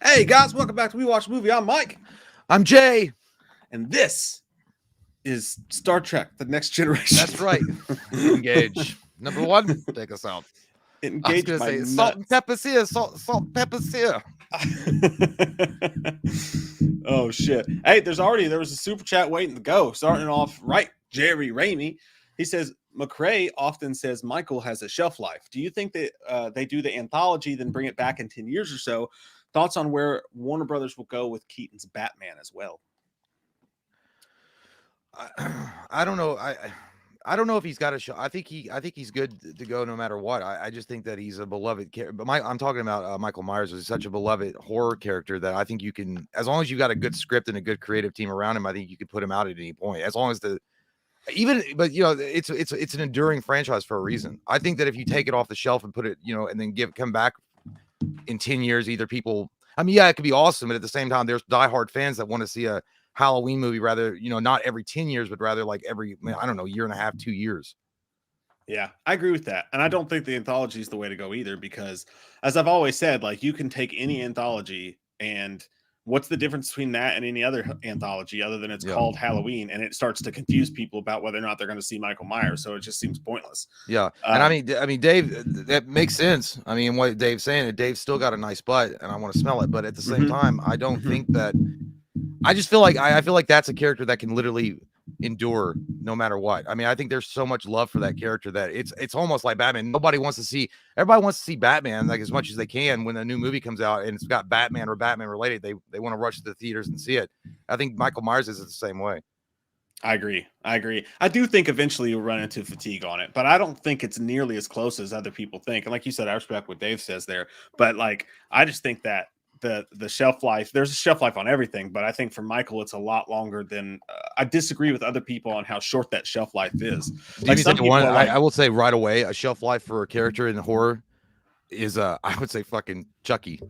Hey guys, welcome back to We Watch Movie. I'm Mike, I'm Jay. and this is Star Trek: The Next Generation. That's right. Engage. Number one, take us out. I was Engage gonna my say salt and nuts. pepper's here. Salt and pepper's here. Oh shit! Hey, there was a super chat waiting to go. Starting off right, Jerry Ramey. He says McRae often says Michael has a shelf life. Do you think that they do the anthology, then bring it back in 10 years or so? Thoughts on where Warner Brothers will go with Keaton's Batman as well? I don't know. I don't know if he's got a show. I think he's good to go no matter what. I just think that he's a beloved character. But I'm talking about Michael Myers is such a beloved horror character that I think you can, as long as you got a good script and a good creative team around him, I think you could put him out at any point. As long as but it's an enduring franchise for a reason. I think that if you take it off the shelf and put it, and then come back in 10 years, either people, I mean, yeah, it could be awesome, but at the same time, there's diehard fans that want to see a Halloween movie rather, not every 10 years, but rather like every, I don't know, year and a half, 2 years. Yeah, I agree with that. And I don't think the anthology is the way to go either, because as I've always said, like you can take any anthology and what's the difference between that and any other anthology other than it's called Halloween, and it starts to confuse people about whether or not they're going to see Michael Myers. So it just seems pointless. Yeah. And I mean, Dave, that makes sense. I mean, what Dave's saying, Dave's still got a nice butt and I want to smell it. But at the same time, I don't think that, I just feel like, I feel like that's a character that can literally endure no matter what. I mean, I think there's so much love for that character that it's almost like Batman. Everybody wants to see Batman like as much as they can when a new movie comes out and it's got Batman or Batman related. They want to rush to the theaters and see it. I think Michael Myers is the same way. I agree. I do think eventually you'll run into fatigue on it, but I don't think it's nearly as close as other people think. And like you said, I respect what Dave says there, but like I just think that the shelf life, there's a shelf life on everything, but I think for Michael it's a lot longer than I disagree with other people on how short that shelf life is. Like some people I will say right away, a shelf life for a character in horror is I would say fucking Chucky.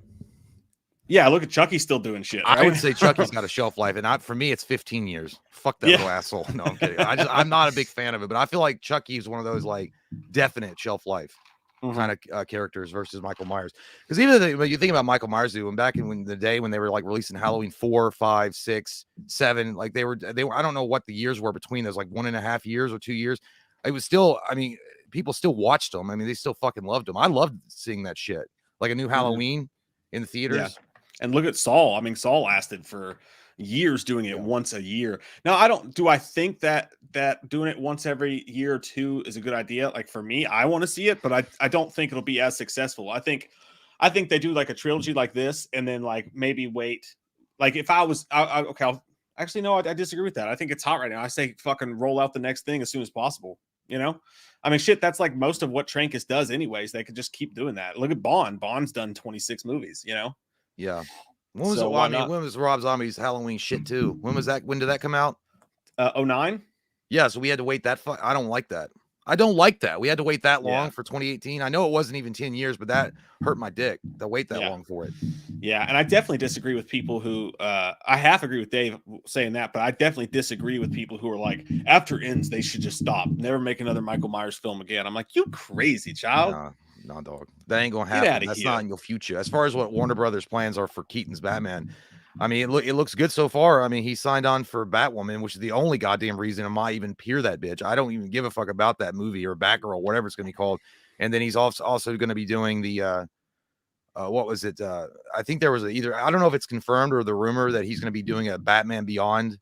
Yeah, look at Chucky still doing shit. Right? I would say Chucky's got a shelf life, and for me, it's 15 years. Fuck that little asshole. No, I'm kidding. I'm not a big fan of it, but I feel like Chucky is one of those like definite shelf life kind of characters versus Michael Myers. Because even when you think about Michael Myers, back in the day when they were like releasing Halloween 4, 5, 6, 7, like they were. I don't know what the years were between those, like 1.5 years or 2 years. It was still. I mean, people still watched them. I mean, they still fucking loved them. I loved seeing that shit, like a new Halloween in the theaters. Yeah. And look at Saul. I mean, Saul lasted for years doing it once a year. Now, I think that doing it once every year or two is a good idea. Like for me, I want to see it, but I don't think it'll be as successful. I think they do like a trilogy like this and then like maybe wait. Like if I was, actually, no, I disagree with that. I think it's hot right now. I say fucking roll out the next thing as soon as possible. I mean, shit, that's like most of what Trancas does anyways. They could just keep doing that. Look at Bond. Bond's done 26 movies, Yeah. When was Rob Zombie's Halloween shit too? When was that? When did that come out? 09? Yeah, so we had to wait that I don't like that. I don't like that. We had to wait that long for 2018. I know it wasn't even 10 years, but that hurt my dick to wait that long for it. Yeah, and I definitely disagree with people who I half agree with Dave saying that, but I definitely disagree with people who are like, after Ends, they should just stop. Never make another Michael Myers film again. I'm like, you crazy child. No, dog. That ain't gonna happen. That's not in your future. As far as what Warner Brothers plans are for Keaton's Batman, I mean, it looks good so far. I mean, he signed on for Batwoman, which is the only goddamn reason I might even peer that bitch. I don't even give a fuck about that movie or Batgirl, whatever it's gonna be called. And then he's also going to be doing the what was it? I think there was I don't know if it's confirmed or the rumor that he's going to be doing a Batman Beyond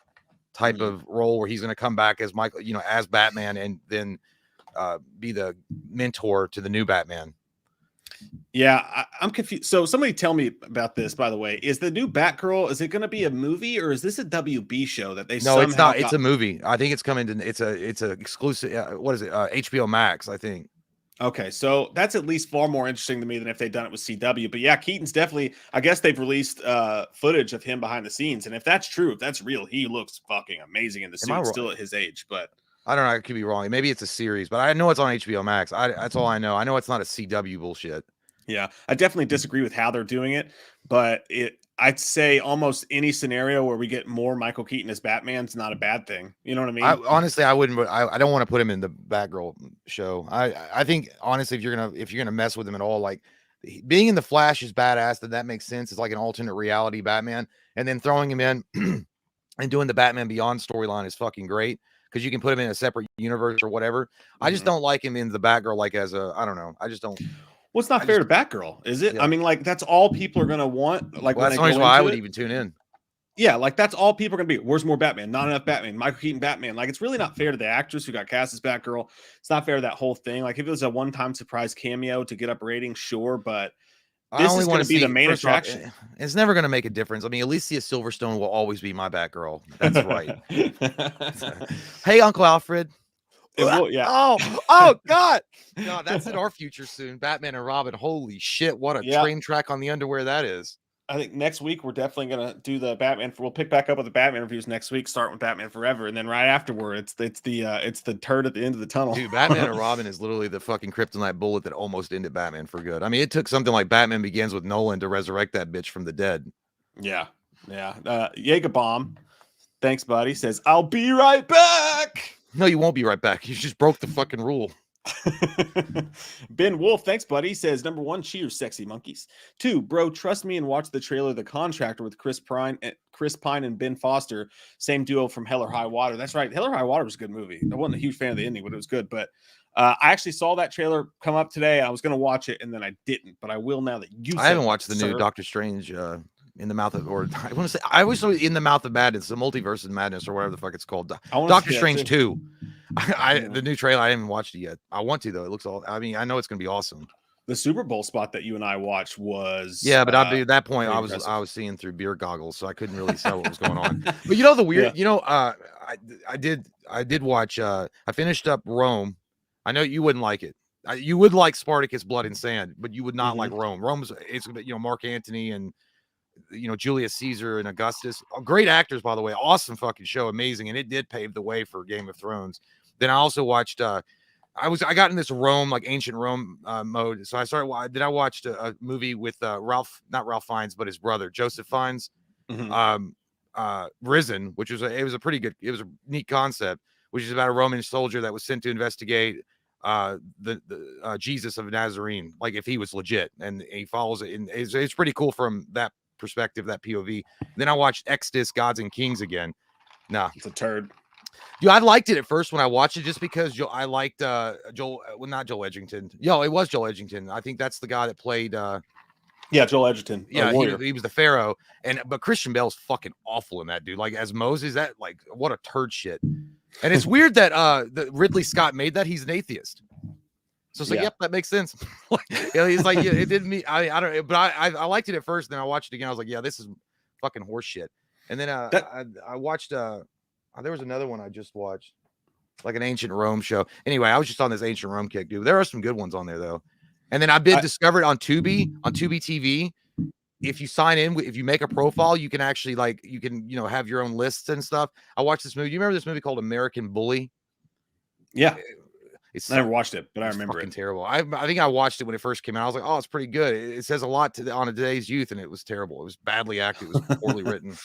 type of role where he's going to come back as Michael, as Batman, and then be the mentor to the new Batman. Yeah, I'm confused. So somebody tell me about this, by the way. Is the new Batgirl, is it going to be a movie or is this a WB show that they No, it's not. It's a movie. I think it's coming to, it's a exclusive, what is it? HBO Max, I think. Okay, so that's at least far more interesting to me than if they'd done it with CW. But yeah, Keaton's definitely, I guess they've released footage of him behind the scenes. And if that's true, if that's real, he looks fucking amazing in the suit still at his age. But I don't know. I could be wrong. Maybe it's a series, but I know it's on HBO Max. That's all I know. I know it's not a CW bullshit. Yeah, I definitely disagree with how they're doing it, but I'd say almost any scenario where we get more Michael Keaton as Batman's not a bad thing. You know what I mean? Honestly, I wouldn't. I don't want to put him in the Batgirl show. I think honestly, if you're gonna mess with him at all, like being in the Flash is badass. That makes sense. It's like an alternate reality Batman, and then throwing him in and doing the Batman Beyond storyline is fucking great because you can put him in a separate universe or whatever. I just don't like him in the Batgirl like as a I don't know. I just don't. Well, it's not fair to Batgirl, is it? Yeah. I mean, like that's all people are gonna want. Like Well, when that's they the go why I into would it. even tune in. Yeah, like that's all people are gonna be. Where's more Batman? Not enough Batman. Michael Keaton Batman. Like it's really not fair to the actress who got cast as Batgirl. It's not fair to that whole thing. Like if it was a one-time surprise cameo to get up ratings, sure, but this is going to be the main attraction. It's never going to make a difference. I mean, Alicia Silverstone will always be my Batgirl. That's right. Hey, Uncle Alfred. Yeah. Oh, God. No, that's in our future soon. Batman and Robin. Holy shit. What a train track on the underwear that is. I think next week we're definitely going to do the Batman. We'll pick back up with the Batman reviews next week, start with Batman Forever. And then right afterward, it's the turd at the end of the tunnel. Dude, Batman and Robin is literally the fucking kryptonite bullet that almost ended Batman for good. I mean, it took something like Batman Begins with Nolan to resurrect that bitch from the dead. Yeah. Yeah. Jaeger Bomb. Thanks, buddy. Says, I'll be right back. No, you won't be right back. You just broke the fucking rule. Ben Wolf, thanks, buddy. Says, number 1, cheers, sexy monkeys. 2, bro, trust me and watch the trailer The Contractor with Chris Pine and Ben Foster, same duo from Hell or High Water. That's right. Hell or High Water was a good movie. I wasn't a huge fan of the ending, but it was good. But I actually saw that trailer come up today. I was going to watch it, and then I didn't. But I will now that you. I haven't watched the new Doctor Strange. In the mouth of, or I want to say, I always say In the Mouth of Madness, the Multiverse of Madness, or whatever the fuck it's called. Doctor Strange 2. The new trailer, I haven't watched it yet. I want to though. It looks all. I mean, I know it's gonna be awesome. The Super Bowl spot that you and I watched was but at that point I was seeing through beer goggles, so I couldn't really tell what was going on. But you know the weird, I did watch. I finished up Rome. I know you wouldn't like it. You would like Spartacus, Blood and Sand, but you would not like Rome. It's Mark Antony and Julius Caesar and Augustus, great actors, by the way. Awesome fucking show, amazing, and it did pave the way for Game of Thrones. Then I also watched. I got in this Rome, like ancient Rome mode. So I watched a movie with not Ralph Fiennes, but his brother Joseph Fiennes, Risen, which was a pretty good. It was a neat concept, which is about a Roman soldier that was sent to investigate the Jesus of Nazarene, like if he was legit, and he follows it. And it's pretty cool from that perspective, that POV. Then I watched Exodus, Gods and Kings again. It's a turd. Dude, I liked it at first when I watched it just because I liked Joel, well, not Joel Edgerton. It was Joel Edgerton. I think that's the guy that played Joel Edgerton. Yeah, he was the Pharaoh. But Christian Bale's fucking awful in that, dude. Like as Moses, that like what a turd shit. And it's weird that Ridley Scott made that. He's an atheist. So it's like, yep, that makes sense. He's like, it didn't mean I don't, but I liked it at first. Then I watched it again. I was like, yeah, this is fucking horse shit. And then I watched there was another one I just watched, like an ancient Rome show. Anyway, I was just on this ancient Rome kick, dude. There are some good ones on there though. And then I've been discovered on Tubi TV. If you sign in, if you make a profile, you can actually have your own lists and stuff. I watched this movie. You remember this movie called American Bully? Yeah. I never watched it, but I remember it. Terrible. I think I watched it when it first came out. I was like, oh, it's pretty good. It says a lot on today's youth, and it was terrible. It was badly acted. It was poorly written.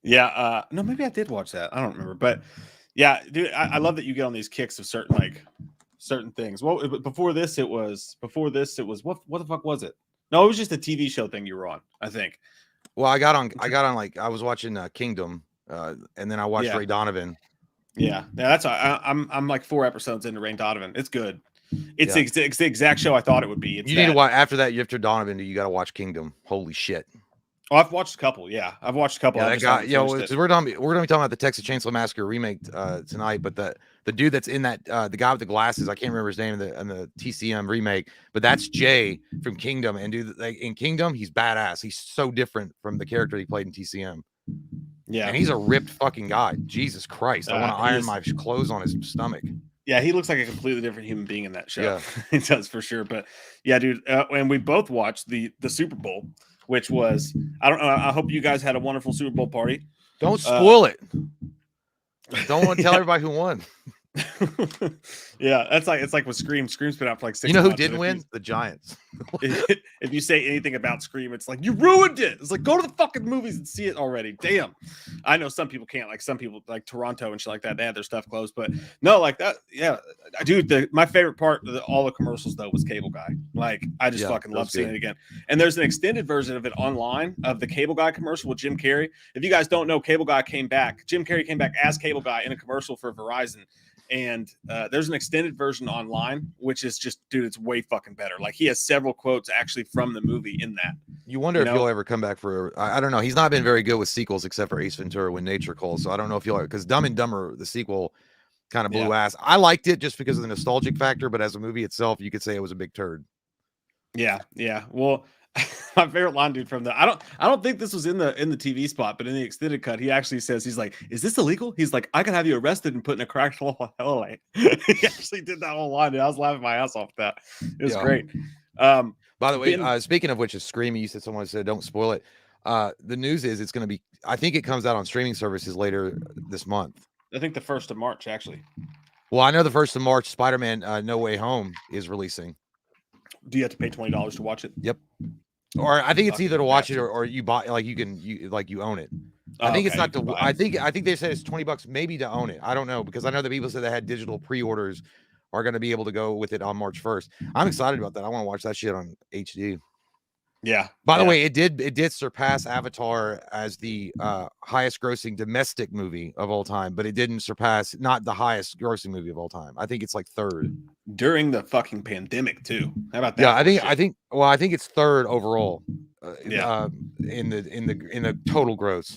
Yeah. No, maybe I did watch that. I don't remember. But yeah, dude, I love that you get on these kicks of certain things. Well, before this, it was what the fuck was it? No, it was just a TV show thing you were on, I think. Well, I got on I was watching Kingdom, and then I watched Ray Donovan. Yeah, that's I'm like 4 episodes into Ray Donovan. It's good. It's the exact show I thought it would be. You need to watch after that. After Donovan, you got to watch Kingdom. Holy shit! Oh, I've watched a couple. Yeah, I've watched a couple. Yeah, that guy. We're gonna be talking about the Texas Chainsaw Massacre remake tonight. But the dude that's in that, the guy with the glasses, I can't remember his name in the TCM remake, but that's Jay from Kingdom. And dude, in Kingdom, he's badass. He's so different from the character he played in TCM. Yeah, and he's a ripped fucking guy. Jesus Christ, I want to iron my clothes on his stomach. Yeah, he looks like a completely different human being in that show. Yeah, he does for sure. But yeah, dude, and we both watched the Super Bowl, which was, I don't know. I hope you guys had a wonderful Super Bowl party. Don't spoil it. Don't want to tell everybody who won. Yeah, it's like with Scream. Scream's been out for like 6 months. You know who didn't win? The Giants. If you say anything about Scream, it's like you ruined it. It's like go to the fucking movies and see it already. Damn. I know some people can't, like some people like Toronto and shit like that. They had their stuff closed, but no, like that. Yeah, dude. My favorite part of all the commercials though was Cable Guy. Like I just fucking love seeing it again. And there's an extended version of it online of the Cable Guy commercial with Jim Carrey. If you guys don't know, Cable Guy came back. Jim Carrey came back as Cable Guy in a commercial for Verizon. And there's an extended version online, which is just, dude, it's way fucking better. Like he has several quotes actually from the movie in that. You wonder if he'll ever come back for. I don't know. He's not been very good with sequels except for Ace Ventura: When Nature Calls. So I don't know if he'll, because Dumb and Dumber, the sequel, kind of blew ass. I liked it just because of the nostalgic factor, but as a movie itself, you could say it was a big turd. Yeah. Well, my favorite line, dude, from the I don't think this was in the TV spot, but in the extended cut, he actually says, he's like, "Is this illegal?" He's like, "I can have you arrested and put in a cracked hell away." He actually did that whole line, dude. I was laughing my ass off at that. It was great. By the way, speaking of which, is Screaming. You said someone said don't spoil it. The news is it's going to be. I think it comes out on streaming services later this month. I think the 1st of March, actually. Well, I know the 1st of March, Spider-Man: No Way Home is releasing. Do you have to pay $20 to watch it? Yep. Or I think it's either to watch it or you buy, like you own it. I think it's not to. I think they said it's $20 maybe to own it. I don't know, because I know the people said they had digital pre-orders are going to be able to go with it on March 1st. I'm excited about that. I want to watch that shit on HD. Yeah. By the way, it did surpass Avatar as the highest grossing domestic movie of all time, but it didn't surpass, not the highest grossing movie of all time. I think it's like 3rd during the fucking pandemic too. How about that? Yeah, I think it's 3rd overall. In the total gross.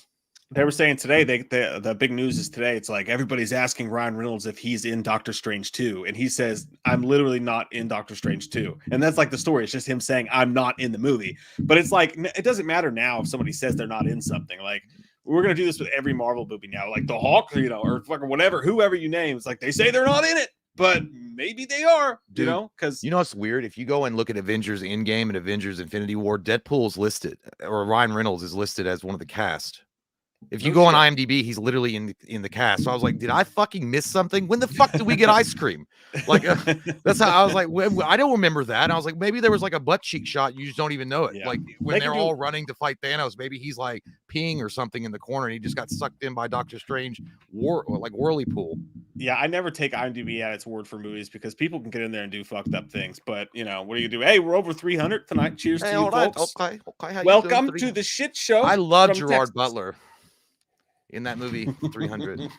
They were saying today, the big news is today. It's like everybody's asking Ryan Reynolds if he's in Doctor Strange 2, and he says, "I'm literally not in Doctor Strange 2." And that's like the story. It's just him saying, "I'm not in the movie." But it's like it doesn't matter now if somebody says they're not in something. Like we're gonna do this with every Marvel movie now, like the Hulk, or fucking whatever, whoever you name. It's like they say they're not in it, but maybe they are. Dude, because it's weird. If you go and look at Avengers Endgame and Avengers Infinity War, Deadpool's listed, or Ryan Reynolds is listed as one of the cast. If you go on IMDb, he's literally in the cast. So I was like, did I fucking miss something? When the fuck did we get ice cream? Like, that's how I was like, I don't remember that. And I was like, maybe there was like a butt cheek shot. You just don't even know it. Yeah. Like when they're all running to fight Thanos, maybe he's like peeing or something in the corner and he just got sucked in by Doctor Strange whirlpool. Yeah, I never take IMDb at its word for movies because people can get in there and do fucked up things. But, what do you do? Hey, we're over 300 tonight. Cheers to you, folks. Okay. Welcome to the shit show. I love Gerard Butler in that movie 300.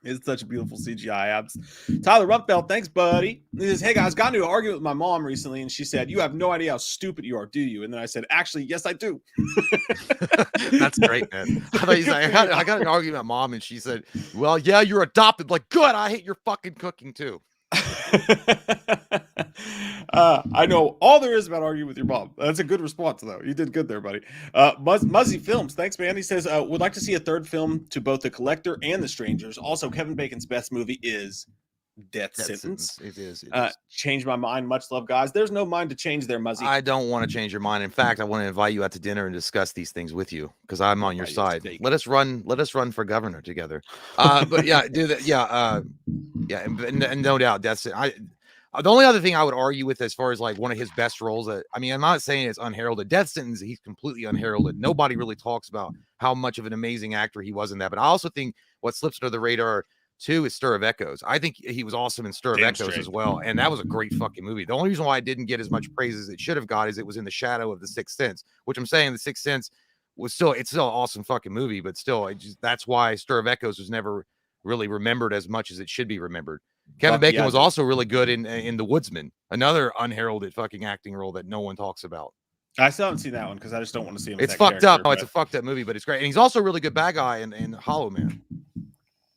It's such a beautiful CGI abs. Tyler Rumpfeld, thanks, buddy. He says, "Hey guys, got into an argument with my mom recently, and she said, 'You have no idea how stupid you are, do you?' And then I said, 'Actually, yes, I do.'" That's great, man. I thought he's like, I got an argument with my mom, and she said, "Well, yeah, you're adopted." Like, good. I hate your fucking cooking too. I know all there is about arguing with your mom. That's a good response, though. You did good there, buddy. Muzzy Films, thanks, man. He says, "Would like to see a 3rd film to both The Collector and The Strangers. Also, Kevin Bacon's best movie is Death Sentence. It is. Change my mind. Much love, guys." There's no mind to change there, Muzzy. I don't want to change your mind. In fact, I want to invite you out to dinner and discuss these things with you because I'm on your side. Let us run for governor together. But yeah, do that. Yeah, and no doubt, that's it. The only other thing I would argue with as far as like one of his best roles, I'm not saying it's unheralded. Death Sentence, he's completely unheralded. Nobody really talks about how much of an amazing actor he was in that. But I also think what slips under the radar too is Stir of Echoes. I think he was awesome in Stir of Echoes as well. And that was a great fucking movie. The only reason why I didn't get as much praise as it should have got is it was in the shadow of The Sixth Sense, which I'm saying The Sixth Sense it's still an awesome fucking movie, but still, that's why Stir of Echoes was never really remembered as much as it should be remembered. Kevin Bacon was also really good in The Woodsman, another unheralded fucking acting role that no one talks about. I still haven't seen that one because I just don't want to see him. It's fucked up. Oh, it's a fucked up movie, but it's great. And he's also a really good bad guy in Hollow Man.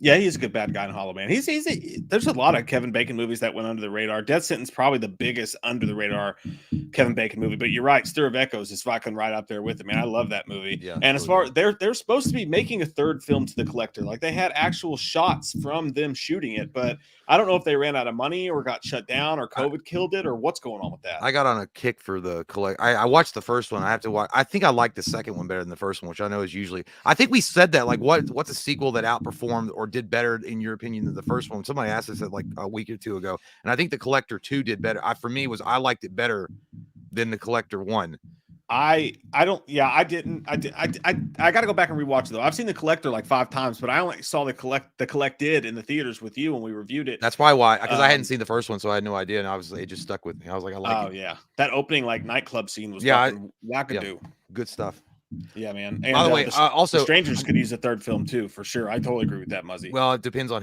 Yeah, he's a good bad guy in Hollow Man. There's a lot of Kevin Bacon movies that went under the radar. Death Sentence probably the biggest under the radar Kevin Bacon movie. But you're right, Stir of Echoes is fucking right up there with it, man. I love that movie. Yeah, and as far they're supposed to be making a 3rd film to The Collector. Like they had actual shots from them shooting it, but I don't know if they ran out of money or got shut down or COVID killed it or what's going on with that. I got on a kick for The Collector. I watched the first one. I have to watch. I think I like the second one better than the first one, which I know is usually. I think we said that. Like, what's a sequel that outperformed or did better in your opinion than the first one? Somebody asked us that like a week or two ago, and I think The Collector 2 did better. For me, I liked it better than the collector one. I don't. Yeah, I didn't. I got to go back and rewatch it though. I've seen the collector like 5 times, but I only saw the collected in the theaters with you when we reviewed it. That's probably why, because I hadn't seen the first one, so I had no idea, and obviously it just stuck with me. I was like, I like it. Oh yeah, that opening like nightclub scene was Yeah, fucking wackadoo. Good stuff. Yeah, man. And by the way, also the Strangers could use a third film too, for sure. I totally agree with that, Muzzy. Well, it depends on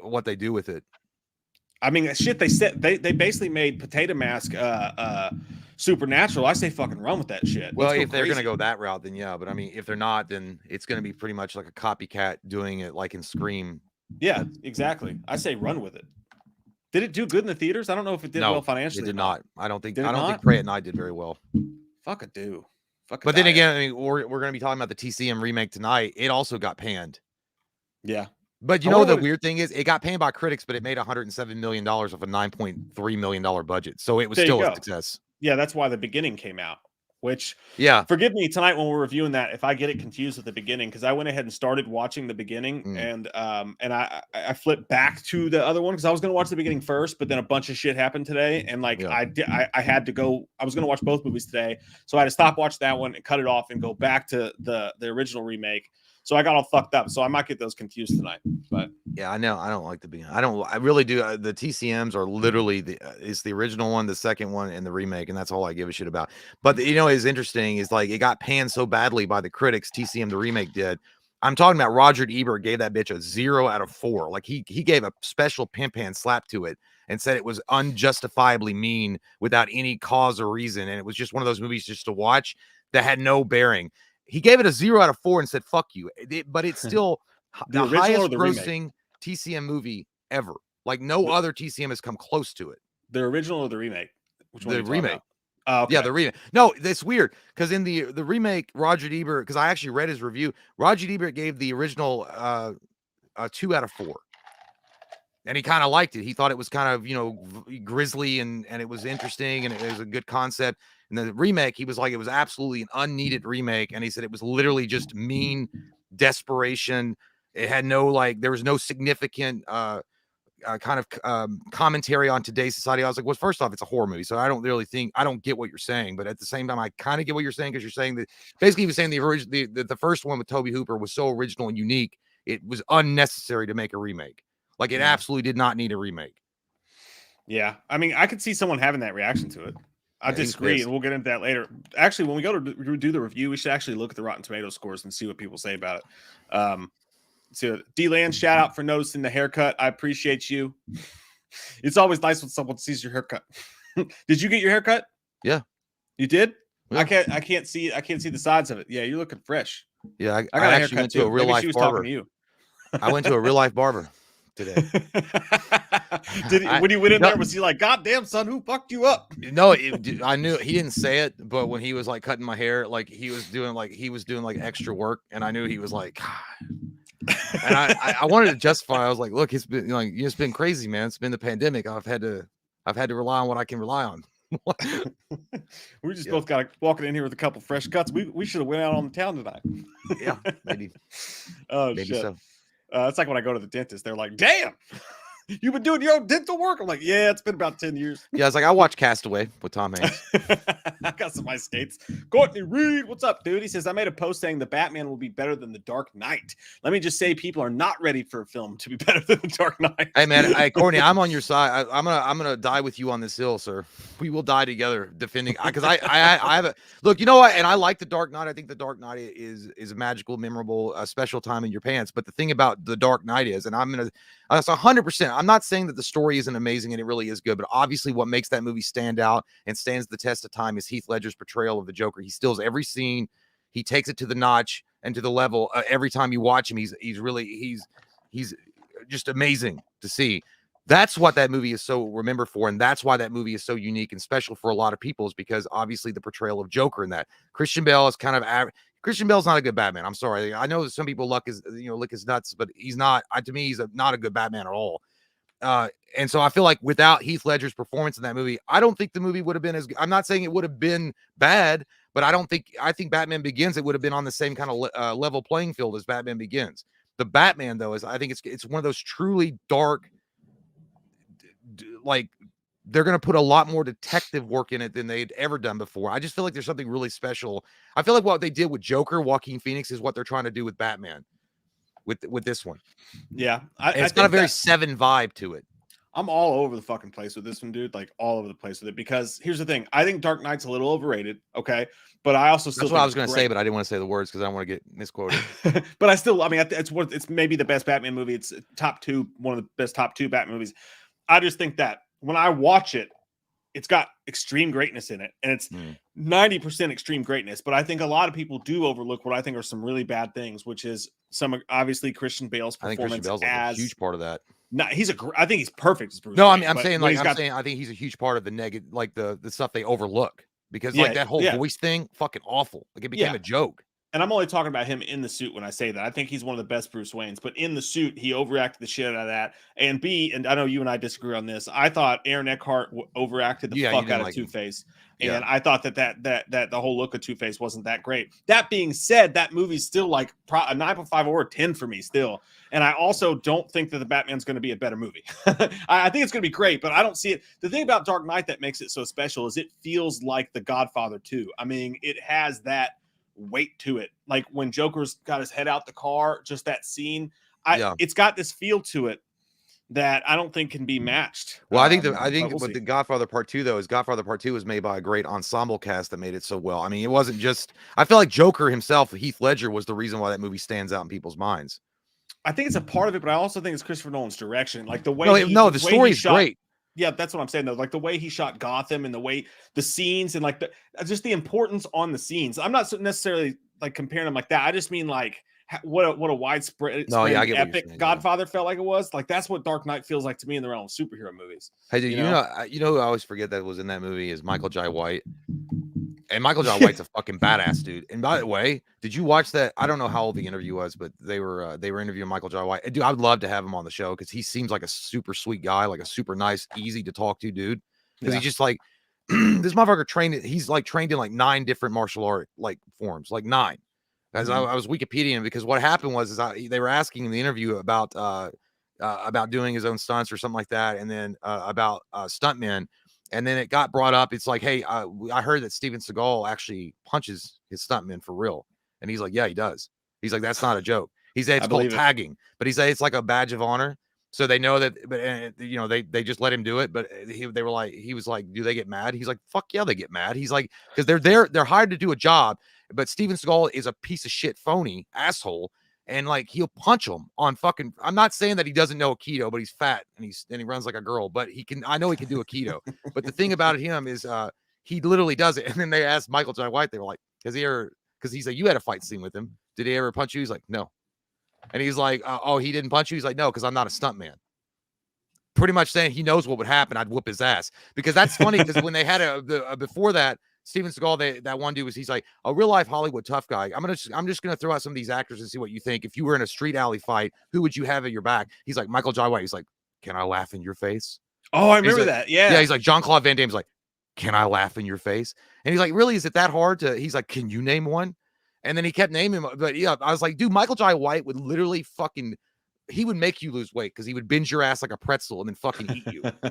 what they do with it. I mean, shit. They basically made Potato Mask supernatural. I say fucking run with that shit. Well, if they're gonna go that route, then yeah. But I mean, if they're not, then it's gonna be pretty much like a copycat doing it like in Scream. Yeah, exactly. I say run with it. Did it do good in the theaters? I don't know if it did well financially. It did not. I don't think not? Pray at Night did very well. Fuck it, do. But then again, I mean, we're gonna be talking about the TCM remake tonight. It also got panned. Yeah. But you know the weird thing is, it got panned by critics, but it made $107 million off a $9.3 million budget, so it was still a success. Yeah, that's why The Beginning came out. Which, yeah, forgive me tonight when we're reviewing that if I get it confused with The Beginning, because I went ahead and started watching The Beginning, and I flipped back to the other one because I was going to watch The Beginning first, but then a bunch of shit happened today, and like I had to go. I was going to watch both movies today, so I had to stop watch that one and cut it off and go back to the original remake. So I got all fucked up. So I might get those confused tonight. But yeah, I know I don't like The Beginning. I really do. The TCMs are literally it's the original one, the second one, and the remake, and that's all I give a shit about. But is interesting is like it got panned so badly by the critics. TCM the remake did. I'm talking about Roger Ebert gave that bitch a 0 out of 4. Like he gave a special pimp hand slap to it and said it was unjustifiably mean without any cause or reason, and it was just one of those movies just to watch that had no bearing. He gave it a 0 out of 4 and said, fuck you. But it's still the highest grossing TCM movie ever. Like no other TCM has come close to it. The original or the remake? Which one? The remake. Oh, okay. Yeah, the remake. No, that's weird because in the remake, Roger Ebert, because I actually read his review, Roger Ebert gave the original a 2 out of 4. And he kind of liked it. He thought it was kind of, grisly and it was interesting and it was a good concept. And the remake, he was like, it was absolutely an unneeded remake. And he said it was literally just mean desperation. It had there was no significant kind of commentary on today's society. I was like, well, first off, it's a horror movie. So I don't get what you're saying. But at the same time, I kind of get what you're saying because you're saying that basically he was saying the first one with Tobe Hooper was so original and unique. It was unnecessary to make a remake. Like it absolutely did not need a remake. Yeah. I mean, I could see someone having that reaction to it. I disagree, and we'll get into that later. Actually, when we go to do the review, we should actually look at the Rotten Tomatoes scores and see what people say about it. So D-Land, shout out for noticing the haircut. I appreciate you. It's always nice when someone sees your haircut. Did you get your haircut? Yeah. You did? Yeah. I can't see the sides of it. Yeah, you're looking fresh. Yeah, I got actually went to a real life barber. Talking to you. I went to a real life barber today. When he went in there, was he like, God damn, son, who fucked you up? No, I knew he didn't say it, but when he was like cutting my hair, like he was doing extra work, and I knew he was like, God. And I wanted to justify. I was like, look, it's been it's been crazy, man. It's been the pandemic. I've had to rely on what I can rely on. We just both got walking in here with a couple fresh cuts. We should have went out on the town tonight. Yeah, maybe. Oh, maybe shit. So. It's like when I go to the dentist, they're like, damn, you've been doing your own dental work? I'm like, yeah, it's been about 10 years. Yeah, it's like I watched Castaway with Tom Hanks. I got some ice skates. Courtney Reed, what's up, dude? He says, I made a post saying the Batman will be better than the Dark Knight. Let me just say people are not ready for a film to be better than the Dark Knight. Hey, man, Courtney, I'm on your side. I'm gonna die with you on this hill, sir. We will die together defending, because I have a look, you know what? And I like the Dark Knight. I think the Dark Knight is a magical, memorable, special time in your pants. But the thing about the Dark Knight is, and that's 100%. I'm not saying that the story isn't amazing and it really is good, but obviously what makes that movie stand out and stands the test of time is Heath Ledger's portrayal of the Joker. He steals every scene. He takes it to the notch and to the level. Every time you watch him, he's just amazing to see. That's what that movie is so remembered for, and that's why that movie is so unique and special for a lot of people, is because obviously the portrayal of Joker in that. Christian Bale is kind of average. Christian Bale's not a good Batman. I'm sorry. I know some people lick his nuts, but he's not. To me, he's not a good Batman at all. And so I feel like without Heath Ledger's performance in that movie, I don't think the movie would have been as. I'm not saying it would have been bad, but I think Batman Begins, it would have been on the same kind of level playing field as Batman Begins. The Batman, though, I think it's one of those truly dark, like they're going to put a lot more detective work in it than they'd ever done before. I just feel like there's something really special. I feel like what they did with Joker, Joaquin Phoenix, is what they're trying to do with Batman with this one. Yeah. It's got a very Seven vibe to it. I'm all over the fucking place with this one, dude. Like all over the place with it. Because here's the thing. I think Dark Knight's a little overrated. Okay. But I also still That's what I was going to say, but I didn't want to say the words because I don't want to get misquoted. But I mean, it's maybe the best Batman movie. It's top 2, one of the best top 2 Batman movies. I just think that when I watch it, it's got extreme greatness in it, and it's 90% extreme greatness. But I think a lot of people do overlook what I think are some really bad things, which is obviously Christian Bale's performance. I think Christian Bale's like a huge part of that. No, I think he's perfect as Bruce No, Wayne, I'm saying I think he's a huge part of the negative, like the stuff they overlook, because like that whole voice thing, fucking awful. Like it became a joke. And I'm only talking about him in the suit when I say that. I think he's one of the best Bruce Waynes, but in the suit, he overacted the shit out of that. And I know you and I disagree on this. I thought Aaron Eckhart overacted the fuck out of Two-Face. And I thought that the whole look of Two-Face wasn't that great. That being said, that movie's still like a 9.5 or a 10 for me still. And I also don't think that the Batman's going to be a better movie. I think it's going to be great, but I don't see it. The thing about Dark Knight that makes it so special is it feels like The Godfather 2. I mean, it has that weight to it. Like when Joker's got his head out the car, just that scene, it's got this feel to it that I don't think can be matched. Well, I think the Godfather Part 2 though is Godfather Part 2 was made by a great ensemble cast that made it so well. I mean, it wasn't just, I feel like Joker himself, Heath Ledger, was the reason why that movie stands out in people's minds. I think it's a part of it, but I also think it's Christopher Nolan's direction. Like the way the story's great. Yeah, that's what I'm saying though. Like the way he shot Gotham and the way the scenes and like just the importance on the scenes. I'm not necessarily like comparing them like that. I just mean like what a widespread epic Godfather felt like it was. Like that's what Dark Knight feels like to me in the realm of superhero movies. Hey, dude, you know who I always forget that was in that movie is Michael Jai White. And Michael Jai White's a fucking badass dude. And by the way, did you watch that? I don't know how old the interview was, but they were interviewing Michael Jai White. Dude, I'd love to have him on the show because he seems like a super sweet guy, like a super nice, easy to talk to dude. Because he's just like this motherfucker trained. He's like trained in like 9 different martial art like forms, like 9. As I was Wikipediaing because what happened was they were asking in the interview about doing his own stunts or something like that, and then about stuntmen. And then it got brought up. It's like, hey, I heard that Steven Seagal actually punches his stuntmen for real. And he's like, yeah, he does. He's like, that's not a joke. He said it's called tagging, but he said it's like a badge of honor. So they know that, but they just let him do it. But he was like, do they get mad? He's like, fuck yeah, they get mad. He's like, because they're hired to do a job, but Steven Seagal is a piece of shit, phony asshole. And like he'll punch him on fucking. I'm not saying that he doesn't know Aikido, but he's fat and he runs like a girl. But he can. I know he can do Aikido. But the thing about him is he literally does it. And then they asked Michael Jai White. They were like, because he's like, you had a fight scene with him. Did he ever punch you? He's like, no. And he's like, oh, he didn't punch you. He's like, no, because I'm not a stuntman. Pretty much saying he knows what would happen. I'd whoop his ass because that's funny. Because when they had before that. Steven Seagal, that one dude he's like a real life Hollywood tough guy. I'm just gonna throw out some of these actors and see what you think. If you were in a street alley fight, who would you have at your back? He's like Michael Jai White. He's like, can I laugh in your face? Oh, I remember that. Yeah. He's like Jean-Claude Van Damme's like, can I laugh in your face? And he's like, really? Is it that hard to? He's like, can you name one? And then he kept naming, but yeah, I was like, dude, Michael Jai White would literally he would make you lose weight because he would binge your ass like a pretzel and then fucking eat you. Because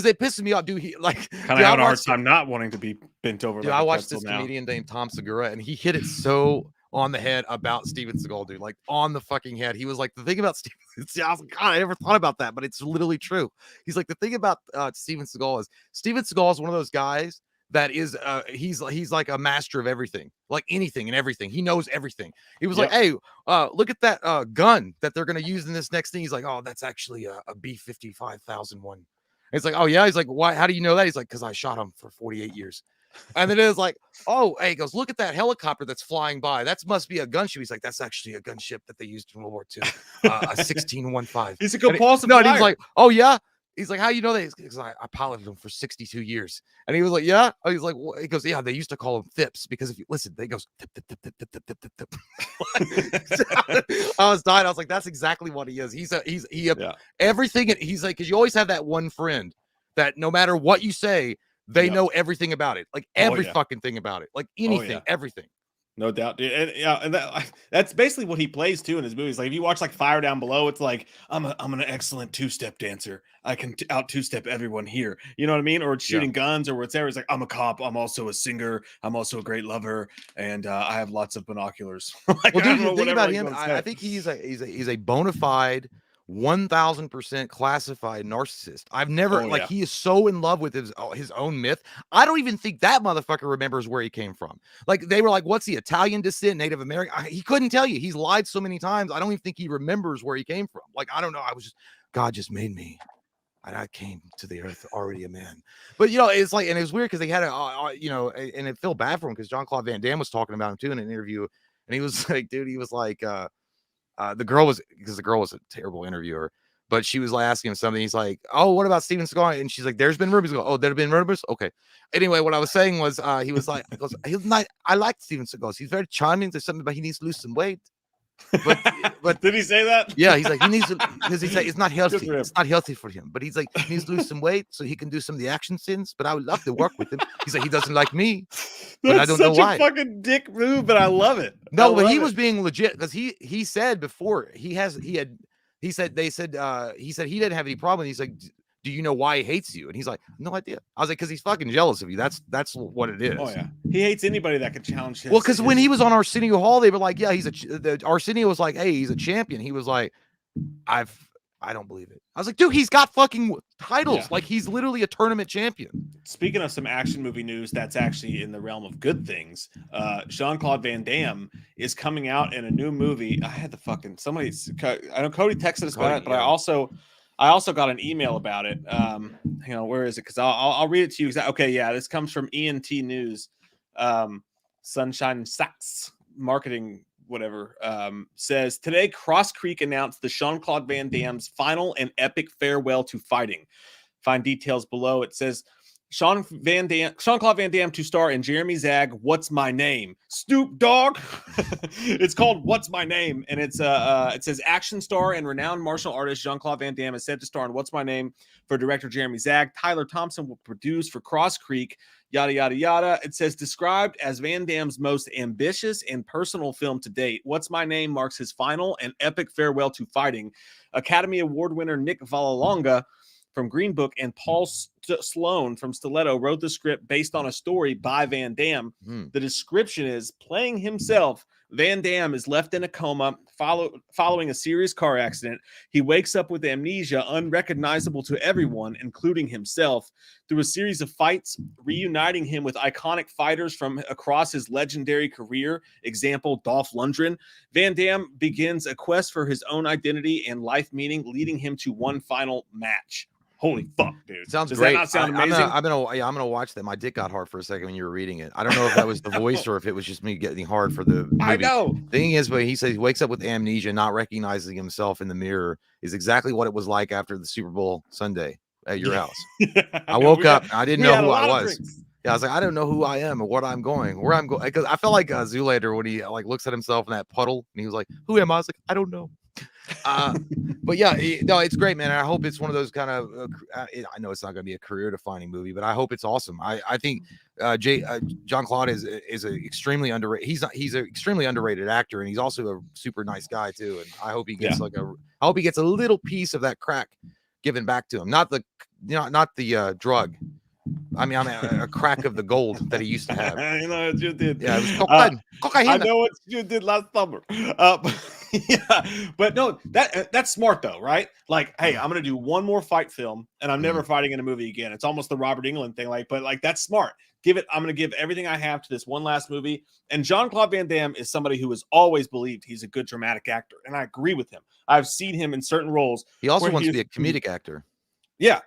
it pisses me off, dude. He like kind of having a hard time not wanting to be bent over. Dude, I watched this comedian named Tom Segura, and he hit it so on the head about Steven Seagal, dude. Like on the fucking head. He was like, the thing about Steven. I was like, God, I never thought about that, but it's literally true. He's like, the thing about Steven Seagal is one of those guys that is he's like a master of everything, like anything and everything. He knows everything. He was like, hey, look at that gun that they're gonna use in this next thing. He's like, oh, that's actually a B-55,000 one. It's like, oh yeah. He's like, why? How do you know that? He's like, because I shot him for 48 years. And then it was like, oh, hey, he goes, look at that helicopter that's flying by. That must be a gunship. He's like, that's actually a gunship that they used in World War II, a 1615. He's a compulsive. No, he's like, oh yeah. He's like, how you know that? Because I piloted him for 62 years. And he was like, yeah. Oh, he's like, well, he goes, yeah, they used to call him Thips because if you listen, they goes, tip, tip, tip, tip, tip, tip, tip, tip. I was dying. I was like, that's exactly what he is. He's everything. He's like, because you always have that one friend that no matter what you say, they know everything about it. Like every fucking thing about it. Like anything, everything. No doubt, dude. And yeah, and that's basically what he plays too in his movies. Like if you watch like Fire Down Below, it's like I'm an excellent two-step dancer. I can out two-step everyone here. You know what I mean? Or it's Yeah. shooting guns or whatever. It's like I'm a cop. I'm also a singer. I'm also a great lover, and I have lots of binoculars. Like Well, I dude, don't the know thing whatever about you him, want to I say. think he's a bona fide 1000% classified narcissist. I've never Oh like yeah, he is so in love with his own myth. I don't even think that motherfucker remembers where he came from. Like they were like, "What's he, Italian descent, Native American?" He couldn't tell you. He's lied so many times. I don't even think he remembers where he came from. Like I don't know. God just made me. And I came to the earth already a man. But it's like, and it was weird because they had and it felt bad for him because Jean-Claude Van Damme was talking about him too in an interview, and he was like, dude, he was like, the girl was a terrible interviewer, but she was like asking him something. He's like, "Oh, what about Steven Seagal?" And she's like, "There's been rumors." He goes, "Oh, there have been rumors." Okay. Anyway, what I was saying was, he was like, "He's not. I like Steven Seagal. He's very charming. There's something, but he needs to lose some weight." But did he say that? yeah, he's like, he needs to, because he's like, it's not Good healthy. for him. It's not healthy for him. But he's like, he needs to lose some weight so he can do some of the action scenes. But I would love to work with him. He's like, he doesn't like me, but I That's don't know such a why. fucking dick move, but I love it. No, but he was being legit because he said before he said he said he didn't have any problem. He's like, do you know why he hates you? And he's like, no idea. I was like, because he's fucking jealous of you. That's what it is. Oh yeah, he hates anybody that can challenge his. Well, because when he was on Arsenio Hall, they were like, yeah, Arsenio was like, hey, he's a champion. He was like, I don't believe it. I was like, dude, he's got fucking titles. Yeah. Like he's literally a tournament champion. Speaking of some action movie news that's actually in the realm of good things, Jean-Claude Van Damme is coming out in a new movie. I had the fucking I know Cody texted us about it, but yeah. I also got an email about it. Where is it? Because I'll read it to you. Okay, yeah, this comes from ENT News. Sunshine Sacks marketing whatever says today Cross Creek announced the Jean-Claude Van Damme's final and epic farewell to fighting. Find details below. It says Jean-Claude Van Damme to star in Jeremy Zag, What's My Name? Snoop Dogg. It's called What's My Name, and it says action star and renowned martial artist Jean-Claude Van Damme is set to star in What's My Name for director Jeremy Zag. Tyler Thompson will produce for Cross Creek. Yada, yada, yada. It says described as Van Damme's most ambitious and personal film to date. What's My Name marks his final and epic farewell to fighting. Academy Award winner Nick Vallelonga from Green Book and Paul Sloan from Stiletto wrote the script based on a story by Van Damme. The description is playing himself. Van Damme is left in a coma following a serious car accident. He wakes up with amnesia, unrecognizable to everyone, including himself. Through a series of fights, reuniting him with iconic fighters from across his legendary career, example Dolph Lundgren, Van Damme begins a quest for his own identity and life meaning, leading him to one final match. Holy fuck, dude. Sounds Does great. that not sound amazing? I'm gonna watch that. My dick got hard for a second when you were reading it. I don't know if that was the voice or if it was just me getting hard for the movie. I know. Thing is, but he says he wakes up with amnesia, not recognizing himself in the mirror, is exactly what it was like after the Super Bowl Sunday at your house. I woke up, I didn't know who I was. Yeah, I was like, I don't know who I am or what I'm going, where I'm going. Because I felt like Zoolander when he like looks at himself in that puddle and he was like, "Who am I?" I was like, I don't know. But yeah, no, it's great, man. I hope it's one of those kind of I know it's not going to be a career defining movie, but I hope it's awesome. I think Jean-Claude is a extremely underrated. He's an extremely underrated actor, and he's also a super nice guy too. And I hope he gets I hope he gets a little piece of that crack given back to him, not the drug. I mean, a crack of the gold that he used to have. You know what you did. Yeah, it was cocaine. Cocaine. I know what you did last summer. Yeah, but no, that's smart though, right? Like, hey, I'm gonna do one more fight film, and I'm never fighting in a movie again. It's almost the Robert Englund thing, but that's smart. I'm gonna give everything I have to this one last movie. And Jean-Claude Van Damme is somebody who has always believed he's a good dramatic actor, and I agree with him. I've seen him in certain roles. He also wants to be a comedic actor. Yeah.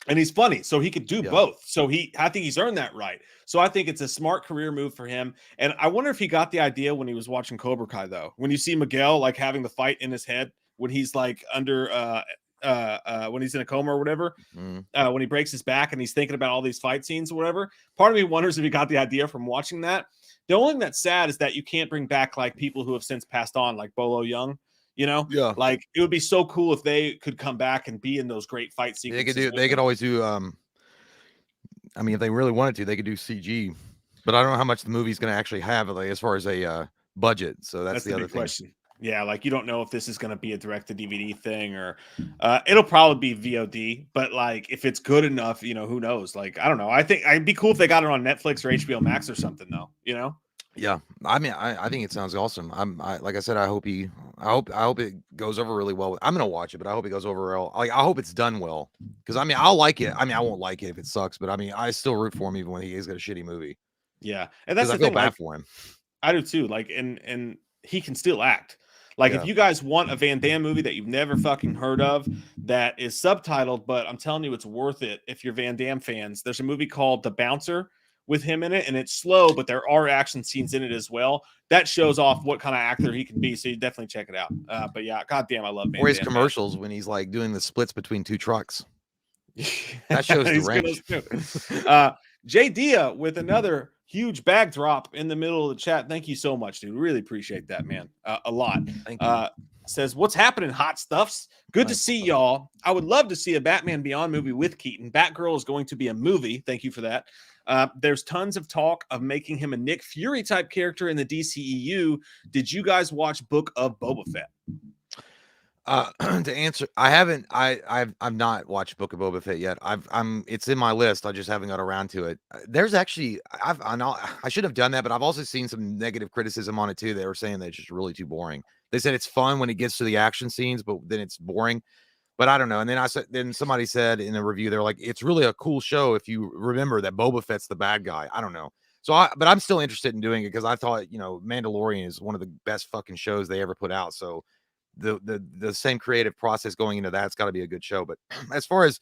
And he's funny, so he could do both. So I think he's earned that right. So I think it's a smart career move for him. And I wonder if he got the idea when he was watching Cobra Kai, though. When you see Miguel like having the fight in his head when he's like under when he's in a coma or whatever, when he breaks his back and he's thinking about all these fight scenes or whatever. Part of me wonders if he got the idea from watching that. The only thing that's sad is that you can't bring back like people who have since passed on, like Bolo Young. You know, like it would be so cool if they could come back and be in those great fight sequences. They could always do. I mean, if they really wanted to, they could do CG But I don't know how much the movie's going to actually have, like, as far as a budget. So that's the other big thing. question. Yeah, like you don't know if this is going to be a direct to DVD thing or it'll probably be VOD. But like if it's good enough, who knows? Like I don't know. I think it'd be cool if they got it on Netflix or HBO Max or something, though. Yeah, I mean, I think it sounds awesome. Like I said, I hope it goes over really well. I'm gonna watch it, but I hope it goes over well. Like I hope it's done well, because I mean, I'll like it. I mean, I won't like it if it sucks, but I mean, I still root for him even when he has got a shitty movie. Yeah, and Because that's I the feel thing. bad Like for him. I do too. Like and he can still act. Like if Yeah. you guys want a Van Damme movie that you've never fucking heard of that is subtitled, but I'm telling you it's worth it if you're Van Damme fans. There's a movie called The Bouncer with him in it, and it's slow, but there are action scenes in it as well. That shows off what kind of actor he can be. So you definitely check it out. But yeah, goddamn, I love Van Or his Damme, man. commercials when he's like doing the splits between 2 trucks. That shows the He's good range. Jay Dia with another huge bag drop in the middle of the chat. Thank you so much, dude. Really appreciate that, man. A lot. Thank you. Says, what's happening, hot stuffs? Good to see y'all. I would love to see a Batman Beyond movie with Keaton. Batgirl is going to be a movie. Thank you for that. There's tons of talk of making him a Nick Fury type character in the DCEU. Did you guys watch Book of Boba Fett? To answer, I've not watched Book of Boba Fett yet. It's in my list. I just haven't got around to it. There's actually, I should have done that, but I've also seen some negative criticism on it too. They were saying that it's just really too boring. They said it's fun when it gets to the action scenes, but then it's boring. But I don't know. And then somebody said in a review, they're like, it's really a cool show if you remember that Boba Fett's the bad guy. I don't know. But I'm still interested in doing it because I thought, Mandalorian is one of the best fucking shows they ever put out. So the same creative process going into that's got to be a good show. But as far as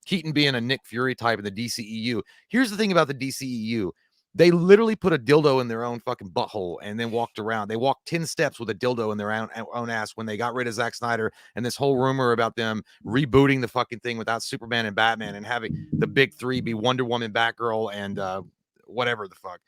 Keaton being a Nick Fury type in the DCEU, here's the thing about the DCEU. They literally put a dildo in their own fucking butthole and then walked around. They walked 10 steps with a dildo in their own ass when they got rid of Zack Snyder, and this whole rumor about them rebooting the fucking thing without Superman and Batman and having the big three be Wonder Woman, Batgirl, and whatever the fuck.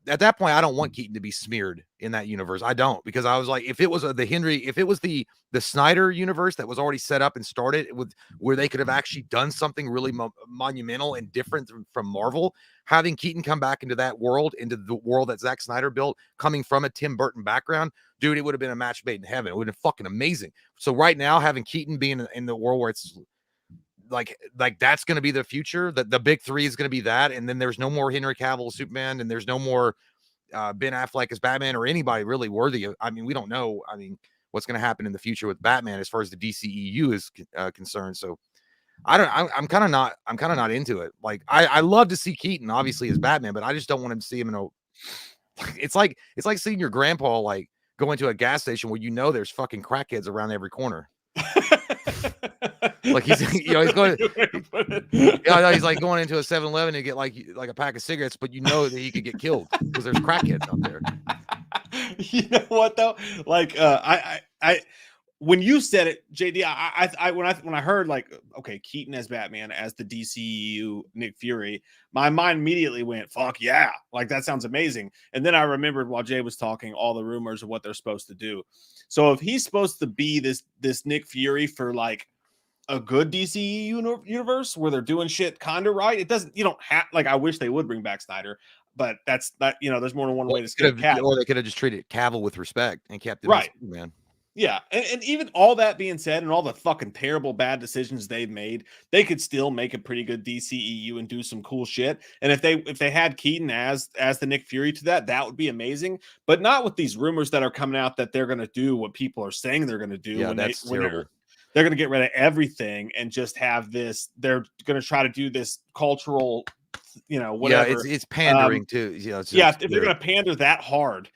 At that point, I don't want Keaton to be smeared in that universe. I don't, because I was like, if it was the Snyder universe that was already set up and started with where they could have actually done something really monumental and different from Marvel, having Keaton come back into that world, into the world that Zack Snyder built, coming from a Tim Burton background, dude, it would have been a match made in heaven. It would have been fucking amazing. So right now, having Keaton being in the world where it's like that's going to be the future, that the big three is going to be that, and then there's no more Henry Cavill Superman, and there's no more Ben Affleck as Batman or anybody really worthy of. I mean, we don't know. I mean, what's going to happen in the future with Batman as far as the DCEU is concerned. So I'm kind of not into it. Like I love to see Keaton obviously as Batman, but I just don't want to see him in a. It's like seeing your grandpa like go into a gas station where there's fucking crackheads around every corner. Like he's he's going he's like going into a 7-Eleven to get like a pack of cigarettes, but that he could get killed because there's crackheads out there. You know what though? Like I when you said it, JD, when I heard like, okay, Keaton as Batman as the DCU Nick Fury, my mind immediately went, fuck yeah, like that sounds amazing. And then I remembered while Jay was talking all the rumors of what they're supposed to do. So if he's supposed to be this Nick Fury for like a good DCU universe where they're doing shit kind of right, you don't have, like, I wish they would bring back Snyder, but that's not, there's more than one way to skin a cat. Or they could have just treated Cavill with respect and kept it right, man. Yeah, and even all that being said, and all the fucking terrible bad decisions they've made, they could still make a pretty good DCEU and do some cool shit. And if they had Keaton as the Nick Fury to that would be amazing. But not with these rumors that are coming out that they're going to do what people are saying they're going to do. Yeah, that's terrible. They're going to get rid of everything and just have this. They're going to try to do this cultural, whatever. Yeah, it's pandering too. If they're going to pander that hard,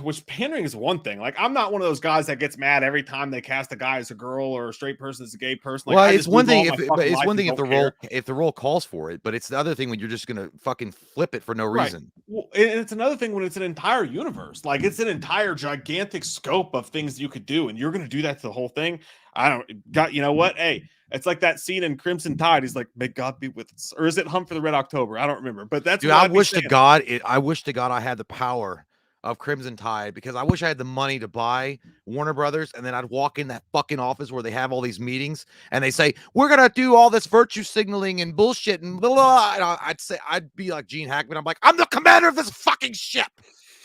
which pandering is one thing. Like, I'm not one of those guys that gets mad every time they cast a guy as a girl or a straight person as a gay person. Like, well, it's one thing if the role calls for it, but it's the other thing when you're just gonna fucking flip it for no reason. Well, and it's another thing when it's an entire universe, like it's an entire gigantic scope of things you could do, and you're gonna do that to the whole thing. You know what? Hey, it's like that scene in Crimson Tide. He's like, "May God be with us," or is it Hunt for the Red October? I don't remember, but that's. Dude, I wish to God I had the power of Crimson Tide because I wish I had the money to buy Warner Brothers, and then I'd walk in that fucking office where they have all these meetings and they say, we're gonna do all this virtue signaling and bullshit and blah, blah. And I'd be like Gene Hackman. I'm like, I'm the commander of this fucking ship.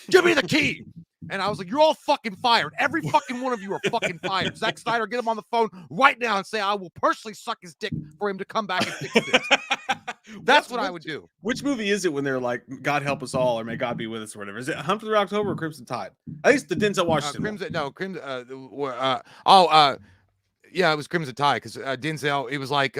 Give me the key. And I was like, you're all fucking fired. Every fucking one of you are fucking fired. Zack Snyder, get him on the phone right now and say, I will personally suck his dick for him to come back and fix this. That's what I would do. Which movie is it when they're like, God help us all, or may God be with us, or whatever? Is it Hunt for the Red October or Crimson Tide? At least the Denzel Washington. Crimson. Yeah, it was Crimson Tide because Denzel. It was like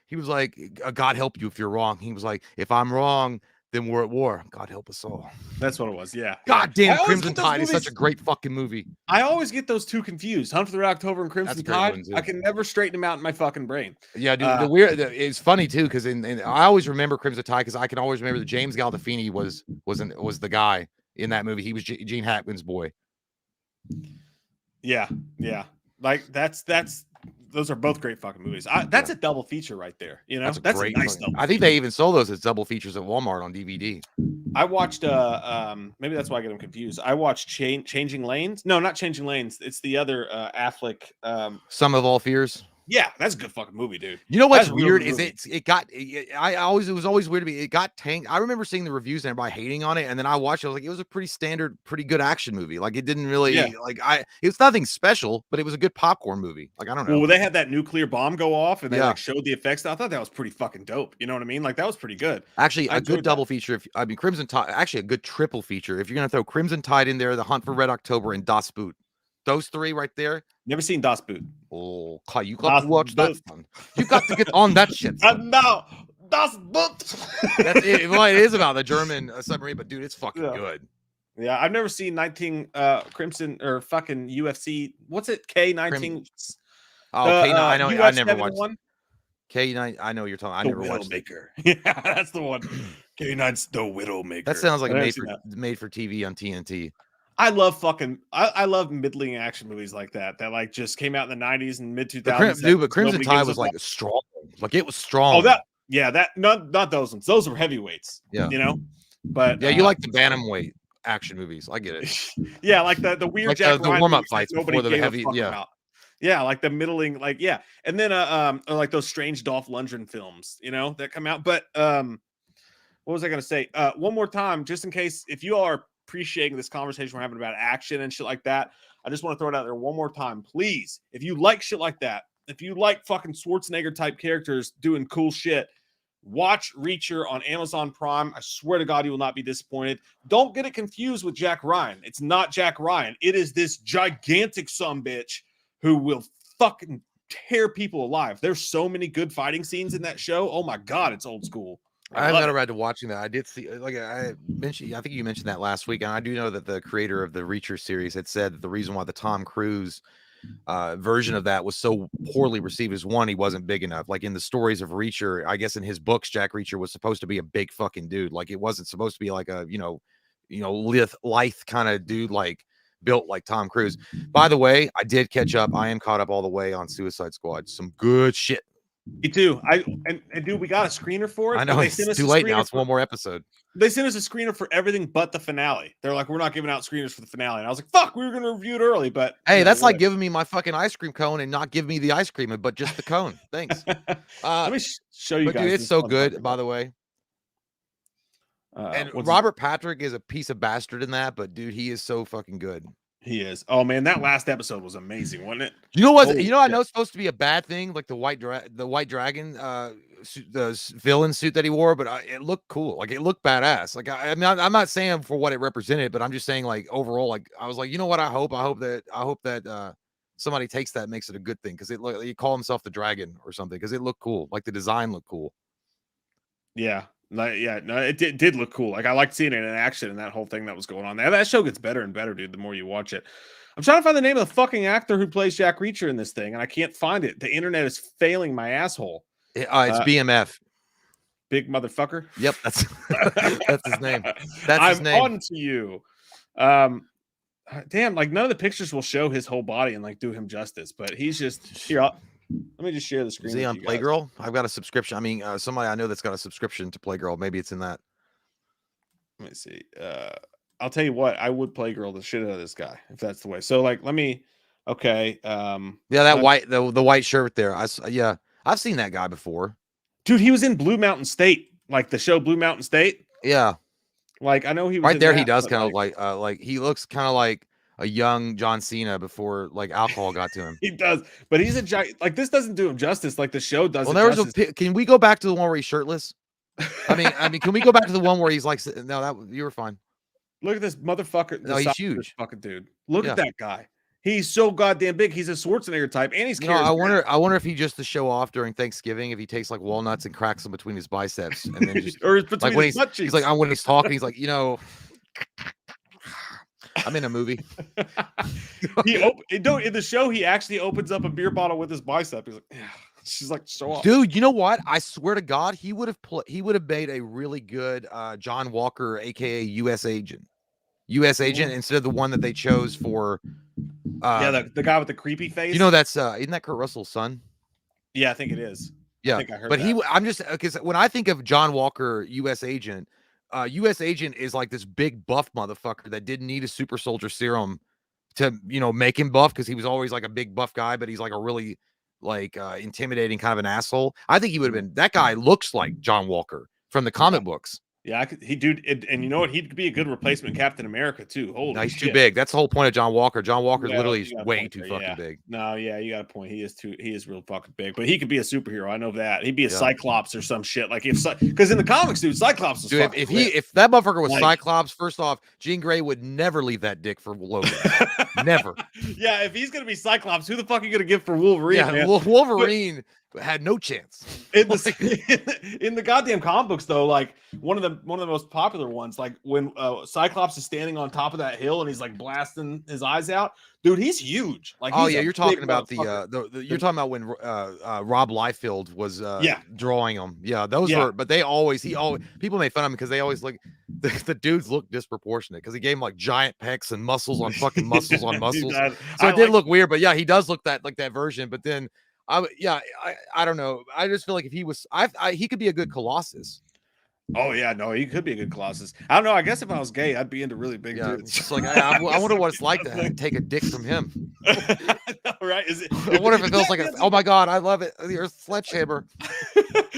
he was like, God help you if you're wrong. He was like, if I'm wrong, then we're at war. God help us all. That's what it was. Yeah. God damn, Crimson Tide is such a great fucking movie. I always get those two confused. Hunt for the Red October and Crimson Tide. I can never straighten them out in my fucking brain. Yeah, dude. It's funny too because I always remember Crimson Tide because I can always remember that James Gandolfini was the guy in that movie. He was Gene Hackman's boy. Yeah. Like those are both great fucking movies. That's a double feature right there. You know, that's great. A nice double. I think they even sold those as double features at Walmart on DVD. I watched maybe that's why I get them confused. I watched Changing Lanes. No, not Changing Lanes. It's the other Affleck. Sum of All Fears. Yeah, that's a good fucking movie, dude. You know what's weird is it was always weird to me. It got tanked. I remember seeing the reviews and everybody hating on it, and then I watched it. I was like, it was a pretty standard, pretty good action movie. Like it didn't really it's nothing special, but it was a good popcorn movie. Like I don't know. Well, they had that nuclear bomb go off, and they like showed the effects. I thought that was pretty fucking dope. You know what I mean? Like that was pretty good. Actually, a good double feature. Crimson Tide. Actually, a good triple feature. If you're gonna throw Crimson Tide in there, The Hunt for Red October, and Das Boot. Those three right there. Never seen Das Boot. Oh, you got to watch that one. You got to get on that shit. No, Das Boot. That's it. Well, it is about the German submarine, but dude, it's fucking good. Yeah, I've never seen 19 Crimson or fucking UFC. What's it? K19. K9. I know. I never watched one. K9. I know what you're talking. I never watched Widowmaker. Yeah, that's the one. K9's the Widowmaker. That sounds like made for TV on TNT. I love middling action movies like that like just came out in the 90s and mid 2000s. Dude, but Crimson Tide was like strong. Like it was strong. Oh, not those ones. Those were heavyweights. Yeah, you know. But yeah, you like the bantamweight action movies. I get it. Yeah, like the weird like Jack the warm up fights before the heavy. Yeah, like the middling, like and then or like those strange Dolph Lundgren films, you know, that come out. But what was I gonna say? One more time, just in case if you all are appreciating this conversation we're having about action and shit like that, I just want to throw it out there one more time, please. If you like shit like that, if you like fucking Schwarzenegger type characters doing cool shit, watch Reacher on Amazon Prime. I swear to God, you will not be disappointed. Don't get it confused with Jack Ryan. It's not Jack Ryan. It is this gigantic sumbitch who will fucking tear people alive. There's so many good fighting scenes in that show. Oh my God, it's old school. I haven't got around to watching that. I did see, like I mentioned, I think you mentioned that last week, and I do know that the creator of the Reacher series had said that the reason why the Tom Cruise version of that was so poorly received is one, he wasn't big enough. Like in the stories of Reacher, I guess in his books, Jack Reacher was supposed to be a big fucking dude. Like it wasn't supposed to be like a lithe kind of dude, like built like Tom Cruise. By the way, I did catch up. I am caught up all the way on Suicide Squad. Some good shit. Me too. And dude, we got a screener for it. I know it's too late now. It's one more episode. They sent us a screener for everything but the finale. They're like, we're not giving out screeners for the finale. And I was like, fuck, we were going to review it early. But hey, that's like giving me my fucking ice cream cone and not give me the ice cream, but just the cone. Thanks. Let me show you guys. Dude, it's so good, by the way. And Robert Patrick is a piece of bastard in that, but dude, he is so fucking good. He is. Oh man, that last episode was amazing, wasn't it? You know what? I know it's supposed to be a bad thing, like the white dragon, the villain suit that he wore, but it looked cool. Like it looked badass. Like I'm not saying for what it represented, but I'm just saying like overall, like I was like, you know what? I hope that somebody takes that and makes it a good thing because he called himself the dragon or something because it looked cool. Like the design looked cool. Yeah. It did look cool. Like I liked seeing it in action and that whole thing that was going on there. That show gets better and better, dude, the more you watch it. I'm trying to find the name of the fucking actor who plays Jack Reacher in this thing, and I can't find it. The internet is failing my asshole. It's BMF. Big motherfucker. Yep, that's his name. That's his name. I'm on to you. Damn, like none of the pictures will show his whole body and like do him justice, but he's just here. Let me just share the screen. Is he on Playgirl? I've got a subscription. I mean, somebody I know that's got a subscription to Playgirl. Maybe it's in that. Let me see. I'll tell you what, I would Playgirl the shit out of this guy if that's the way. So like, let me. Okay. Yeah, that white the white shirt there. Yeah, I've seen that guy before. Dude, he was in Blue Mountain State, like the show Blue Mountain State. Yeah, Like I know he was right in there. that, He does but kind of like he looks kind of like a young John Cena before like alcohol got to him. he does. But he's a giant. Like this doesn't do him justice. Like the show does. Well, it there was justice. can we go back to the one where he's shirtless? I mean, can we go back to the one where he's like, no, that you were fine. Look at this motherfucker. No, he's huge. Fucking dude. Look Yeah. at that guy. He's so goddamn big. He's a Schwarzenegger type, and he's charismatic. I wonder if he just to show off during Thanksgiving, if he takes like walnuts and cracks them between his biceps, and then just or between like when his butt cheeks. he's like when he's talking, he's like, I'm in a movie. In the show, he actually opens up a beer bottle with his bicep. He's like, yeah. She's like, show off. Dude, you know what? I swear to God, he would have made a really good John Walker, aka U.S. agent. U.S. agent instead of the one that they chose for. The guy with the creepy face. You know that's isn't that Kurt Russell's son? Yeah, I think it is. Yeah, I think I heard but that. I'm just because when I think of John Walker, U.S. agent, U.S. agent is like this big buff motherfucker that didn't need a super soldier serum to make him buff because he was always like a big buff guy, but he's like a really like intimidating kind of an asshole. I think he would have been. That guy looks like John Walker from the comic books. Yeah, and you know what? He'd be a good replacement Captain America too. Holy no, he's shit. too big. That's the whole point of John Walker. John Walker's literally way too fucking big. No, yeah, you got a point. He is real fucking big, but he could be a superhero. I know that. He'd be a Cyclops or some shit. Like because in the comics, dude, Cyclops was dude, if that motherfucker was Cyclops, first off, Jean Grey would never leave that dick for Logan. Never. Yeah, if he's gonna be Cyclops, who the fuck are you gonna give for Wolverine? Yeah, man? Wolverine had no chance. In the goddamn comic books, though, like one of the most popular ones, like when Cyclops is standing on top of that hill and he's like blasting his eyes out, dude, he's huge. Like, you're talking about you're talking about when Rob Liefeld was drawing them. Yeah, those were, but people made fun of him because they always look the dudes look disproportionate because he gave him like giant pecs and muscles on fucking muscles on muscles. So it did look weird, but yeah, he does look that version. But then I don't know. I just feel like if he was, he could be a good Colossus. Oh yeah, no, he could be a good Colossus. I don't know. I guess if I was gay, I'd be into really big dudes. Just like I wonder what it's like to take a dick from him. Right? I wonder if it feels like oh my god, I love it. You're a sledgehammer.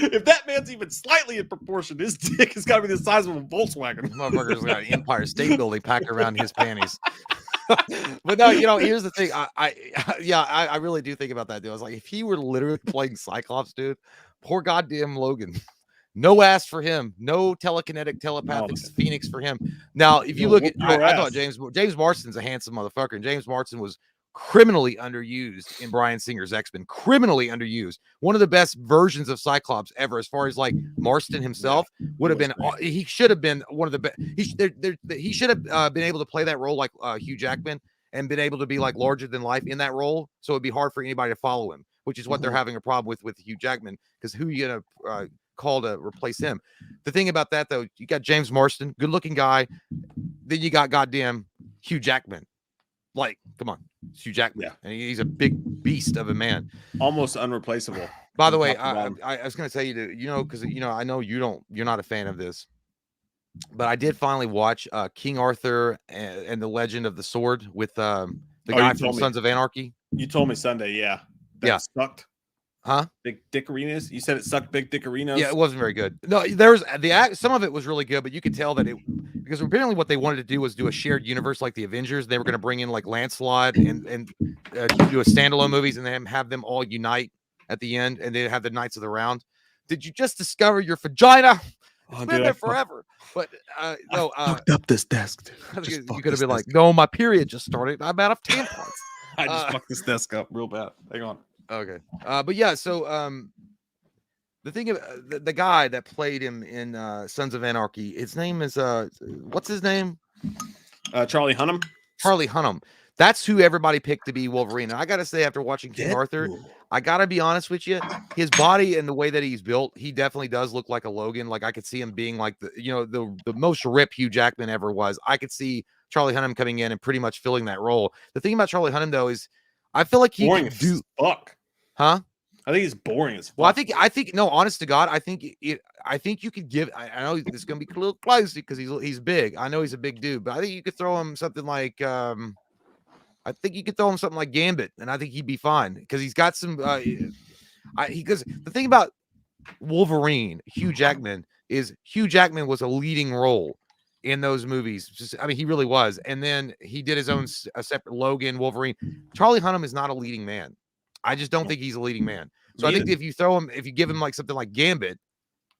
If that man's even slightly in proportion, his dick has got to be the size of a Volkswagen. Motherfucker's got an Empire State Building packed around his panties. But no, here's the thing. I really do think about that, dude. I was like, if he were literally playing Cyclops, dude, poor goddamn Logan. No ass for him. No telekinetic, telepathic Phoenix for him. Now, if you look at, I thought James Marsden's a handsome motherfucker, and James Marsden was criminally underused in Bryan Singer's X-Men. Criminally underused. One of the best versions of Cyclops ever, as far as like Marsden himself would have been. He should have been one of the best. He should have been able to play that role like Hugh Jackman and been able to be like larger than life in that role. So it'd be hard for anybody to follow him, which is what they're having a problem with Hugh Jackman, because who are you gonna call to replace him? The thing about that though, you got James Marsden, good looking guy. Then you got goddamn Hugh Jackman. Like, come on, it's Hugh Jackman, and he's a big beast of a man, almost unreplaceable. By the way, I was going to tell you because I know you're not a fan of this, but I did finally watch King Arthur and the Legend of the Sword with the guy from Sons of Anarchy. You told me Sunday, that sucked. Huh? Big Dick Arenas? You said it sucked Big Dick Arenas? Yeah, it wasn't very good. No, there was some of it was really good, but you could tell that because apparently what they wanted to do was do a shared universe like the Avengers. They were going to bring in like Lancelot and do a standalone movies and then have them all unite at the end, and they have the Knights of the Round. Did you just discover your vagina? It's been there forever. But no, I fucked up this desk. You could have been like, no, my period just started. I'm out of tampons. I just fucked this desk up real bad. Hang on. Okay. But yeah, so the thing of the guy that played him in Sons of Anarchy, his name is what's his name? Charlie Hunnam. Charlie Hunnam. That's who everybody picked to be Wolverine. And I gotta say, after watching King Arthur, I gotta be honest with you, his body and the way that he's built, he definitely does look like a Logan. Like I could see him being like the most ripped Hugh Jackman ever was. I could see Charlie Hunnam coming in and pretty much filling that role. The thing about Charlie Hunnam though is I feel like he can do fuck. Huh? I think it's boring as fuck. Well, I think no, honest to God, I think you could give. I know this is gonna be a little close because he's big. I know he's a big dude, but I think you could throw him something like I think you could throw him something like Gambit, and I think he'd be fine because he's got some. Because the thing about Wolverine, Hugh Jackman was a leading role in those movies. I mean, he really was. And then he did his own a separate Logan, Wolverine. Charlie Hunnam is not a leading man. I just don't think he's a leading man. So I think if you give him like something like Gambit,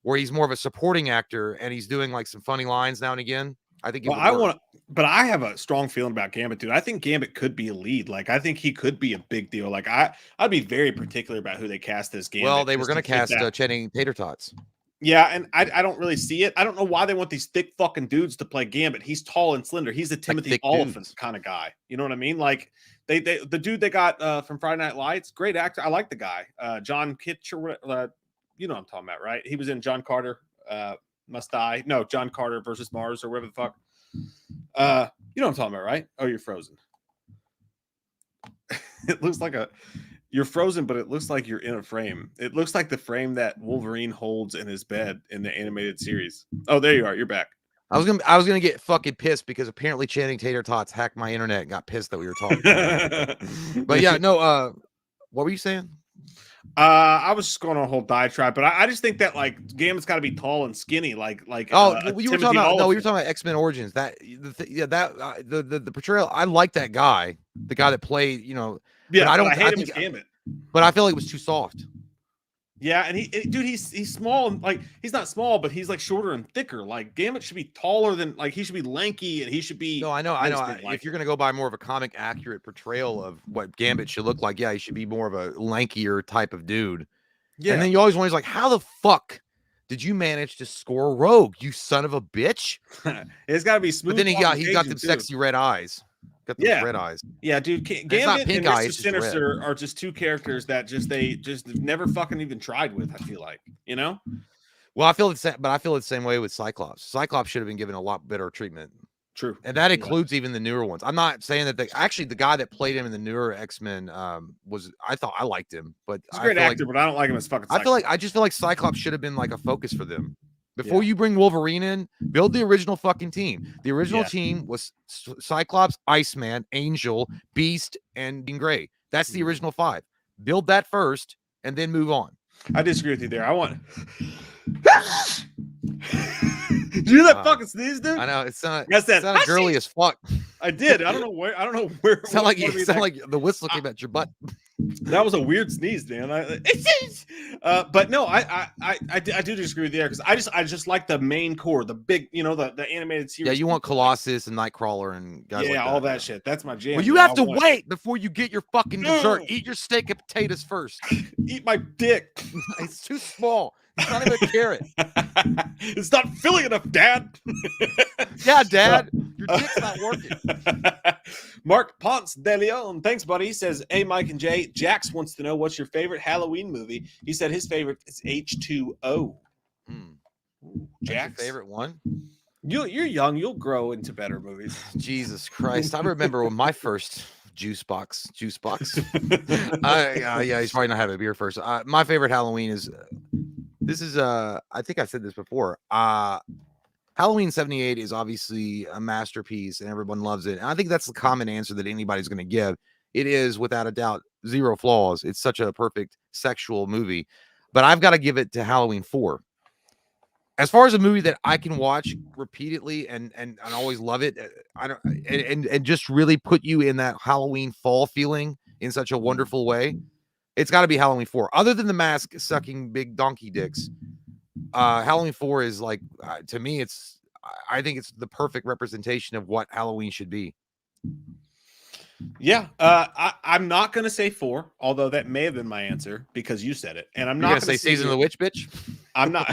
where he's more of a supporting actor and he's doing like some funny lines now and again, I think. But I have a strong feeling about Gambit, dude. I think Gambit could be a lead. Like, I think he could be a big deal. Like, I'd be very particular about who they cast as Gambit. Well, they were going to cast Channing Tater Tots. Yeah, and I don't really see it. I don't know why they want these thick fucking dudes to play Gambit. He's tall and slender. He's a Timothy Olyphant kind of guy. You know what I mean? Like, the dude they got from Friday Night Lights, great actor. I like the guy. John Kitch or what? You know what I'm talking about, right? He was in John Carter Must Die. No, John Carter versus Mars or whatever the fuck. You know what I'm talking about, right? Oh, you're frozen. It looks like you're frozen, but it looks like you're in a frame. It looks like the frame that Wolverine holds in his bed in the animated series. Oh, there you are. You're back. I was gonna get fucking pissed because apparently Channing Tater Tots hacked my internet and got pissed that we were talking. But yeah, no. What were you saying? I was just going on a whole diatribe, but I just think that like Gambit's got to be tall and skinny, like we were talking about X-Men Origins. The portrayal. I like that guy, the guy that played, Yeah, I hate him as Gambit, but I feel like it was too soft. Yeah, and he's small, and like he's not small, but he's like shorter and thicker. Like Gambit should be taller than, like, he should be lanky, and he should be. No, I know. If you're gonna go by more of a comic accurate portrayal of what Gambit should look like, yeah, he should be more of a lankier type of dude. Yeah, and then you always wonder, like, how the fuck did you manage to score Rogue, you son of a bitch? It's got to be smooth. But then he got them sexy red eyes. Got those red eyes. Yeah, dude. Gambit and Mr. Sinister are just two characters that they just never fucking even tried with. I feel like, Well, I feel the same way with Cyclops. Cyclops should have been given a lot better treatment. True, and that includes even the newer ones. I'm not saying that the guy that played him in the newer X-Men I liked him, but he's a great actor, but I don't like him as fucking Cyclops. I just feel like Cyclops should have been like a focus for them. Before you bring Wolverine in, build the original fucking team. The original team was Cyclops, Iceman, Angel, Beast, and Jean Grey. That's the original 5. Build that first, and then move on. I disagree with you there. I want. Did you hear that fucking sneeze, dude? I know it sounded girly as fuck. I did. I don't know where. Sound like the whistle came at your butt. That was a weird sneeze, man. But no, I do disagree with you there, because I just like the main core, the big, the animated series. Yeah, you want Colossus and Nightcrawler and guys like that. All that shit. That's my jam. Well, you have to wait before you get your fucking dessert. Eat your steak and potatoes first. Eat my dick. It's too small. It's not even a carrot. It's not filling enough, Dad. Yeah, Dad. Your dick's not working. Mark Ponce de Leon. Thanks, buddy. He says, hey, Mike and Jay. Jax wants to know, what's your favorite Halloween movie? He said his favorite is H2O. Jack's favorite one? You're young. You'll grow into better movies. Jesus Christ. I remember when my first juice box. Yeah, he's probably not having a beer first. My favorite Halloween is I think I said this before. Halloween 78 is obviously a masterpiece and everyone loves it. And I think that's the common answer that anybody's going to give. It is, without a doubt, zero flaws. It's such a perfect sexual movie. But I've got to give it to Halloween 4. As far as a movie that I can watch repeatedly and always love it, and just really put you in that Halloween fall feeling in such a wonderful way, it's got to be Halloween 4. Other than the mask sucking big donkey dicks, Halloween 4 is like, to me, I think it's the perfect representation of what Halloween should be. Yeah, I'm not going to say 4, although that may have been my answer because you said it. And I'm not going to say Season of the Witch, bitch. I'm not.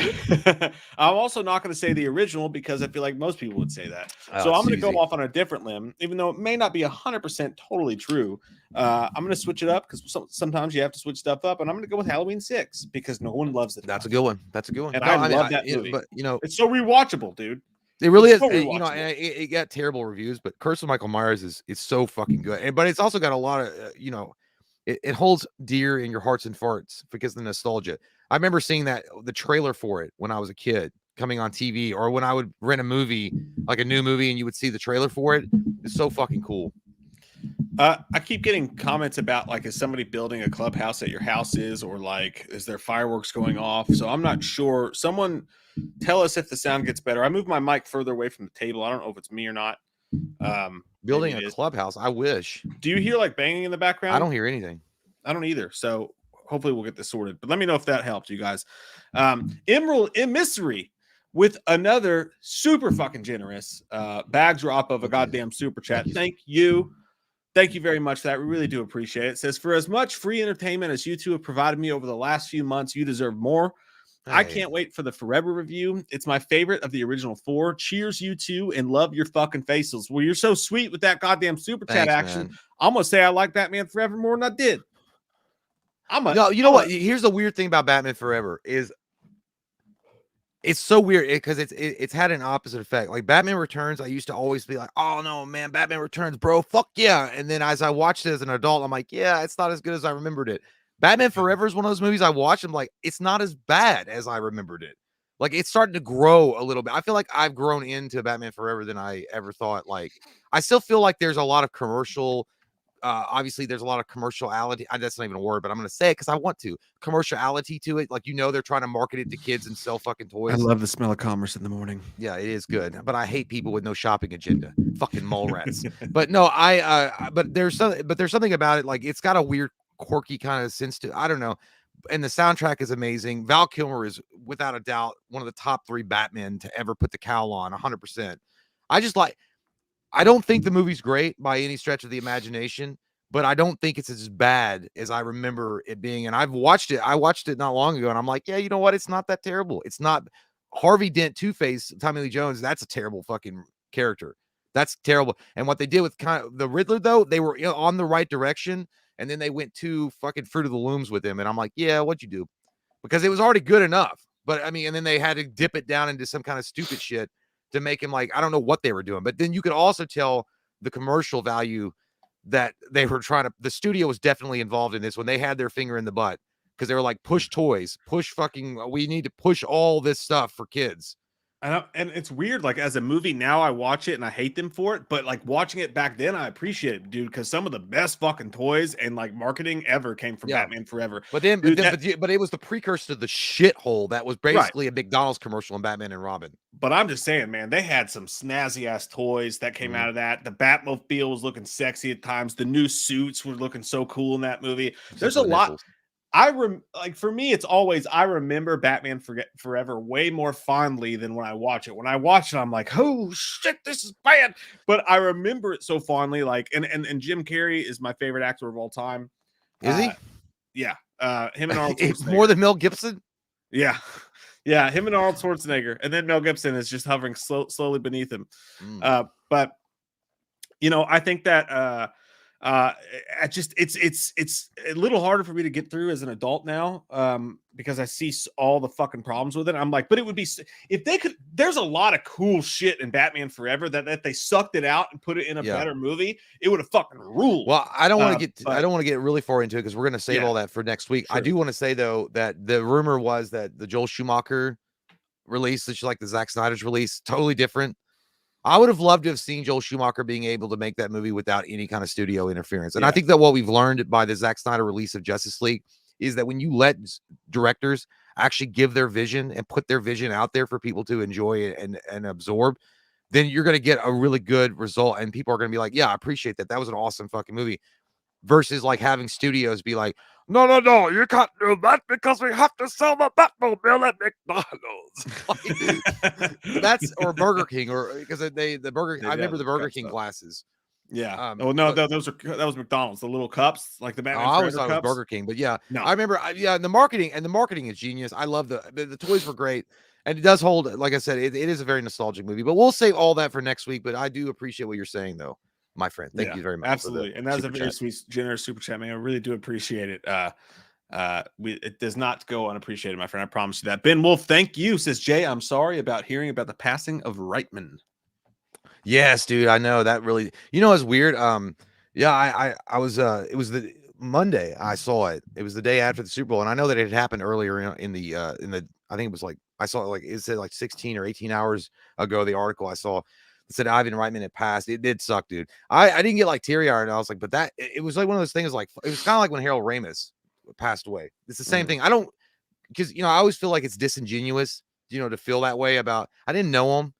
I'm also not going to say the original because I feel like most people would say that. So I'm going to go off on a different limb, even though it may not be 100% totally true. I'm going to switch it up because sometimes you have to switch stuff up, and I'm going to go with Halloween 6 because no one loves it. That's a good one. And I love that movie. But it's so rewatchable, dude. It really is. It got terrible reviews, but Curse of Michael Myers is so fucking good. But it's also got a lot of it holds dear in your hearts and farts because of the nostalgia. I remember seeing the trailer for it when I was a kid coming on TV, or when I would rent a movie, like a new movie, and you would see the trailer for it. It's so fucking cool. I keep getting comments about like, is somebody building a clubhouse at your houses, or like, is there fireworks going off? So I'm not sure. Someone tell us if the sound gets better. I moved my mic further away from the table. I don't know if it's me or not. Building Maybe a it is. clubhouse. I wish. Do you hear like banging in the background? I don't hear anything. I don't either. So hopefully we'll get this sorted. But let me know if that helped you guys. Emerald Emissary with another super fucking generous bag drop of a goddamn super chat. Thank you. Thank you very much for that. We really do appreciate it. It says, for as much free entertainment as you two have provided me over the last few months, you deserve more. Hey. I can't wait for the Forever review. It's my favorite of the original 4. Cheers, you two, and love your fucking faces. Well, you're so sweet with that goddamn super chat action. Man. I'm going to say I like Batman Forever more than I did. You know what? Here's the weird thing about Batman Forever is it's so weird because it's had an opposite effect. Like Batman Returns, I used to always be like, oh no, man, Batman Returns, bro, fuck yeah. And then as I watched it as an adult, I'm like, yeah, it's not as good as I remembered it. Batman Forever is one of those movies I watched. I'm like, it's not as bad as I remembered it. Like it's starting to grow a little bit. I feel like I've grown into Batman Forever than I ever thought. Like I still feel like there's a lot of commercial. Obviously, there's a lot of commerciality. That's not even a word, but I'm going to say it because I want to. Commerciality to it. Like, they're trying to market it to kids and sell fucking toys. I love the smell of commerce in the morning. Yeah, it is good. But I hate people with no shopping agenda. Fucking mall rats. But no, but there's something about it. Like, it's got a weird, quirky kind of sense to it. I don't know. And the soundtrack is amazing. Val Kilmer is, without a doubt, one of the top 3 Batmen to ever put the cowl on, 100%. I don't think the movie's great by any stretch of the imagination, but I don't think it's as bad as I remember it being. And I've watched it. I watched it not long ago, and I'm like, yeah, you know what? It's not that terrible. It's not Harvey Dent, Two-Face, Tommy Lee Jones. That's a terrible fucking character. That's terrible. And what they did with kind of the Riddler, though, they were on the right direction, and then they went to fucking Fruit of the Looms with him. And I'm like, yeah, what'd you do? Because it was already good enough. But I mean, and then they had to dip it down into some kind of stupid shit to make him like, I don't know what they were doing. But then you could also tell the commercial value that they were trying to, the studio was definitely involved in this when they had their finger in the butt, because they were like, push toys, push fucking, we need to push all this stuff for kids. And it's weird, like as a movie now I watch it and I hate them for it, but like watching it back then I appreciate it, dude, because some of the best fucking toys and like marketing ever came from Batman Forever. But then, dude, but it was the precursor to the shithole that was basically a McDonald's commercial in Batman and Robin. But I'm just saying, man, they had some snazzy ass toys that came out of that. The Batmobile was looking sexy at times. The new suits were looking so cool in that movie. There's a lot. Like for me, it's always, I remember Batman Forever way more fondly than when I watch it. When I watch it, I'm like, oh shit, this is bad. But I remember it so fondly. Like, and Jim Carrey is my favorite actor of all time. Is he? Yeah. Him and Arnold Schwarzenegger. More than Mel Gibson? Yeah. Yeah. Him and Arnold Schwarzenegger. And then Mel Gibson is just hovering slowly beneath him. But I think that it's a little harder for me to get through as an adult now, because I see all the fucking problems with it. I'm like, but it would be, if they could, there's a lot of cool shit in Batman Forever that they sucked it out and put it in a better movie, it would have fucking ruled. Well, I don't want to get really far into it because we're going to save all that for next week. Sure. I do want to say though that the rumor was that the Joel Schumacher release, which like the Zack Snyder's release, totally different. I would have loved to have seen Joel Schumacher being able to make that movie without any kind of studio interference. And I think that what we've learned by the Zack Snyder release of Justice League is that when you let directors actually give their vision and put their vision out there for people to enjoy and absorb, then you're going to get a really good result. And people are going to be like, yeah, I appreciate that. That was an awesome fucking movie. Versus like having studios be like, no, you can't do that because we have to sell the Batmobile at McDonald's. That's or Burger King, or because I remember the Burger King glasses. Yeah. That was McDonald's, the little cups, like the Batman. I always thought it was Burger King, but yeah, no. I remember. The marketing is genius. I love the toys were great, and it does hold. Like I said, it is a very nostalgic movie. But we'll save all that for next week. But I do appreciate what you're saying, though. My friend, thank you very much. Absolutely, and that was a very sweet, generous super chat, man. I really do appreciate it. It does not go unappreciated, my friend. I promise you that. Ben Wolf, thank you. Says Jay, I'm sorry about hearing about the passing of Reitman. Yes, dude, I know that really. It's weird. I was. It was Monday I saw it. It was the day after the Super Bowl, and I know that it had happened earlier in the I think it was like I saw it like it said like 16 or 18 hours ago. The article I saw said Ivan Reitman had passed. It did suck, dude. I didn't get like teary eyed. I was like, but that it was like one of those things. Like it was kind of like when Harold Ramis passed away. It's the same thing. I don't because I always feel like it's disingenuous, to feel that way about. I didn't know him.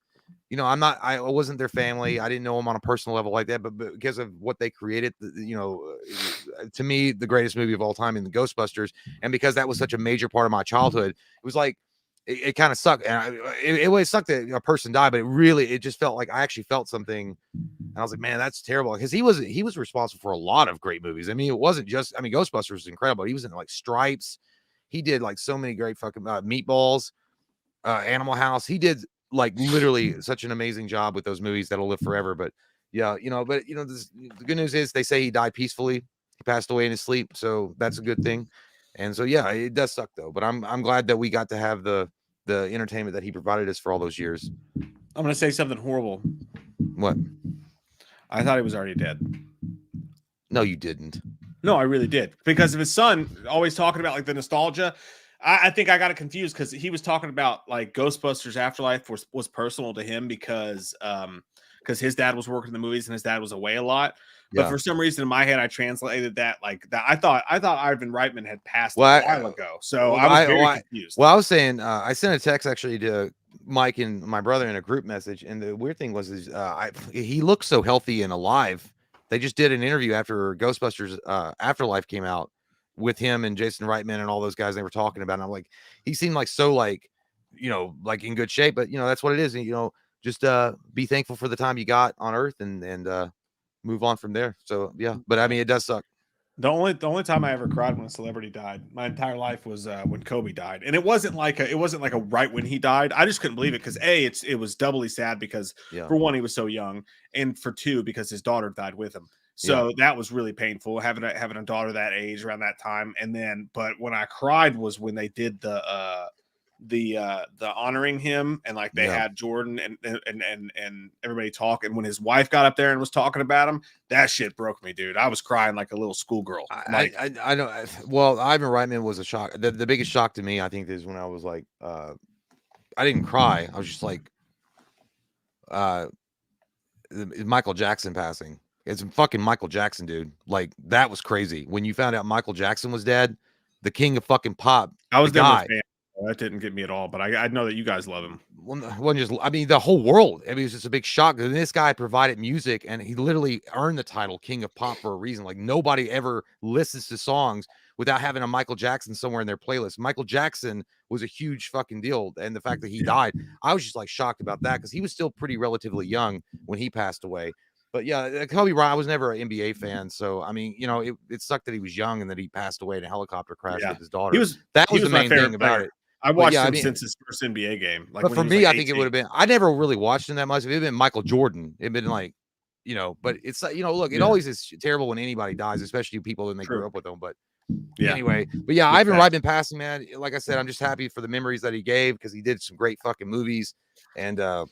I wasn't their family. I didn't know them on a personal level like that, but because of what they created, to me, the greatest movie of all time in the Ghostbusters. And because that was such a major part of my childhood, it was like, it kind of sucked. And it always sucked that a person died, but it just felt like I actually felt something. And I was like, man, that's terrible. Because he was responsible for a lot of great movies. I mean, it wasn't just, Ghostbusters was incredible. He was in like Stripes. He did like so many great fucking Meatballs, Animal House. He did like literally such an amazing job with those movies that'll live forever. But yeah, the good news is they say he died peacefully. He passed away in his sleep, so that's a good thing. And so yeah, it does suck though. But I'm glad that we got to have the entertainment that he provided us for all those years. I'm gonna say something horrible. What? I thought he was already dead. No, you didn't. No, I really did, because of his son always talking about like the nostalgia. I think I got it confused because he was talking about like Ghostbusters Afterlife was personal to him because his dad was working in the movies and his dad was away a lot. But for some reason in my head, I translated that like that. I thought Ivan Reitman had passed a while ago. So I was very confused. Well, I was saying I sent a text actually to Mike and my brother in a group message, and the weird thing was he looked so healthy and alive. They just did an interview after Ghostbusters Afterlife came out with him and Jason Reitman and all those guys they were talking about. And I'm like, he seemed like so like in good shape, but that's what it is. And, just be thankful for the time you got on Earth and move on from there. So yeah, but I mean, it does suck. The only time I ever cried when a celebrity died my entire life was when Kobe died, and it wasn't like a right when he died. I just couldn't believe it because it was doubly sad because for one he was so young, and for two because his daughter died with him. So that was really painful having a daughter that age around that time. And then, but when I cried was when they did the honoring him, and like they had Jordan and everybody talk, and when his wife got up there and was talking about him, that shit broke me, dude. I was crying like a little schoolgirl. I don't. Well, Ivan Reitman was a shock. The biggest shock to me, I think, is when I was like, I didn't cry. I was just like, Michael Jackson passing. It's fucking Michael Jackson, dude. Like that was crazy. When you found out Michael Jackson was dead, the king of fucking pop. I was never a fan. That didn't get me at all, but I know that you guys love him. The whole world. I mean, it was just a big shock. And this guy provided music, and he literally earned the title King of Pop for a reason. Like nobody ever listens to songs without having a Michael Jackson somewhere in their playlist. Michael Jackson was a huge fucking deal, and the fact that he died, I was just like shocked about that because he was still pretty relatively young when he passed away. But yeah, Kobe Bryant, I was never an NBA fan, so I mean, it sucked that he was young and that he passed away in a helicopter crash with his daughter. That was the main thing about it. I watched him since his first NBA game. Like, but for me, I think it would have been. I never really watched him that much. If it had been Michael Jordan, it'd been like, But it's look, it always is terrible when anybody dies, especially people when they grew up with them. But anyway, Ivan Reitman passing, man. Like I said, I'm just happy for the memories that he gave because he did some great fucking movies, and I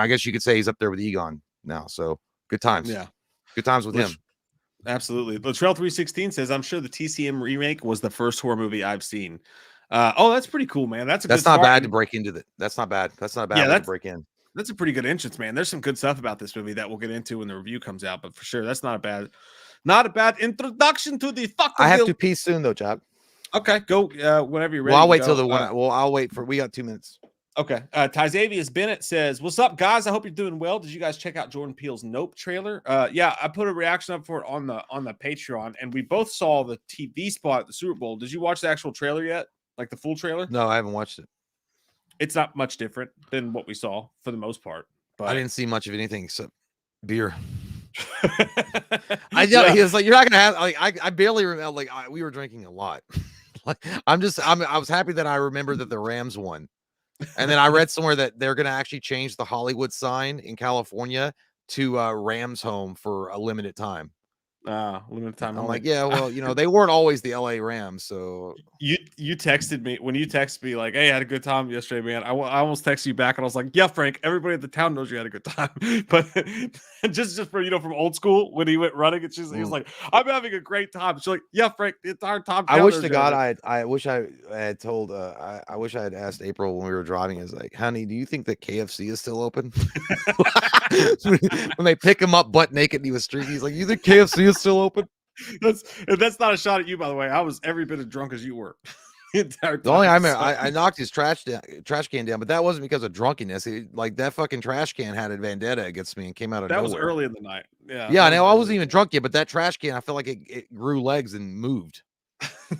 guess you could say he's up there with Egon now. So good times. Yeah, good times with him. Absolutely. Latrell 316 says, "I'm sure the TCM remake was the first horror movie I've seen." That's pretty cool, man. That's not bad to break into that. That's not bad. That's not bad to break in. That's a pretty good entrance, man. There's some good stuff about this movie that we'll get into when the review comes out, but for sure, that's not a bad introduction to the fucking. I have to pee soon though, Chuck. Okay, go whenever you're ready. Well, I'll wait till the one. Well, I'll wait for. We got 2 minutes. Okay. Tyzavius Bennett says, "What's up, guys? I hope you're doing well. Did you guys check out Jordan Peele's Nope trailer?" Yeah, I put a reaction up for it on the Patreon, and we both saw the TV spot at the Super Bowl. Did you watch the actual trailer yet? Like the full trailer? No, I haven't watched it. It's not much different than what we saw for the most part. But I didn't see much of anything except beer. I know he was like, "You're not gonna have." Like, I barely remember. Like, we were drinking a lot. Like, I was happy that I remembered that the Rams won. And then I read somewhere that they're going to actually change the Hollywood sign in California to Rams Home for a limited time. Limited time I'm only. like, yeah, well, they weren't always the LA Rams, so You texted me when you texted me like, "Hey, I had a good time yesterday, man." I almost texted you back, and I was like, "Yeah, Frank, everybody at the town knows you had a good time." But just for from old school when he went running, and he was like, "I'm having a great time." She's like, "Yeah, Frank, the entire time." I wish to God I wish I had told I wish I had asked April when we were driving. Is like, honey, do you think that KFC is still open? When they pick him up butt naked and he was streaking, he's like, "You think KFC is still open?" That's not a shot at you, by the way. I was every bit as drunk as you were. The entire time. The only I knocked his trash can down, but that wasn't because of drunkenness. Like that fucking trash can had a vendetta against me and came out of nowhere. That was early in the night. Yeah, I know. I wasn't even drunk yet, but that trash can, I felt like it grew legs and moved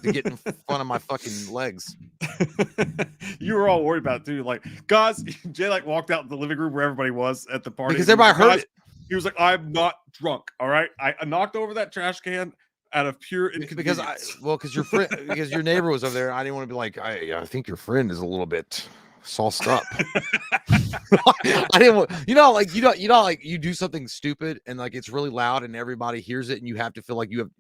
to get in front of my fucking legs. You were all worried about it too. Like, guys, Jay walked out in the living room where everybody was at the party because everybody heard it. He was like, "I'm not drunk. All right, I knocked over that trash can out of pure inconvenience." Because your friend, because your neighbor was over there. I didn't want to be like, I think your friend is a little bit sauced up. I didn't want, like you do something stupid and like it's really loud and everybody hears it and you have to feel like you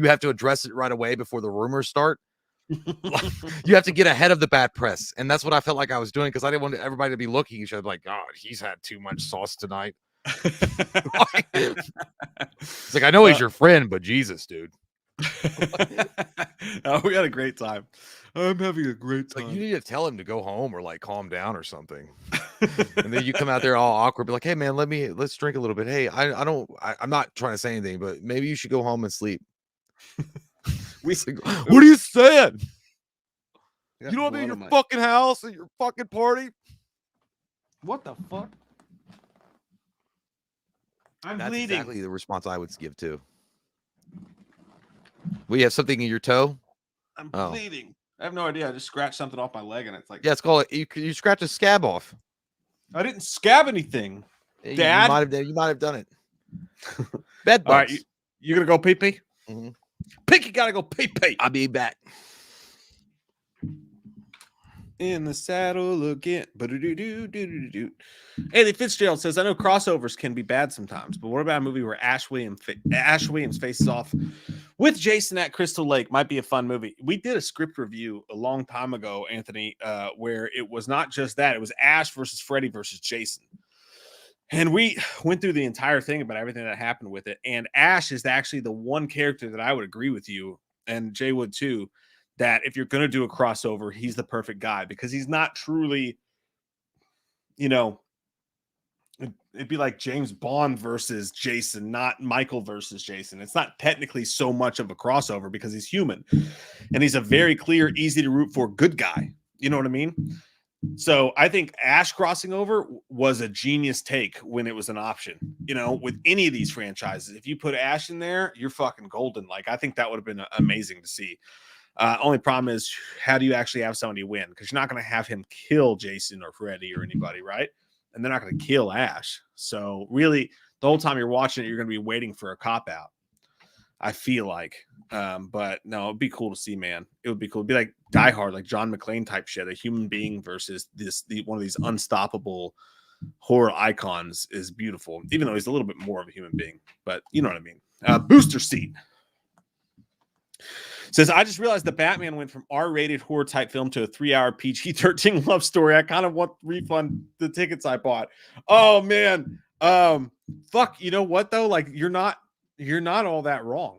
have to address it right away before the rumors start. You have to get ahead of the bad press, and that's what I felt like I was doing because I didn't want everybody to be looking at each other like, "God, he's had too much sauce tonight." It's like, I know he's your friend, but Jesus, dude. Oh, we had a great time. I'm having a great time. Like, you need to tell him to go home or like calm down or something. And then you come out there all awkward, be like, "Hey man, let's drink a little bit. Hey, I'm not trying to say anything, but maybe you should go home and sleep." What are you saying? You don't be in your fucking house at your fucking party? What the fuck? That's bleeding. Exactly the response I would give too. We have something in your toe? I'm bleeding. I have no idea. I just scratched something off my leg and it's like, yeah, it's called you scratch a scab off. I didn't scab anything. Dad, you might have done it. Bed bugs. All right, you gonna go pee pee? Mm-hmm. Pinky gotta go pee pee. I'll be back. In the saddle again. Haley Fitzgerald says, "I know crossovers can be bad sometimes, but what about a movie where Ash Williams faces off with Jason at Crystal Lake? Might be a fun movie." We did a script review a long time ago, Anthony, where it was not just that; it was Ash versus Freddy versus Jason, and we went through the entire thing about everything that happened with it. And Ash is actually the one character that I would agree with you, and Jay would too, that if you're going to do a crossover, he's the perfect guy because he's not truly, it'd be like James Bond versus Jason, not Michael versus Jason. It's not technically so much of a crossover because he's human and he's a very clear, easy to root for good guy. You know what I mean? So I think Ash crossing over was a genius take when it was an option, with any of these franchises. If you put Ash in there, you're fucking golden. Like, I think that would have been amazing to see. Only problem is, how do you actually have somebody win? Because you're not going to have him kill Jason or Freddy or anybody, right? And they're not going to kill Ash. So really, the whole time you're watching it, you're going to be waiting for a cop out, I feel like. But no, it'd be cool to see, man. It would be cool. It'd be like Die Hard, like John McClane type shit. A human being versus one of these unstoppable horror icons is beautiful, even though he's a little bit more of a human being. But you know what I mean. Booster Seat says, "I just realized the Batman went from R-rated horror type film to a 3-hour PG-13 love story. I kind of want to refund the tickets I bought." Oh man. Fuck. You know what though? Like, you're not all that wrong.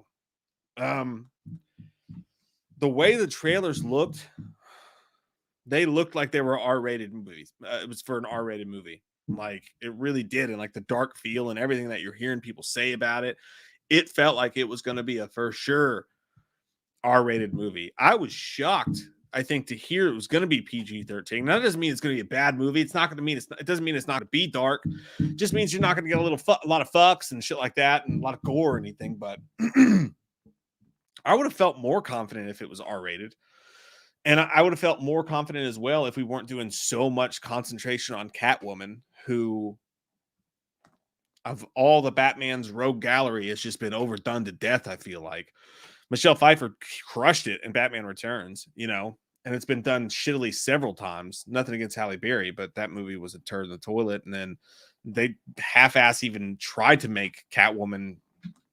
The way the trailers looked, they looked like they were R-rated movies. It was for an R-rated movie. Like, it really did. And like the dark feel and everything that you're hearing people say about it, it felt like it was going to be a for sure R-rated movie. I was shocked, I think, to hear it was going to be PG-13. Now, that doesn't mean it's going to be a bad movie. It's not going to mean it doesn't mean it's not going to be dark. It just means you're not going to get a lot of fucks and shit like that and a lot of gore or anything. But I would have felt more confident if it was R-rated. And I would have felt more confident as well if we weren't doing so much concentration on Catwoman, who, of all the Batman's rogue gallery, has just been overdone to death, I feel like. Michelle Pfeiffer crushed it in Batman Returns, and it's been done shittily several times. Nothing against Halle Berry, but that movie was a turd in the toilet. And then they half-ass even tried to make Catwoman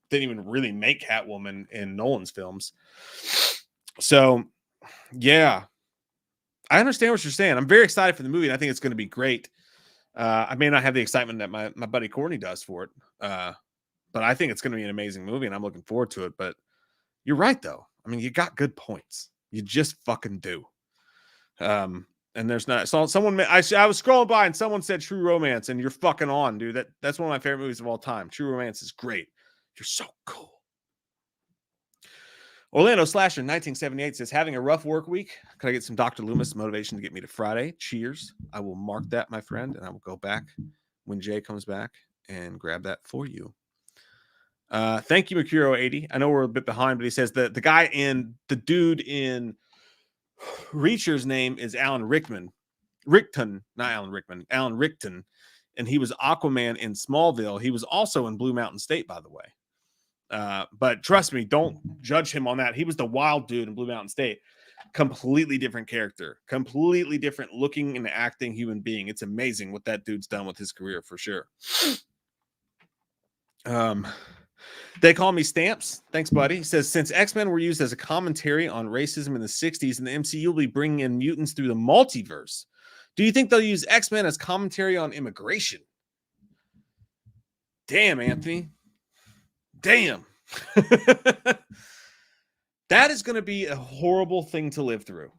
didn't even really make Catwoman in Nolan's films. So, yeah, I understand what you're saying. I'm very excited for the movie. And I think it's going to be great. I may not have the excitement that my buddy Courtney does for it, but I think it's going to be an amazing movie, and I'm looking forward to it. But you're right, though. I mean, you got good points. You just fucking do. And there's not. So someone, I was scrolling by, and someone said True Romance, and you're fucking on, dude. That's one of my favorite movies of all time. True Romance is great. You're so cool. Orlando Slasher 1978 says, having a rough work week. Could I get some Dr. Loomis motivation to get me to Friday? Cheers. I will mark that, my friend, and I will go back when Jay comes back and grab that for you. Thank you, Mercurio80. I know we're a bit behind, but he says the dude in Reacher's name is Alan Rickman. Not Alan Rickman. Alan Rickton. And he was Aquaman in Smallville. He was also in Blue Mountain State, by the way. But trust me, don't judge him on that. He was the wild dude in Blue Mountain State. Completely different character, completely different looking and acting human being. It's amazing what that dude's done with his career for sure. They call me Stamps. Thanks, buddy. He says, since X-Men were used as a commentary on racism in the 60s, and the MCU will be bringing in mutants through the multiverse, do you think they'll use X-Men as commentary on immigration? Damn, Anthony. Damn. That is going to be a horrible thing to live through.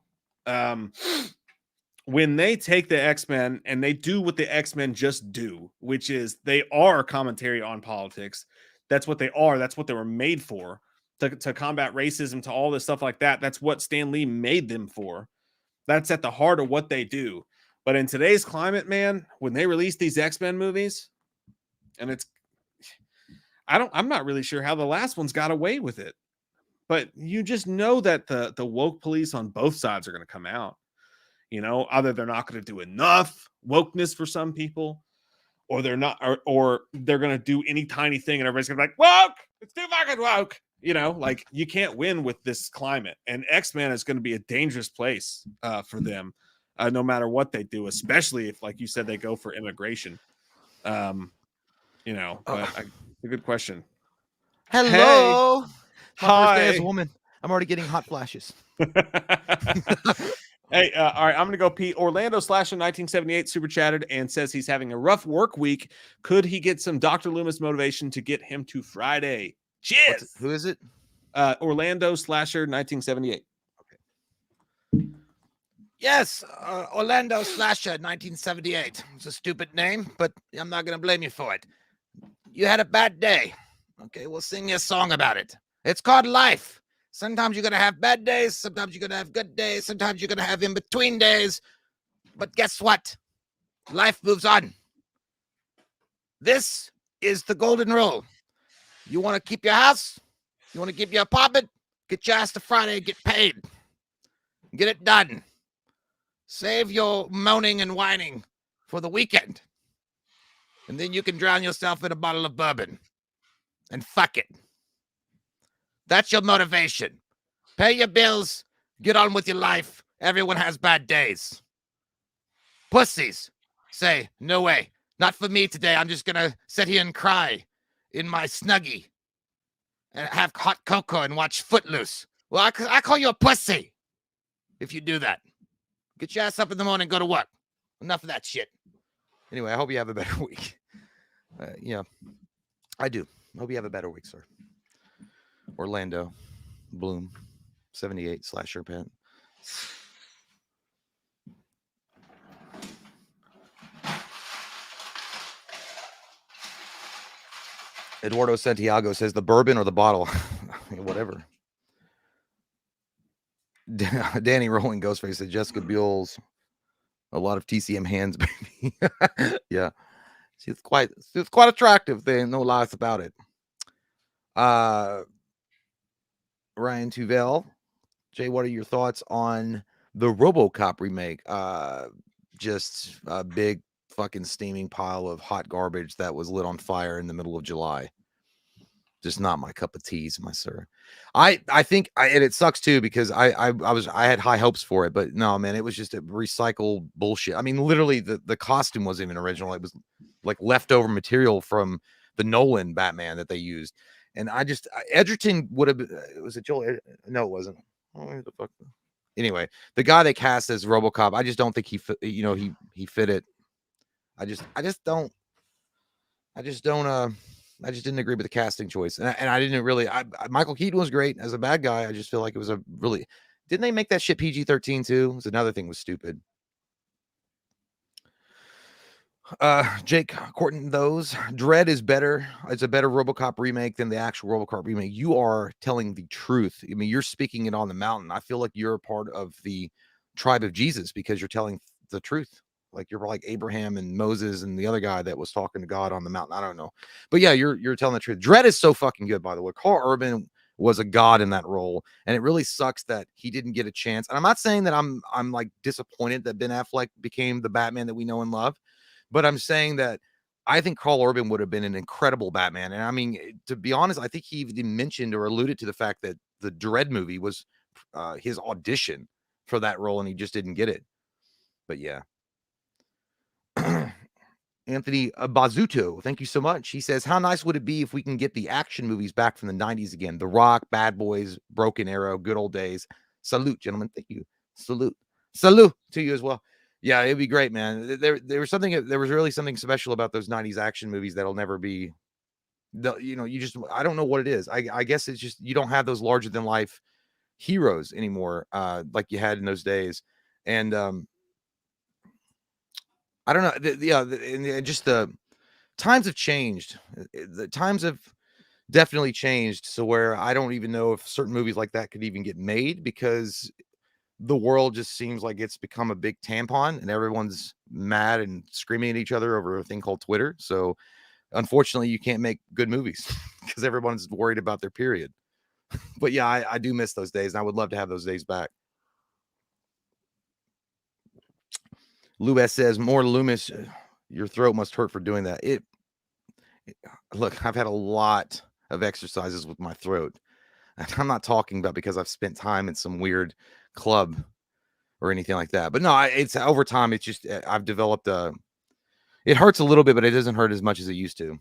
When they take the X-Men and they do what the X-Men just do, which is they are commentary on politics. That's what they are. That's what they were made for, to combat racism, to all this stuff like that. That's what Stan Lee made them for. That's at the heart of what they do. But in today's climate, man, when they release these X-Men movies, and I'm not really sure how the last ones got away with it, but you just know that the woke police on both sides are going to come out. You know, either they're not going to do enough wokeness for some people, or they're not, or they're going to do any tiny thing and everybody's going to be like, woke, it's too fucking woke. You know, like you can't win with this climate, and X-Men is going to be a dangerous place for them, no matter what they do, especially if, like you said, they go for immigration. You know, but a good question. Hello. Hey. My first day as a woman. I'm already getting hot flashes. Hey, all right, I'm going to go pee. Orlando Slasher 1978 super chatted and says he's having a rough work week. Could he get some Dr. Loomis motivation to get him to Friday? Cheers. Who is it? Orlando Slasher 1978. Okay. Yes, Orlando Slasher 1978. It's a stupid name, but I'm not going to blame you for it. You had a bad day. Okay, we'll sing you a song about it. It's called life. Sometimes you're going to have bad days. Sometimes you're going to have good days. Sometimes you're going to have in-between days. But guess what? Life moves on. This is the golden rule. You want to keep your house? You want to keep your apartment? Get your ass to Friday and get paid. Get it done. Save your moaning and whining for the weekend. And then you can drown yourself in a bottle of bourbon. And fuck it. That's your motivation. Pay your bills. Get on with your life. Everyone has bad days. Pussies say, no way. Not for me today. I'm just going to sit here and cry in my Snuggie and have hot cocoa and watch Footloose. Well, I call you a pussy if you do that. Get your ass up in the morning and go to work. Enough of that shit. Anyway, I hope you have a better week. Yeah, I do. Hope you have a better week, sir. Orlando Bloom 78 Slasher Pant. Eduardo Santiago says the bourbon or the bottle. Whatever. Danny Rolling Ghostface said Jessica Biel's a lot of TCM hands, baby. Yeah. She's quite attractive. There ain't no lies about it. Ryan Tuvell. Jay, what are your thoughts on the RoboCop remake? Just a big fucking steaming pile of hot garbage that was lit on fire in the middle of July. Just not my cup of tea, my sir. I think and it sucks too, because I had high hopes for it, but no, man, it was just a recycled bullshit. I mean, literally the costume wasn't even original. It was like leftover material from the Nolan Batman that they used. And Edgerton would have been, was it Joel? No, it wasn't. Oh, where the fuck? Anyway, the guy they cast as RoboCop, I just don't think he fit it. I just didn't agree with the casting choice. And I didn't really, Michael Keaton was great as a bad guy. I just feel like it was didn't they make that shit PG-13 too? It was another thing was stupid. Jake Corton, Dread is better. It's a better RoboCop remake than the actual RoboCop remake. You are telling the truth. I mean, you're speaking it on the mountain. I feel like you're a part of the tribe of Jesus because you're telling the truth. Like you're like Abraham and Moses and the other guy that was talking to God on the mountain. I don't know, but yeah, you're telling the truth. Dread is so fucking good, by the way. Carl Urban was a god in that role, and it really sucks that he didn't get a chance. And I'm not saying that I'm like disappointed that Ben Affleck became the Batman that we know and love. But I'm saying that I think Carl Urban would have been an incredible Batman. And I mean, to be honest, I think he even mentioned or alluded to the fact that the Dread movie was his audition for that role, and he just didn't get it. But yeah. Anthony Bazuto, thank you so much. He says, how nice would it be if we can get the action movies back from the 90s again? The Rock, Bad Boys, Broken Arrow, good old days. Salute, gentlemen. Thank you. Salute to you as well. Yeah, it'd be great, man. There was really something special about those 90s action movies that'll never be, I don't know what it is. I guess it's just, you don't have those larger than life heroes anymore, like you had in those days. And, I don't know. Just the times have changed. The times have definitely changed. So where I don't even know if certain movies like that could even get made because the world just seems like it's become a big tampon and everyone's mad and screaming at each other over a thing called Twitter. So unfortunately you can't make good movies because everyone's worried about their period. But yeah, I do miss those days. And I would love to have those days back. Lewis says, more Loomis, your throat must hurt for doing that. Look, I've had a lot of exercises with my throat. And I'm not talking about because I've spent time in some weird club or anything like that. But no, it's over time. It's just, I've developed it hurts a little bit, but it doesn't hurt as much as it used to.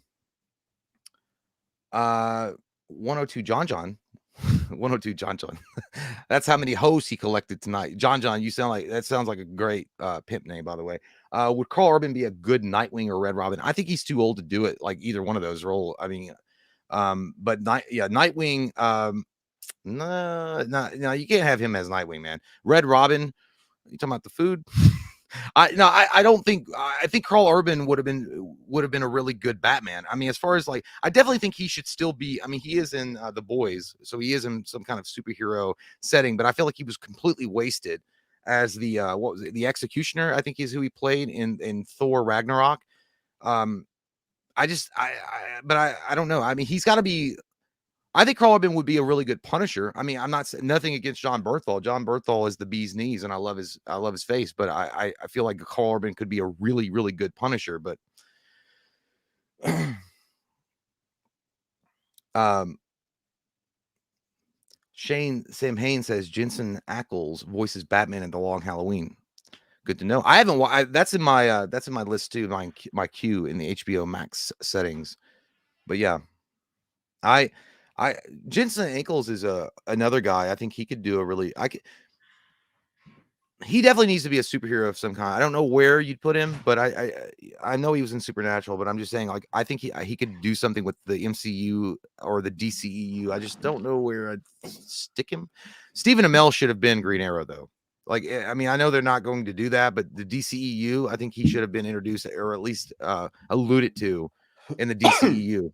102 John. 102 John. That's how many hoes he collected tonight. John, you sounds like a great pimp name, by the way. Would Carl Urban be a good Nightwing or Red Robin? I think he's too old to do it, like either one of those role. I mean, but Nightwing, no, you can't have him as Nightwing, man. Red Robin, you talking about the food? I don't think. I think Carl Urban would have been a really good Batman. I mean, as far as like, I definitely think he should still be. I mean, he is in The Boys, so he is in some kind of superhero setting. But I feel like he was completely wasted as the what was it? The Executioner, I think is who he played in Thor Ragnarok. But I don't know. I mean, he's got to be. I think Carl Urban would be a really good Punisher. I mean, I'm not saying nothing against John Berthal. John Berthal is the bee's knees, and I love his face. But I feel like Carl Urban could be a really, really good Punisher. But Sam Hain says Jensen Ackles voices Batman in The Long Halloween. Good to know. I haven't. That's in my list too. My queue in the HBO Max settings. But yeah, Jensen Ackles is another guy. I think he could do he definitely needs to be a superhero of some kind. I don't know where you'd put him, but I know he was in Supernatural, but I'm just saying, like, I think he could do something with the MCU or the DCEU. I just don't know where I'd stick him. Stephen Amell should have been Green Arrow, though. Like, I mean, I know they're not going to do that, but the DCEU, I think he should have been introduced or at least alluded to in the DCEU.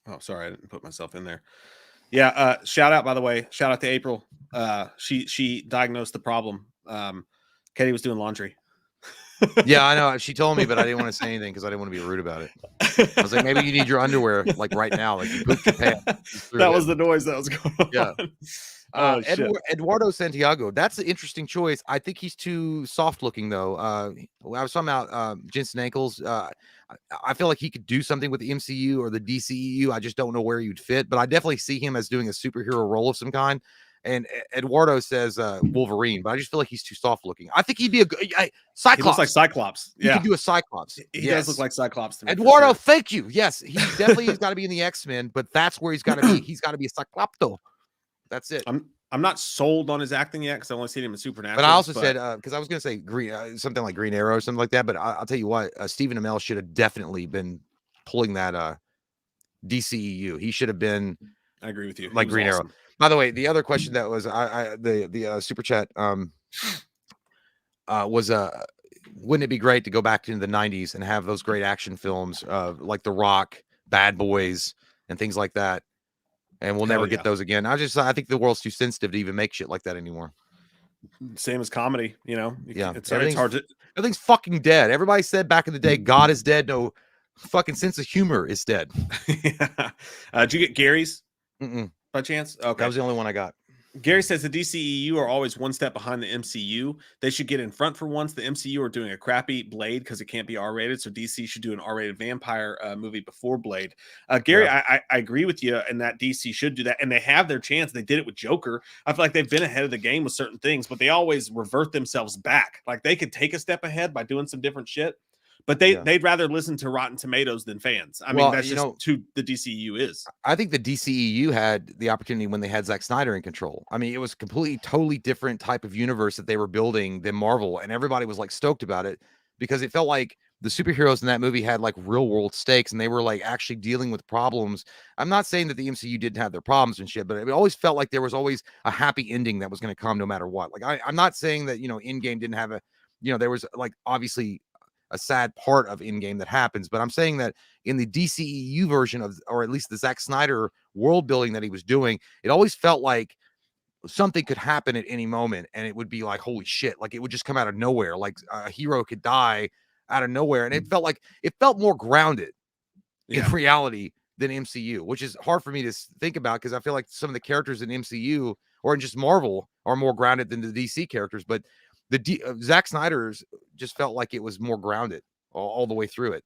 Oh, sorry, I didn't put myself in there. Yeah, shout out, by the way. Shout out to April. She diagnosed the problem. Katie was doing laundry. Yeah, I know. She told me, but I didn't want to say anything because I didn't want to be rude about it. I was like, maybe you need your underwear like right now, like you pooped your pants. That was the noise that was going on. Yeah. Eduardo Santiago, that's an interesting choice. I think he's too soft looking though. I was talking about Jensen Ackles. I feel like he could do something with the MCU or the DCEU. I just don't know where you'd fit, but I definitely see him as doing a superhero role of some kind. And Eduardo says Wolverine, but I just feel like he's too soft looking. I think he'd be a good Cyclops. He looks like Cyclops. He Yeah, could do a Cyclops. he does look like Cyclops to me. Eduardo, Sure. thank you. Yes, he definitely has got to be in the X-Men, but that's where he's got to be. He's got to be a Cyclopto. That's it. I'm not sold on his acting yet because I only seen him in Supernatural. But I also said because I was going to say something like Green Arrow or something like that. But I'll tell you what, Stephen Amell should have definitely been pulling that DCEU. He should have been. I agree with you. Like Green Arrow. By the way, the other question that was the super chat was wouldn't it be great to go back into the 90s and have those great action films like The Rock, Bad Boys, and things like that? And we'll never get those again. I think the world's too sensitive to even make shit like that anymore. Same as comedy, you know. Yeah, it's hard to. Everything's fucking dead. Everybody said back in the day, God is dead. No fucking sense of humor is dead. Yeah. Did you get Gary's by chance? Okay, that was the only one I got. Gary says the DCEU are always one step behind the MCU. They should get in front for once. The MCU are doing a crappy Blade because it can't be R-rated, so DC should do an R-rated vampire movie before Blade. Gary, I agree with you in that DC should do that, and they have their chance. They did it with Joker. I feel like they've been ahead of the game with certain things, but they always revert themselves back. Like they could take a step ahead by doing some different shit, but they'd rather listen to Rotten Tomatoes than fans. I mean, that's just who the DCEU is. I think the DCEU had the opportunity when they had Zack Snyder in control. I mean, it was completely, totally different type of universe that they were building than Marvel, and everybody was like stoked about it because it felt like the superheroes in that movie had like real world stakes and they were like actually dealing with problems. I'm not saying that the MCU didn't have their problems and shit, but it always felt like there was always a happy ending that was going to come no matter what. Like I'm not saying that, Endgame didn't have there was like obviously a sad part of Endgame that happens, but I'm saying that in the DCEU version of, or at least the Zack Snyder world building that he was doing, it always felt like something could happen at any moment and it would be like, holy shit, like it would just come out of nowhere, like a hero could die out of nowhere, and it felt more grounded in reality than MCU, which is hard for me to think about because I feel like some of the characters in MCU or in just Marvel are more grounded than the DC characters, but Zack Snyder's just felt like it was more grounded all the way through it.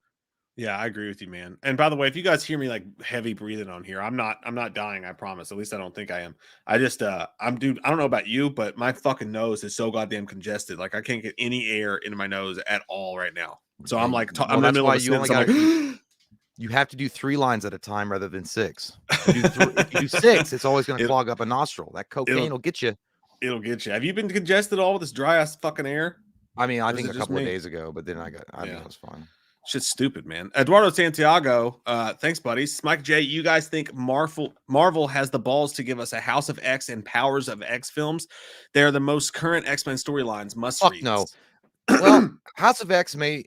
Yeah, I agree with you, man. And by the way, if you guys hear me like heavy breathing on here, I'm not dying, I promise. At least I don't think I am. I just I don't know about you, but my fucking nose is so goddamn congested. Like I can't get any air into my nose at all right now. So I'm like, I'm in the middle of a sentence, I'm like, you have to do 3 lines at a time rather than 6. If you do 6, it's always going to clog up a nostril. That cocaine will get you. It'll get you. Have you been congested at all with this dry ass fucking air? I mean, I think a couple of days ago, but then I think it was fine. Shit's stupid, man. Eduardo Santiago, thanks, buddies. Mike J, you guys think Marvel has the balls to give us a House of X and Powers of X films? They're the most current X-Men storylines. Must read. No. Well, House of X may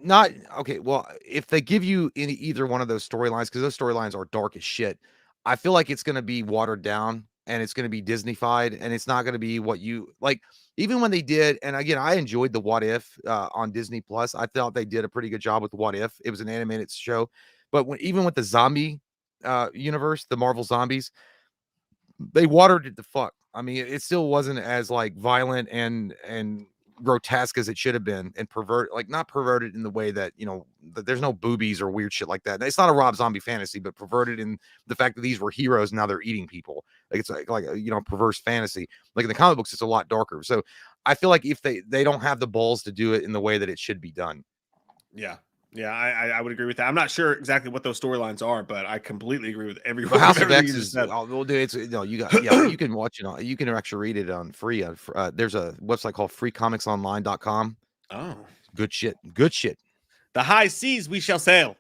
not okay. Well, if they give you either one of those storylines, because those storylines are dark as shit, I feel like it's going to be watered down. And it's going to be Disney-fied, and it's not going to be what you like. Even when they did, and again, I enjoyed the What If on Disney Plus. I thought they did a pretty good job with What If. It was an animated show, but even with the zombie universe, the Marvel zombies, they watered it the fuck. I mean, it still wasn't as like violent and grotesque as it should have been, and not perverted in the way that that there's no boobies or weird shit like that. It's not a Rob Zombie fantasy, but perverted in the fact that these were heroes and now they're eating people. Like it's like perverse fantasy. Like in the comic books, it's a lot darker. So I feel like if they don't have the balls to do it in the way that it should be done. Yeah, I would agree with that. I'm not sure exactly what those storylines are, but I completely agree with every word. House of X is well, dude, it's you can watch it. You can actually read it on free. There's a website called freecomicsonline.com. Oh, good shit. The high seas we shall sail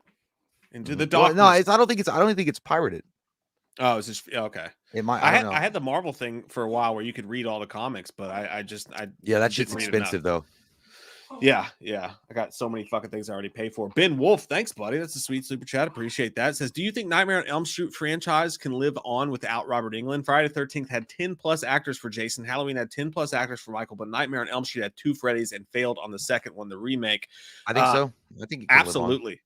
into the darkness. Well, no, I don't think it's pirated. Oh, it's just okay. It might. I had the Marvel thing for a while where you could read all the comics, but I that shit's expensive though. Yeah. I got so many fucking things I already pay for. Ben Wolf, thanks, buddy. That's a sweet super chat. Appreciate that. It says, do you think Nightmare on Elm Street franchise can live on without Robert Englund? Friday the 13th had 10 plus actors for Jason. Halloween had 10 plus actors for Michael, but Nightmare on Elm Street had 2 Freddys and failed on the second one, the remake. I think so. I think absolutely.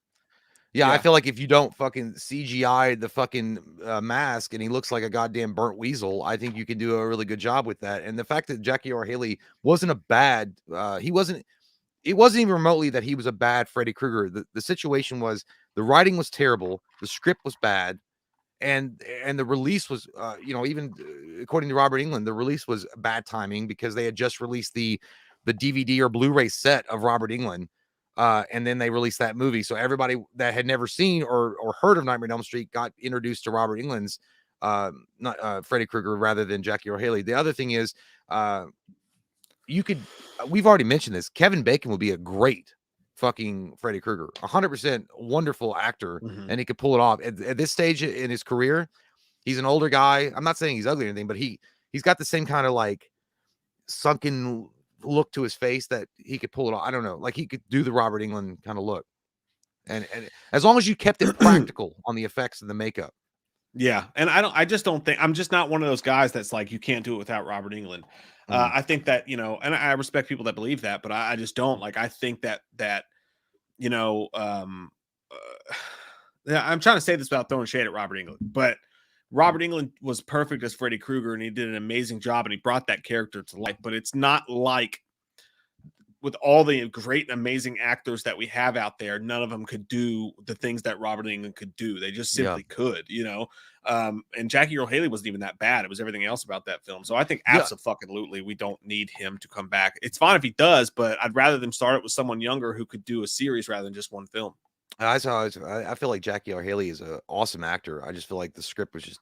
Yeah, I feel like if you don't fucking CGI the fucking mask and he looks like a goddamn burnt weasel, I think you can do a really good job with that. And the fact that Jackie R. Haley wasn't a bad, it wasn't even remotely that he was a bad Freddy Krueger. The situation was the writing was terrible, the script was bad, and the release was, even according to Robert Englund, the release was bad timing because they had just released the DVD or Blu-ray set of Robert Englund, and then they released that movie. So everybody that had never seen or heard of Nightmare on Elm Street got introduced to Robert Englund's not Freddy Krueger rather than Jackie Earle Haley. The other thing is, we've already mentioned this. Kevin Bacon would be a great fucking Freddy Krueger, 100% wonderful actor, and he could pull it off at this stage in his career. He's an older guy. I'm not saying he's ugly or anything, but he's got the same kind of like sunken look to his face that he could pull it off. I don't know, like he could do the Robert Englund kind of look, and as long as you kept it practical on the effects and the makeup. Yeah, and I just don't think, I'm just not one of those guys that's like, you can't do it without Robert Englund. I think that, and I respect people that believe that, but I just don't. Like, I think that yeah, I'm trying to say this without throwing shade at Robert Englund, but Robert Englund was perfect as Freddy Krueger, and he did an amazing job, and he brought that character to life. But it's not like, with all the great and amazing actors that we have out there, none of them could do the things that Robert Englund could do. They just simply could, and Jackie Earle Haley wasn't even that bad. It was everything else about that film. So I think absolutely we don't need him to come back. It's fine if he does, but I'd rather them start it with someone younger who could do a series rather than just one film. I feel like Jackie Earle Haley is an awesome actor. I just feel like the script was just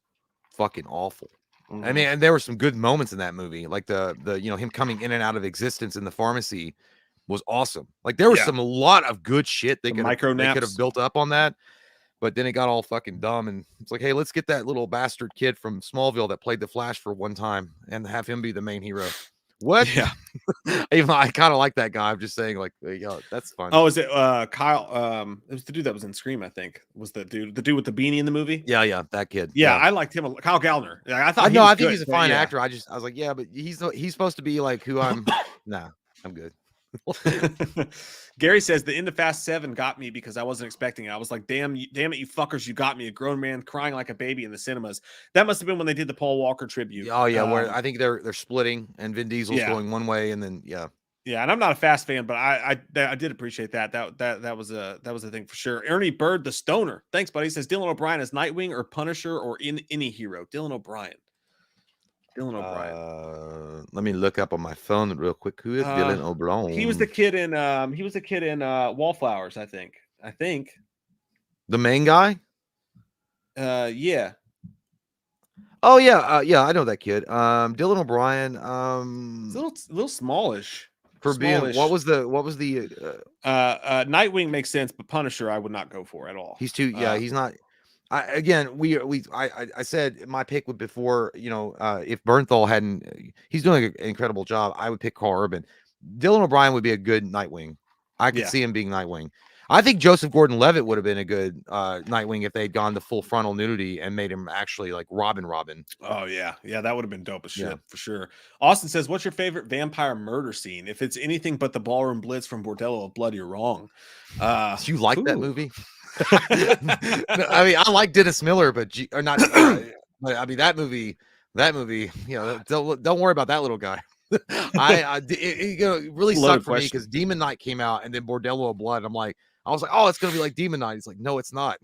fucking awful. I mean, and there were some good moments in that movie, like the him coming in and out of existence in the pharmacy was awesome. Like there was a lot of good shit they could have built up on that, but then it got all fucking dumb. And it's like, hey, let's get that little bastard kid from Smallville that played the Flash for one time and have him be the main hero. What? Yeah. Even I kind of like that guy. I'm just saying, like, that's fun. Oh, is it Kyle? It was the dude that was in Scream, I think. Was the dude with the beanie in the movie? Yeah, that kid. Yeah, I liked him. Kyle Gallner. I thought. I think he's a fine actor. I was like, yeah, but he's supposed to be like who I'm. Nah, I'm good. Gary says the end of Fast 7 got me because I wasn't expecting it. I was like, damn it, you fuckers, you got me. A grown man crying like a baby in the cinemas. That must have been when they did the Paul Walker tribute. Oh yeah, where I think they're splitting and Vin Diesel's going one way, and then yeah, and I'm not a Fast fan, but I did appreciate that. That was a thing for sure. Ernie Bird, the stoner, thanks, buddy. He says Dylan O'Brien as Nightwing or Punisher or in any hero. Dylan O'Brien. Let me look up on my phone real quick. Who is Dylan O'Brien? He was the kid in Wallflowers, I think. The main guy? Yeah. Oh yeah, I know that kid. Dylan O'Brien. It's a little smallish. For being what was the Nightwing makes sense, but Punisher I would not go for at all. He's too he's not. I said my pick would before, if Bernthal hadn't, he's doing an incredible job. I would pick Carl Urban. Dylan O'Brien would be a good Nightwing. I could see him being Nightwing. I think Joseph Gordon-Levitt would have been a good Nightwing if they'd gone the full frontal nudity and made him actually like Robin. Oh yeah, that would have been dope as shit for sure. Austin says, "What's your favorite vampire murder scene? If it's anything but the ballroom blitz from Bordello of Blood, you're wrong." Do you like that movie? I mean, I like Dennis Miller, but not. But I mean, that movie. Don't worry about that little guy. It really sucked for me because Demon Knight came out and then Bordello of Blood. I was like, oh, it's gonna be like Demon Knight. It's like, no, it's not.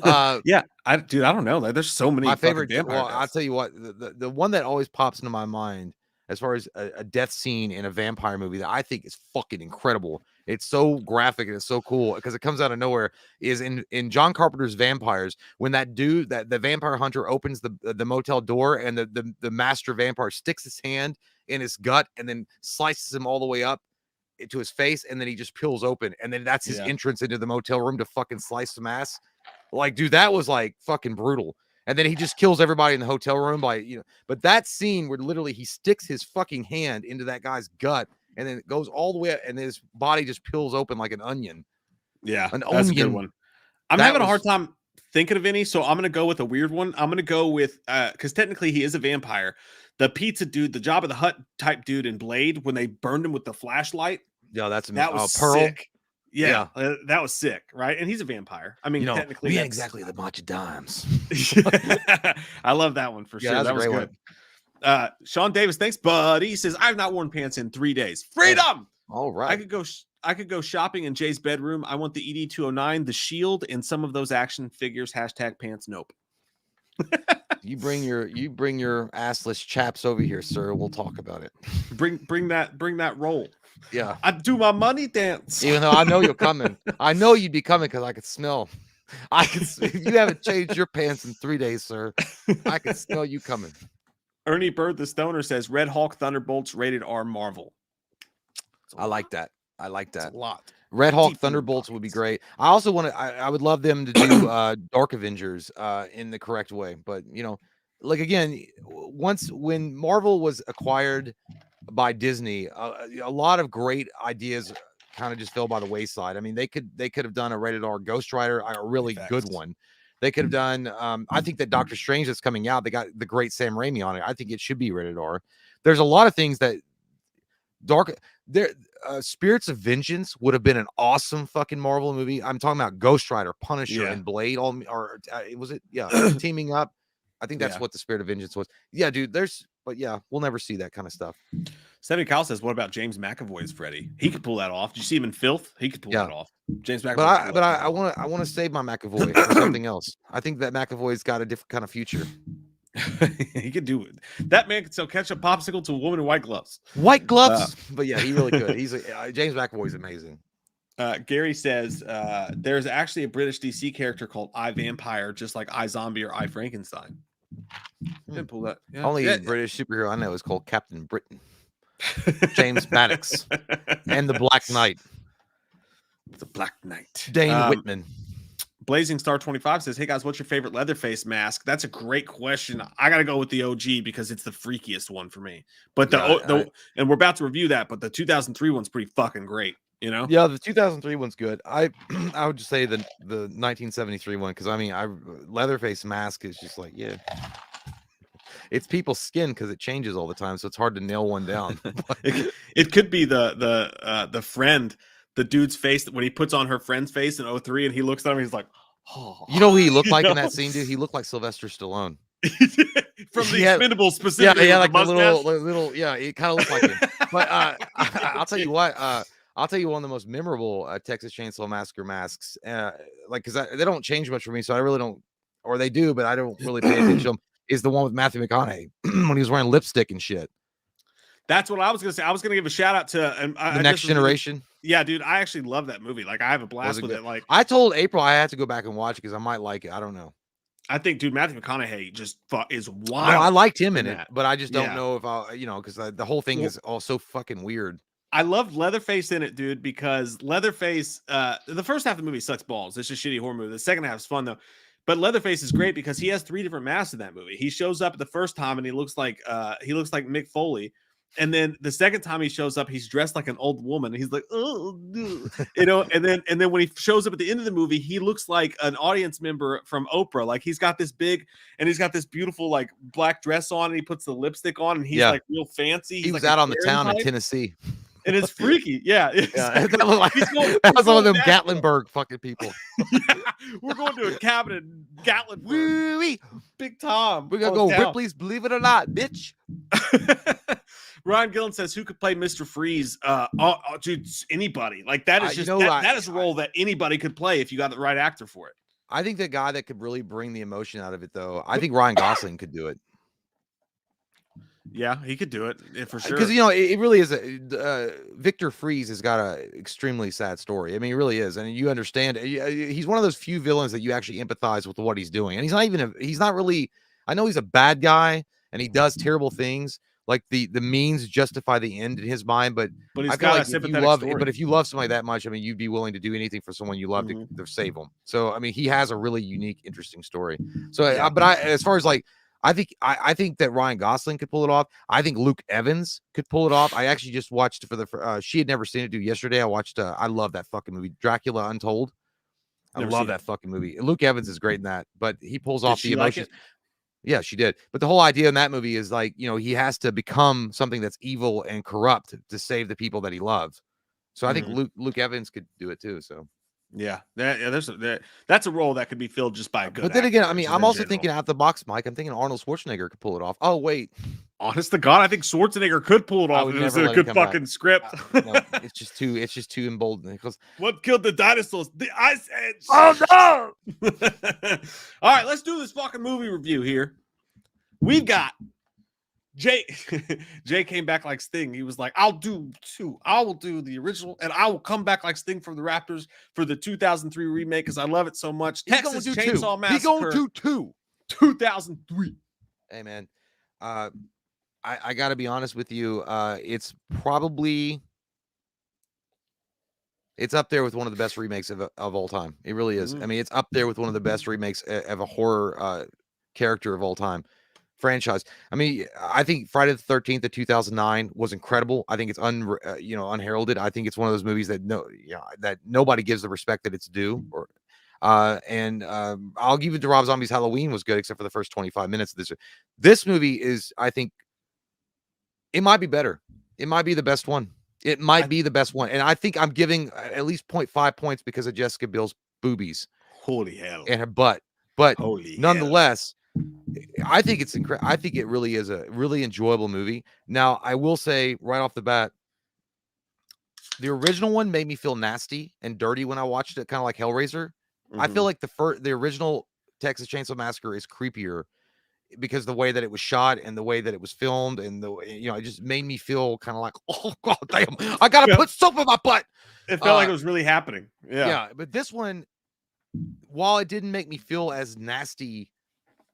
I don't know. There's so many. My favorite. Well, I'll tell you what. The one that always pops into my mind as far as a death scene in a vampire movie that I think is fucking incredible. It's so graphic and it's so cool because it comes out of nowhere. Is in John Carpenter's Vampires, when that dude, that the vampire hunter opens the motel door and the master vampire sticks his hand in his gut and then slices him all the way up to his face, and then he just peels open, and then that's his entrance into the motel room to fucking slice some ass. Like, dude, that was like fucking brutal. And then he just kills everybody in the hotel room but that scene where literally he sticks his fucking hand into that guy's gut and then it goes all the way up and his body just peels open like an onion. Yeah, that's a good one. I'm having a hard time thinking of any, so I'm going to go with a weird one. I'm going to go with, because technically he is a vampire. The pizza dude, the Jabba the Hutt type dude in Blade, when they burned him with the flashlight. Yeah, that was Pearl. Sick. Yeah, that was sick, right? And he's a vampire. I mean, technically, we ain't exactly the bunch of dimes. I love that one for sure. That was good. Sean Davis, thanks, buddy. He says, I've not worn pants in 3 days. Freedom! All right. I could go I could go shopping in Jay's bedroom. I want the ED-209, the Shield, and some of those action figures. Hashtag pants. Nope. You bring your assless chaps over here, sir. We'll talk about it. Bring that roll. Yeah. I do my money dance. Even though I know you're coming. I know you'd be coming because I could smell. You haven't changed your pants in 3 days, sir. I can smell you coming. Ernie Bird the Stoner says Red Hulk Thunderbolts rated R Marvel. I like that. I like that. A lot. Red Hulk Deep Thunderbolts would be pockets. great. I also want to. I would love them to do Dark Avengers in the correct way. But you know, like again, when Marvel was acquired by Disney, a lot of great ideas kind of just fell by the wayside. I mean, they could have done a rated R Ghost Rider, a really good one. They could have done. I think that Doctor Strange that's coming out, they got the great Sam Raimi on it. I think it should be rated R. There's a lot of things that Spirits of Vengeance would have been an awesome fucking Marvel movie. I'm talking about Ghost Rider, Punisher, and Blade. Was it? Yeah, teaming up. I think that's what the Spirit of Vengeance was. Yeah, dude. But yeah, we'll never see that kind of stuff. Stephanie Kyle says, "What about James McAvoy's Freddy? He could pull that off. Did you see him in Filth? He could pull that off. James McAvoy. But I want to save my McAvoy for something else. I think that McAvoy's got a different kind of future. He could do it. That man could sell ketchup popsicle to a woman in white gloves. White gloves, but yeah, he really could. He's James McAvoy's amazing. Gary says there's actually a British DC character called I Vampire, just like I Zombie or I Frankenstein. Didn't pull that. Yeah. Only British superhero I know is called Captain Britain. James Maddox and the Black Knight. The Black Knight. Dane Whitman. Blazing Star 25 says, "Hey guys, what's your favorite Leatherface mask?" That's a great question. I got to go with the OG because it's the freakiest one for me. But and we're about to review that, but the 2003 one's pretty fucking great. You know? Yeah, the 2003 one's good. I would just say the 1973 one because I mean, Leatherface mask is just like it's people's skin because it changes all the time, so it's hard to nail one down. It could be the friend. The dude's face when he puts on her friend's face in 2003 and he looks at him, he's like, oh. You know who he looked like in that scene, dude? He looked like Sylvester Stallone. From the Expendables specifically. Yeah, like the little, it kind of looked like him. But I'll tell you what, I'll tell you one of the most memorable Texas Chainsaw Massacre masks, because they don't change much for me, so I really don't, or they do, but I don't really pay attention to them, is the one with Matthew McConaughey when he was wearing lipstick and shit. That's what I was going to say. I was going to give a shout out to The Next Generation. Yeah, dude, I actually love that movie. Like, I have a blast with it. Like, I told April I had to go back and watch it because I might like it. I don't know. I think, dude, Matthew McConaughey just is wild. No, I liked him in it, but I just don't know if I'll, because the whole thing is all so fucking weird. I loved Leatherface in it, dude, because Leatherface, the first half of the movie sucks balls. It's just a shitty horror movie. The second half is fun, though. But Leatherface is great because he has 3 different masks in that movie. He shows up the first time and he looks like Mick Foley. And then the second time he shows up, he's dressed like an old woman. And he's like, oh, and then when he shows up at the end of the movie, he looks like an audience member from Oprah. Like he's got this beautiful like black dress on, and he puts the lipstick on, and he's like real fancy. He was out on the town in Tennessee. And it's freaky. Yeah. That was one of them Gatlinburg fucking people. We're going to a cabin in Gatlinburg. Big Tom. We're going to go Ripley's Believe It or Not, bitch. Ryan Gillen says, who could play Mr. Freeze? Dude, anybody. Like that is just that is a role that anybody could play if you got the right actor for it. I think the guy that could really bring the emotion out of it, though, I think Ryan Gosling could do it. Yeah, he could do it for sure. Because it really is. Victor Freeze has got a extremely sad story. I mean, he really is, and you understand. He's one of those few villains that you actually empathize with what he's doing, and he's not really. I know he's a bad guy, and he does terrible things. Like the means justify the end in his mind, but he's got a sympathetic story. But if you love somebody that much, I mean, you'd be willing to do anything for someone you love to save them. So I mean, he has a really unique, interesting story. So, as far as like. I think that Ryan Gosling could pull it off. I think Luke Evans could pull it off. I actually just watched she had never seen it yesterday. I watched I love that fucking movie, Dracula Untold. I love that fucking movie. Luke Evans is great in that, but he pulls off the emotions. Yeah, she did. But the whole idea in that movie is like, he has to become something that's evil and corrupt to save the people that he loves. So I think Luke Evans could do it too. So yeah, that's a role that could be filled just by a good. But then again, I mean, I'm also thinking out the box, Mike. I'm thinking Arnold Schwarzenegger could pull it off. Oh wait, Honest to God, I think Schwarzenegger could pull it I off. would It was never a let him good come back. fucking script. No, it's just too emboldening. Because What killed the dinosaurs? The Ice Age. oh no! All right, let's do this fucking movie review here. We've got Jay. Jay came back like Sting. He was like, "I'll do two. I will do the original, and I will come back like Sting from the Raptors for the 2003 remake because I love it so much." He's Texas gonna do Chainsaw two. Massacre. He's gonna do two. 2003. Hey man, I got to be honest with you. It's up there with one of the best remakes of all time. It really is. I mean, it's up there with one of the best remakes of a horror character of all time franchise. I mean, I think Friday the 13th of 2009 was incredible. I think it's unheralded. I think it's one of those movies that that nobody gives the respect that it's due. Or I'll give it to Rob Zombie's Halloween was good, except for the first 25 minutes of this. This movie is, I think, it might be better. It might be the best one. It might be the best one. And I think I'm giving at least 0.5 points because of Jessica Biel's boobies. Holy hell. And her butt. But Holy nonetheless, I think it's incredible. I think it really is a really enjoyable movie. Now, I will say right off the bat, the original one made me feel nasty and dirty when I watched it, kind of like Hellraiser. I feel like the original Texas Chainsaw Massacre is creepier because the way that it was shot and the way that it was filmed and it just made me feel kind of like, oh god damn, I gotta put soap in my butt. It felt like it was really happening. Yeah, but this one, while it didn't make me feel as nasty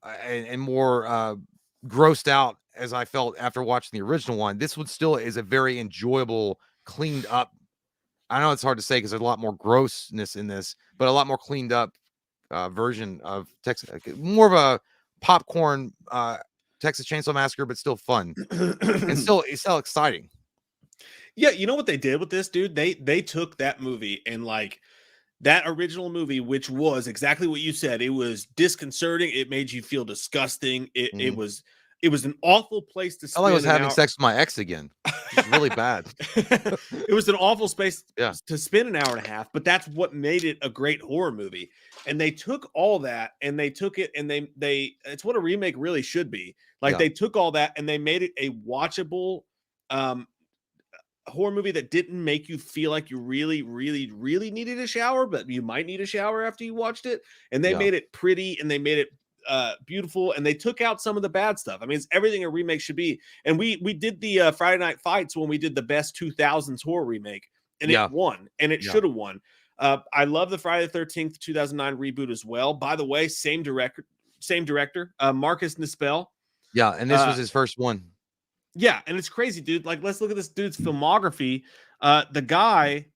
and more grossed out as I felt after watching the original one, this one still is a very enjoyable, cleaned up. I know it's hard to say because there's a lot more grossness in this, but a lot more cleaned up version of Texas, more of a popcorn Texas Chainsaw Massacre, but still fun and it's still exciting. Yeah, you know what they did with this, dude? They took that movie and like that original movie, which was exactly what you said. It was disconcerting. It made you feel disgusting. It was an awful place to spend. I was having sex with my ex again. It's really bad. It was an awful space to spend an hour and a half, but that's what made it a great horror movie. And they took all that and they took it and they it's what a remake really should be. Like they took all that and they made it a watchable horror movie that didn't make you feel like you really, really, really needed a shower, but you might need a shower after you watched it. And they made it pretty and they made it beautiful, and they took out some of the bad stuff. I mean, it's everything a remake should be. And we did the Friday Night Fights when we did the best 2000s horror remake, and it won, and it should have won. I love the Friday the 13th 2009 reboot as well. By the way, same director, Marcus Nispel. Yeah, and this was his first one. Yeah, and it's crazy, dude. Like, let's look at this dude's filmography. The guy,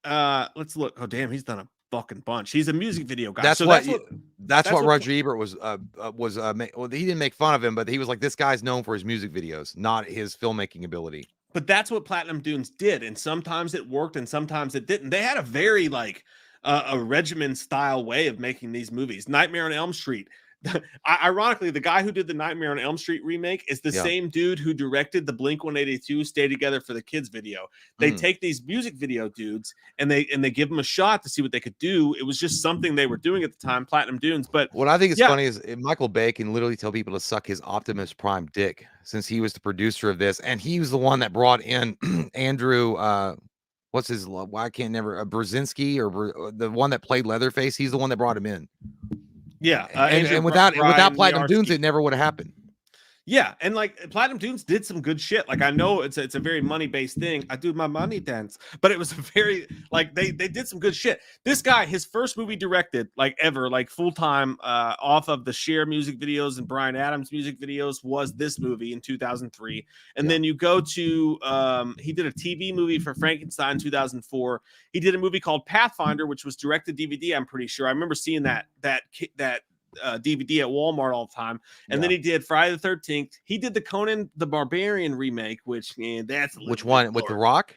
let's look. Oh, damn, he's done a fucking bunch. He's a music video guy. That's what Roger Ebert was. Well, he didn't make fun of him, but he was like, this guy's known for his music videos, not his filmmaking ability. But that's what Platinum Dunes did, and sometimes it worked, and sometimes it didn't. They had a very like a regimen style way of making these movies. Nightmare on Elm Street. Ironically, the guy who did the Nightmare on Elm Street remake is the same dude who directed the Blink-182 Stay Together for the Kids video. They take these music video dudes and they give them a shot to see what they could do. It was just something they were doing at the time, Platinum Dunes. But what I think is funny is Michael Bay can literally tell people to suck his Optimus Prime dick, since he was the producer of this, and he was the one that brought in Andrew. What's his? Why can't never Brzezinski or the one that played Leatherface? He's the one that brought him in. Yeah, and without Platinum Dunes, it never would have happened. Yeah, and like Platinum Dunes did some good shit. Like I know it's a very money-based thing. I do my money dance, but it was a very like they did some good shit. This guy, his first movie directed like ever, like full-time off of the Cher music videos and Bryan Adams music videos was this movie in 2003. And then you go to he did a TV movie for Frankenstein in 2004. He did a movie called Pathfinder, which was directed DVD, I'm pretty sure. I remember seeing that DVD at Walmart all the time. And then he did Friday the 13th. He did the Conan the Barbarian remake, which that's which one with The Rock?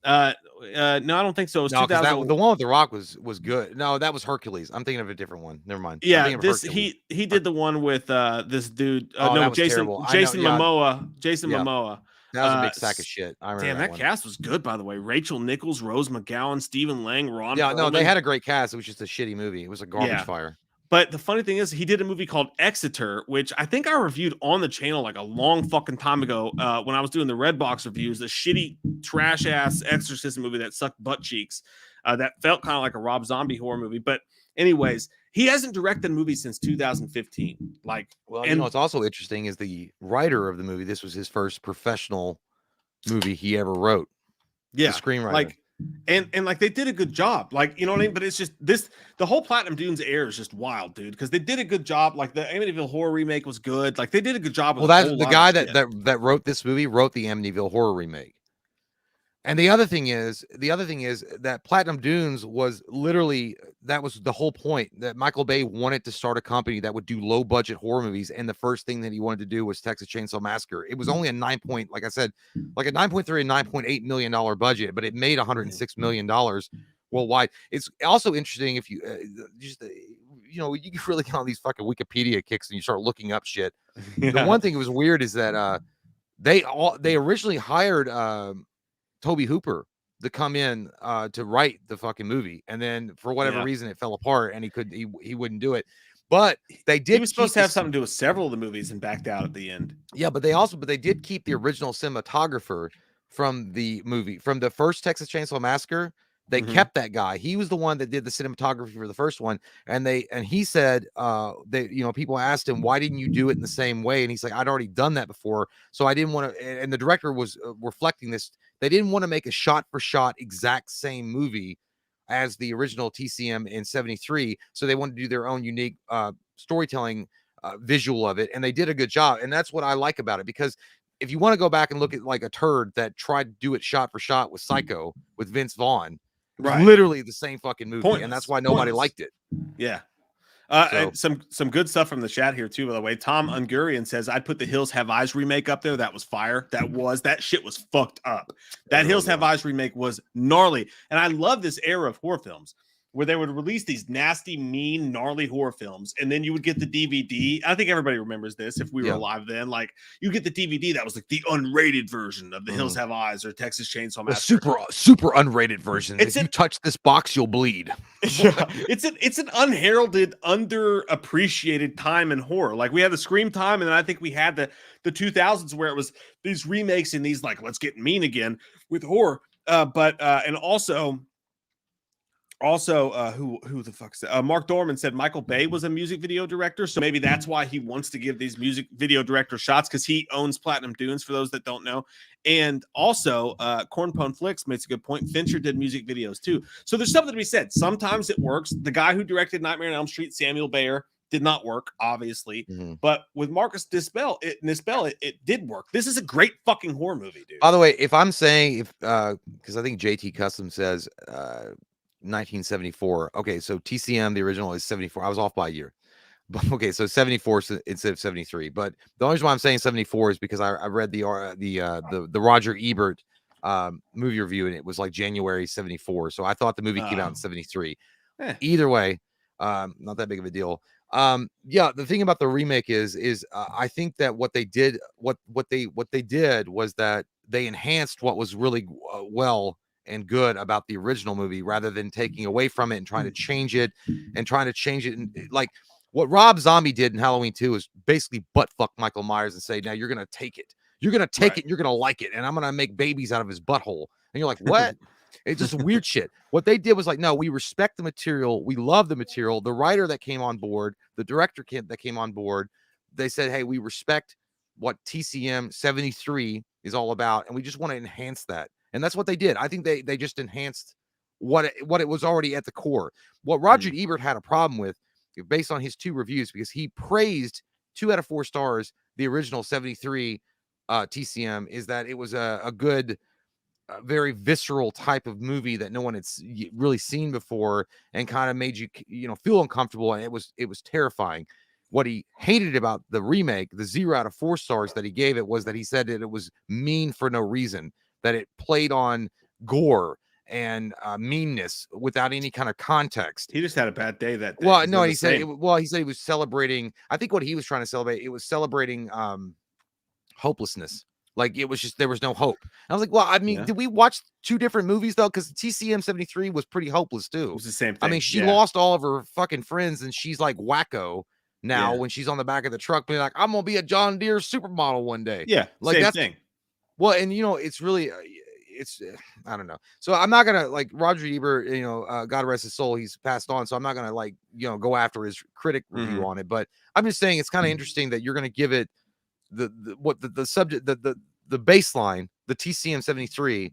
No, I don't think so. It was no, the one with The Rock was good. No, that was Hercules. I'm thinking of a different one. Never mind. Yeah, he did the one with this dude. Jason Momoa. Jason Momoa. That was a big sack of shit. I remember. Damn, that cast was good, by the way. Rachel Nichols, Rose McGowan, Stephen Lang, Ron. Yeah, no, they had a great cast. It was just a shitty movie. It was a garbage fire. But the funny thing is, he did a movie called Exeter, which I think I reviewed on the channel like a long fucking time ago when I was doing the Redbox reviews. A shitty, trash ass exorcism movie that sucked butt cheeks. That felt kind of like a Rob Zombie horror movie. But anyways, he hasn't directed a movie since 2015. Like, Well, and what's also interesting is the writer of the movie. This was his first professional movie he ever wrote. yeah, the screenwriter. like, and like they did a good job. Like, you know what I mean? But it's just the whole Platinum Dunes era is just wild, dude. Because they did a good job. Like the Amityville Horror remake was good. Like they did a good job. Well, that's the guy that wrote this movie wrote the Amityville Horror remake. And the other thing is that Platinum Dunes was literally, that was the whole point, that Michael Bay wanted to start a company that would do low budget horror movies. And the first thing that he wanted to do was Texas Chainsaw Massacre. It was only a like I said, like a $9.3 and $9.8 million budget, but it made $106 million worldwide. It's also interesting if you you really get on these fucking Wikipedia kicks and you start looking up shit. Yeah. The one thing that was weird is that they originally hired Toby Hooper to come in to write the fucking movie, and then for whatever reason it fell apart and he wouldn't do it. But they did. He was supposed to have something to do with several of the movies and backed out at the end. Yeah, but they did keep the original cinematographer from the movie, from the first Texas Chainsaw Massacre. They kept that guy. He was the one that did the cinematography for the first one. And he said, people asked him, why didn't you do it in the same way? And he's like, I'd already done that before. So I didn't want to, and the director was reflecting this. They didn't want to make a shot for shot exact same movie as the original TCM in 73. So they wanted to do their own unique storytelling visual of it. And they did a good job. And that's what I like about it, because if you want to go back and look at like a turd that tried to do it shot for shot with Psycho with Vince Vaughn, literally the same fucking movie. Pointless. And that's why nobody liked it. Yeah. And some good stuff from the chat here too, by the way. Tom Ungurian says, I'd put the Hills Have Eyes remake up there. That was fire. That shit was fucked up. That Hills Have Eyes remake was gnarly. And I love this era of horror films where they would release these nasty, mean, gnarly horror films, and then you would get the DVD. I think everybody remembers this if we were alive then. Like, you get the DVD that was like the unrated version of the Hills Have Eyes or Texas Chainsaw Massacre. Super unrated version. If you touch this box, you'll bleed. Yeah, it's an unheralded, underappreciated time in horror. Like, we had the Scream time, and then I think we had the 2000s where it was these remakes and these, like, let's get mean again with horror. And also, who the fuck's that? Mark Dorman said Michael Bay was a music video director, so maybe that's why he wants to give these music video director shots, because he owns Platinum Dunes, for those that don't know. And also, Cornpone Flicks makes a good point. Fincher did music videos too. So there's something to be said. Sometimes it works. The guy who directed Nightmare on Elm Street, Samuel Bayer, did not work, obviously. But with Marcus Nispel, it did work. This is a great fucking horror movie, dude. By the way, if I'm saying, because I think JT Custom says 1974. Okay, so TCM, the original, is 74. I was off by a year. But okay, so 74 instead of 73. But the only reason why I'm saying 74 is because I read the Roger Ebert movie review, and it was like January 74. So I thought the movie came out in 73. Either way, not that big of a deal. The thing about the remake is I think that what they did was that they enhanced what was really well and good about the original movie, rather than taking away from it and trying to change it. And like what Rob Zombie did in Halloween 2 is basically butt fuck Michael Myers and say, now you're going to take it. You're going to take it and you're going to like it. And I'm going to make babies out of his butthole. And you're like, what? It's just weird shit. What they did was like, no, we respect the material. We love the material. The writer that came on board, the director that came on board, they said, hey, we respect what TCM 73 is all about, and we just want to enhance that. And that's what they did. I think they just enhanced what it was already at the core. What Roger Ebert had a problem with, based on his 2 reviews, because he praised 2 out of 4 stars the original 73 TCM, is that it was a good, very visceral type of movie that no one had really seen before, and kind of made you feel uncomfortable, and it was terrifying. What he hated about the remake, the 0 out of 4 stars that he gave it, was that he said that it was mean for no reason, that it played on gore and meanness without any kind of context. He just had a bad day that day. Well, no, he said he said he was celebrating. I think what he was trying to celebrate, it was celebrating hopelessness Like it was just there was no hope. I was like, well, I mean, Yeah. did we watch 2 different movies though? Because TCM 73 was pretty hopeless It too. was the same I thing. mean, she Yeah. lost all of her fucking friends, and she's like wacko now Yeah. when she's on the back of the truck, being like, "I'm gonna be a John Deere supermodel one day." Yeah. Like Same that's thing. well, and it's really, it's I don't know. So I'm not gonna like Roger Ebert. God rest his soul, he's passed on. So I'm not gonna like go after his critic review Mhm. on it. But I'm just saying it's kind of interesting that you're gonna give it the subject the baseline, the TCM 73,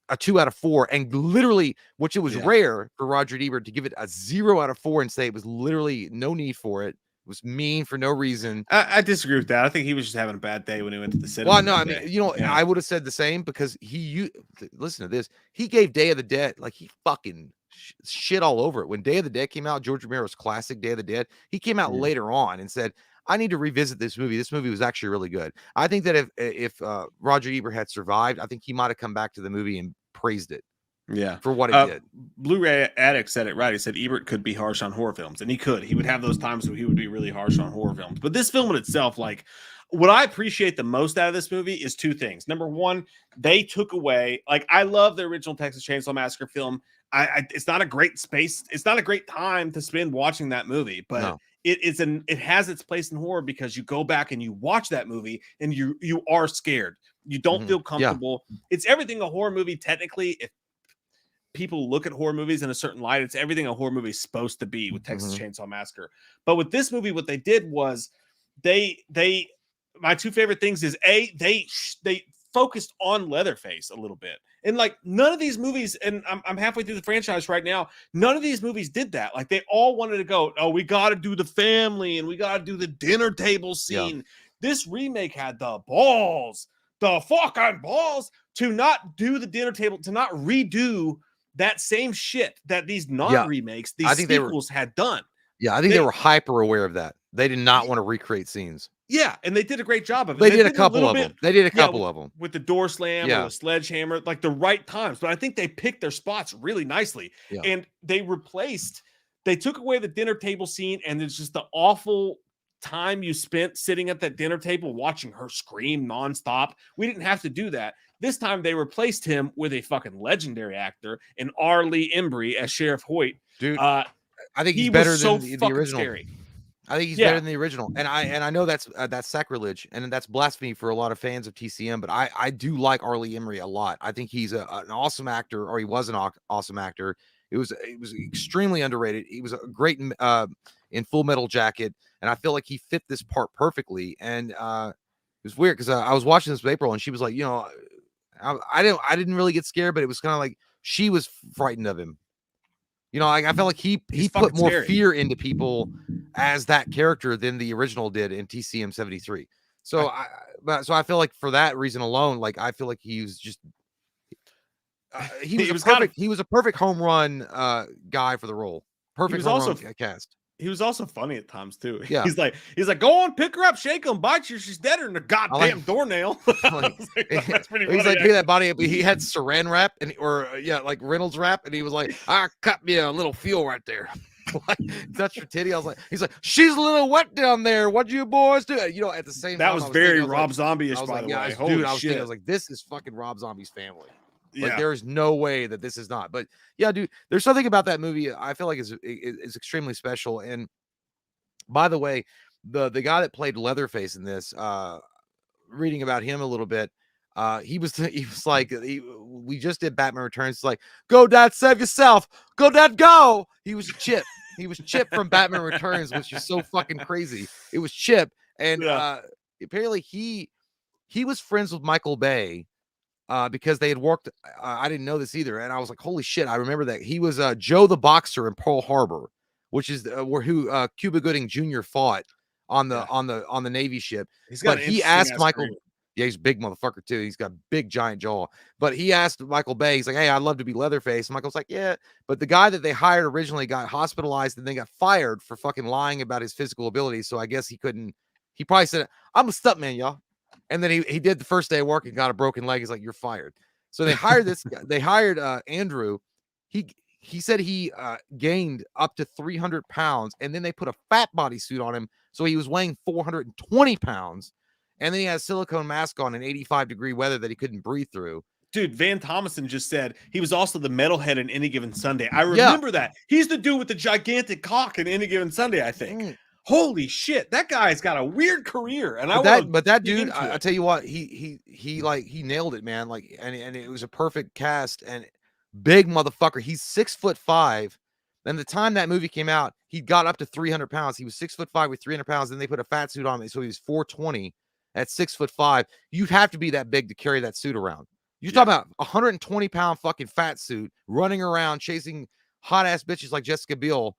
a 2 out of 4, and literally, which it was Yeah. rare for Roger Ebert to give it a 0 out of 4 and say it was literally no need for it. It was mean for no reason. I disagree with that. I think he was just having a bad day when he went to the cinema. Well, no, that I mean, day. I Yeah. would have said the same because listen to this. He gave Day of the Dead, like he fucking shit all over it. When Day of the Dead came out, George Romero's classic Day of the Dead, he came out Mhm. later on and said, I need to revisit this movie. This movie was actually really good. I think that if Roger Ebert had survived, I think he might have come back to the movie and praised it Yeah. for what it did. Blu-ray Addict said it right. He said Ebert could be harsh on horror films, and he could. He would have those times where he would be really harsh on horror films. But this film in itself, like, what I appreciate the most out of this movie is 2 things. Number one, they took away, like, I love the original Texas Chainsaw Massacre film. It's not a great space. It's not a great time to spend watching that movie, but No. it has its place in horror because you go back and you watch that movie and you are scared. You don't feel comfortable. It's everything a horror movie technically, if people look at horror movies in a certain light, it's everything a horror movie is supposed to be with Texas Chainsaw Massacre. But with this movie, what they did was they my 2 favorite things is they focused on Leatherface a little bit. And like none of these movies, and I'm halfway through the franchise right now, none of these movies did that. Like they all wanted to go, oh, we got to do the family and we got to do the dinner table scene. This remake had the fucking balls to not do the dinner table, to not redo that same shit that these non-remakes, these sequels had done. Yeah, I think they were hyper aware of that. They did not want to recreate scenes. Yeah, and they did a great job of it. They did a couple of them. They did a couple of them with the door slam or the sledgehammer, like the right times. But I think they picked their spots really nicely. Yeah. And they took away the dinner table scene, and it's just the awful time you spent sitting at that dinner table watching her scream nonstop. We didn't have to do that. This time they replaced him with a fucking legendary actor, and R. Lee Embry as Sheriff Hoyt. Dude, I think he's better than the original. Scary. I think he's better than the original, and I know that's sacrilege and that's blasphemy for a lot of fans of TCM, but I do like R. Lee Embry a lot. I think he's an awesome actor, or he was an awesome actor. It was extremely underrated. He was great in Full Metal Jacket, and I feel like he fit this part perfectly. And it was weird because I was watching this with April, and she was like, I didn't really get scared, but it was kind of like she was frightened of him. I felt like he put more fear into people as that character than the original did in TCM 73. So I feel like for that reason alone, like I feel like he was just he was a perfect home run guy for the role. Perfect home run cast. He was also funny at times too. Yeah. He's like, go on, pick her up, shake him, bite you. She's deader than a goddamn doornail. That's pretty funny. He's like, pick that body up. He had saran wrap like Reynolds wrap, and he was like, I cut me a little fuel right there. Like, touch your titty. He's like, she's a little wet down there. What you boys do? At the same time, that was very Rob Zombie-ish, by the way. Dude, I was like, this is fucking Rob Zombie's family. Like there is no way that this is not. But yeah, dude, there's something about that movie I feel like is extremely special. And by the way, the guy that played Leatherface in this, reading about him a little bit, he was like, we just did Batman Returns. It's like, go dad, save yourself. Go dad, go. He was Chip. He was Chip from Batman Returns, which is so fucking crazy. It was Chip, and apparently he was friends with Michael Bay. Because they had worked, I didn't know this either, and I was like, "Holy shit!" I remember that he was Joe the Boxer in Pearl Harbor, which is who Cuba Gooding Jr. fought on the Navy ship. But he asked Michael, he's a big motherfucker too. He's got a big giant jaw. But he asked Michael Bay, he's like, "Hey, I'd love to be Leatherface." And Michael's like, "Yeah," but the guy that they hired originally got hospitalized and then got fired for fucking lying about his physical ability. So I guess he couldn't. He probably said, "I'm a stuntman, y'all." And then he did the first day of work and got a broken leg. He's like, "You're fired." So they hired this guy. They hired Andrew. He said he gained up to 300 pounds, and then they put a fat body suit on him, so he was weighing 420 pounds. And then he has a silicone mask on in 85-degree weather that he couldn't breathe through. Dude, Van Thomason just said he was also the metalhead in Any Given Sunday. I Yeah. remember that. He's the dude with the gigantic cock in Any Given Sunday, I think. Holy shit, that guy's got a weird career, and but that dude, I tell you what, he nailed it, man. Like, and it was a perfect cast, and big motherfucker. He's 6'5". And the time that movie came out, he got up to 300 pounds. He was 6'5" with 300 pounds. Then they put a fat suit on him, so he was 420 at 6'5". You'd have to be that big to carry that suit around. You're talking about 120-pound fucking fat suit running around chasing hot ass bitches like Jessica Biel.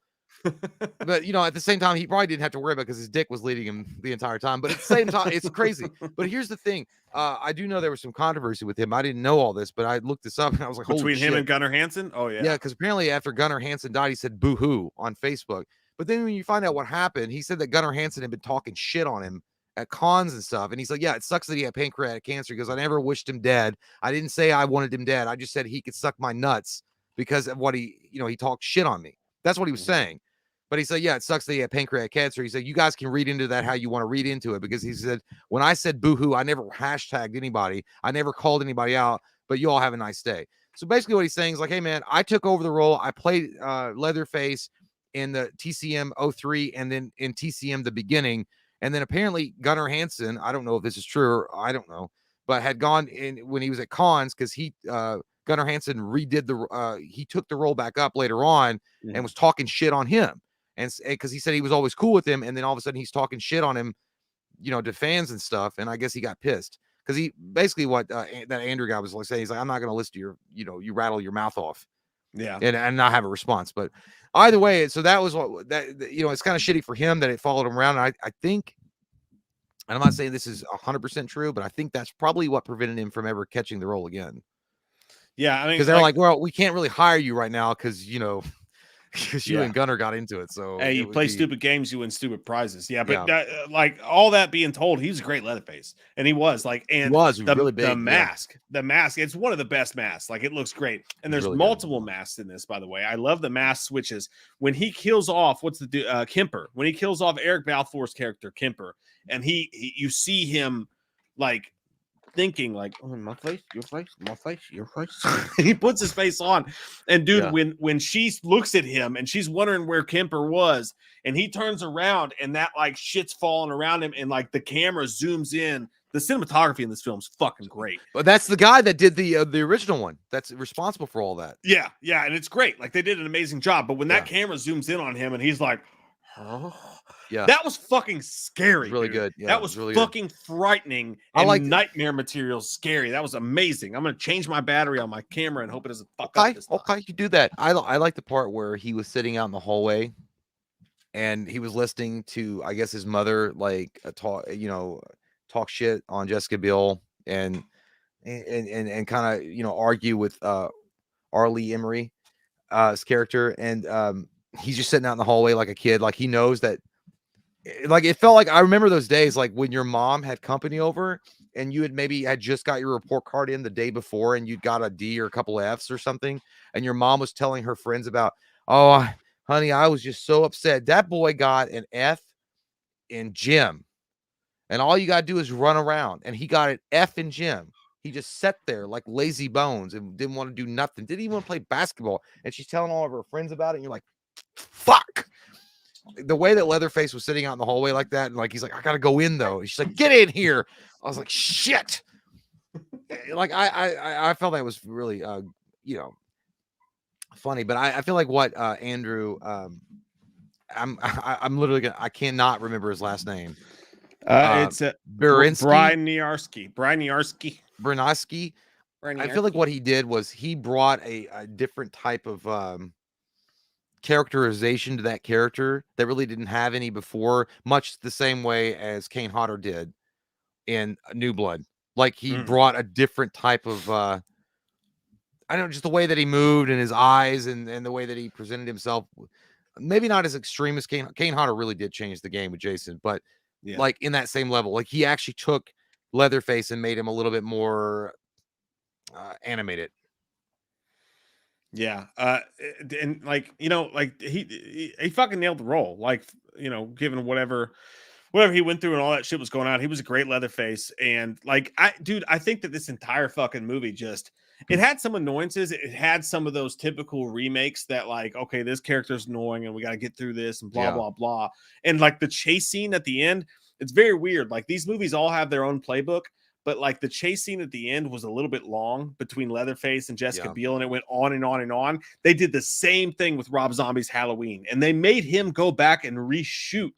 But you know, at the same time, he probably didn't have to worry about because his dick was leading him the entire time. But at the same time, it's crazy. But here's the thing: I do know there was some controversy with him. I didn't know all this, but I looked this up and I was like, between him shit. and Gunnar Hansen. Oh yeah, yeah, because apparently after Gunnar Hansen died, he said "boo hoo" on Facebook. But then when you find out what happened, he said that Gunnar Hansen had been talking shit on him at cons and stuff. And he's like, yeah, it sucks that he had pancreatic cancer because I never wished him dead. I didn't say I wanted him dead. I just said he could suck my nuts because of what he talked shit on me. That's what he was saying. But he said, yeah, it sucks that he had pancreatic cancer. He said, you guys can read into that how you want to read into it, because he said, when I said boo-hoo, I never hashtagged anybody. I never called anybody out, but you all have a nice day. So basically what he's saying is like, hey, man, I took over the role. I played Leatherface in the TCM 03 and then in TCM the beginning. And then apparently Gunnar Hansen, I don't know if this is true or I don't know, but had gone in when he was at cons because Gunnar Hansen redid he took the role back up later on and was talking shit on him. And because he said he was always cool with him. And then all of a sudden he's talking shit on him, to fans and stuff. And I guess he got pissed because he basically what that Andrew guy was like saying, he's like, I'm not going to listen to your, you rattle your mouth off. Yeah. And not have a response. But either way, so that was what it's kind of shitty for him that it followed him around. And I think, and I'm not saying this is 100% true, but I think that's probably what prevented him from ever catching the role again. Yeah. I mean, because they're like, well, we can't really hire you right now because, because you and Gunnar got into it. So hey, you play stupid games, you win stupid prizes. Yeah, but like all that being told, he was a great Leatherface, and he was like, and he was really big. The mask, it's one of the best masks. Like it looks great, and there's really multiple masks in this. By the way, I love the mask switches when he kills off Kemper. When he kills off Eric Balfour's character Kemper, and you see him like thinking like, oh, my face, your face, my face, your face. He puts his face on, and dude, when she looks at him and she's wondering where Kemper was, and he turns around and that like shit's falling around him, and like the camera zooms in. The cinematography in this film is fucking great. But that's the guy that did the original one that's responsible for all that. Yeah, and it's great. Like they did an amazing job. But when that camera zooms in on him and he's like, oh, yeah, that was fucking scary. Really good. Yeah, that was really fucking frightening. And I like nightmare material scary. That was amazing. I'm gonna change my battery on my camera and hope it doesn't fuck up this time. Okay, you do that. I like the part where he was sitting out in the hallway and he was listening to, I guess, his mother like talk shit on Jessica Biel and kind of argue with Arlie Emery his character, and he's just sitting out in the hallway like a kid, like he knows that. Like it felt like I remember those days, like when your mom had company over and you had just got your report card in the day before and you'd got a D or a couple Fs or something, and your mom was telling her friends about, oh, honey, I was just so upset. That boy got an F in gym, and all you got to do is run around, and he got an F in gym. He just sat there like lazy bones and didn't want to do nothing. Didn't even want to play basketball. And she's telling all of her friends about it, and you're like, fuck. The way that Leatherface was sitting out in the hallway like that, and like he's like, I gotta go in though. She's like, get in here. I was like, shit. Like I felt that was really funny, but I feel like what Andrew I'm literally gonna, I cannot remember his last name. It's Brian Niarski. I feel like what he did was he brought a different type of characterization to that character that really didn't have any before, much the same way as Kane Hodder did in New Blood. Like he brought a different type of I don't know, just the way that he moved and his eyes and the way that he presented himself. Maybe not as extreme as Kane Hodder really did change the game with Jason, but like in that same level, like he actually took Leatherface and made him a little bit more animated. Yeah. And like, like he fucking nailed the role. Like, given whatever whatever he went through and all that shit was going on. He was a great Leatherface. And like, I think that this entire fucking movie it had some annoyances. It had some of those typical remakes that like, okay, this character's annoying and we got to get through this and blah, blah, blah. And like the chase scene at the end, it's very weird. Like these movies all have their own playbook, but like the chase scene at the end was a little bit long between Leatherface and Jessica Biel, and it went on and on and on. They did the same thing with Rob Zombie's Halloween, and they made him go back and reshoot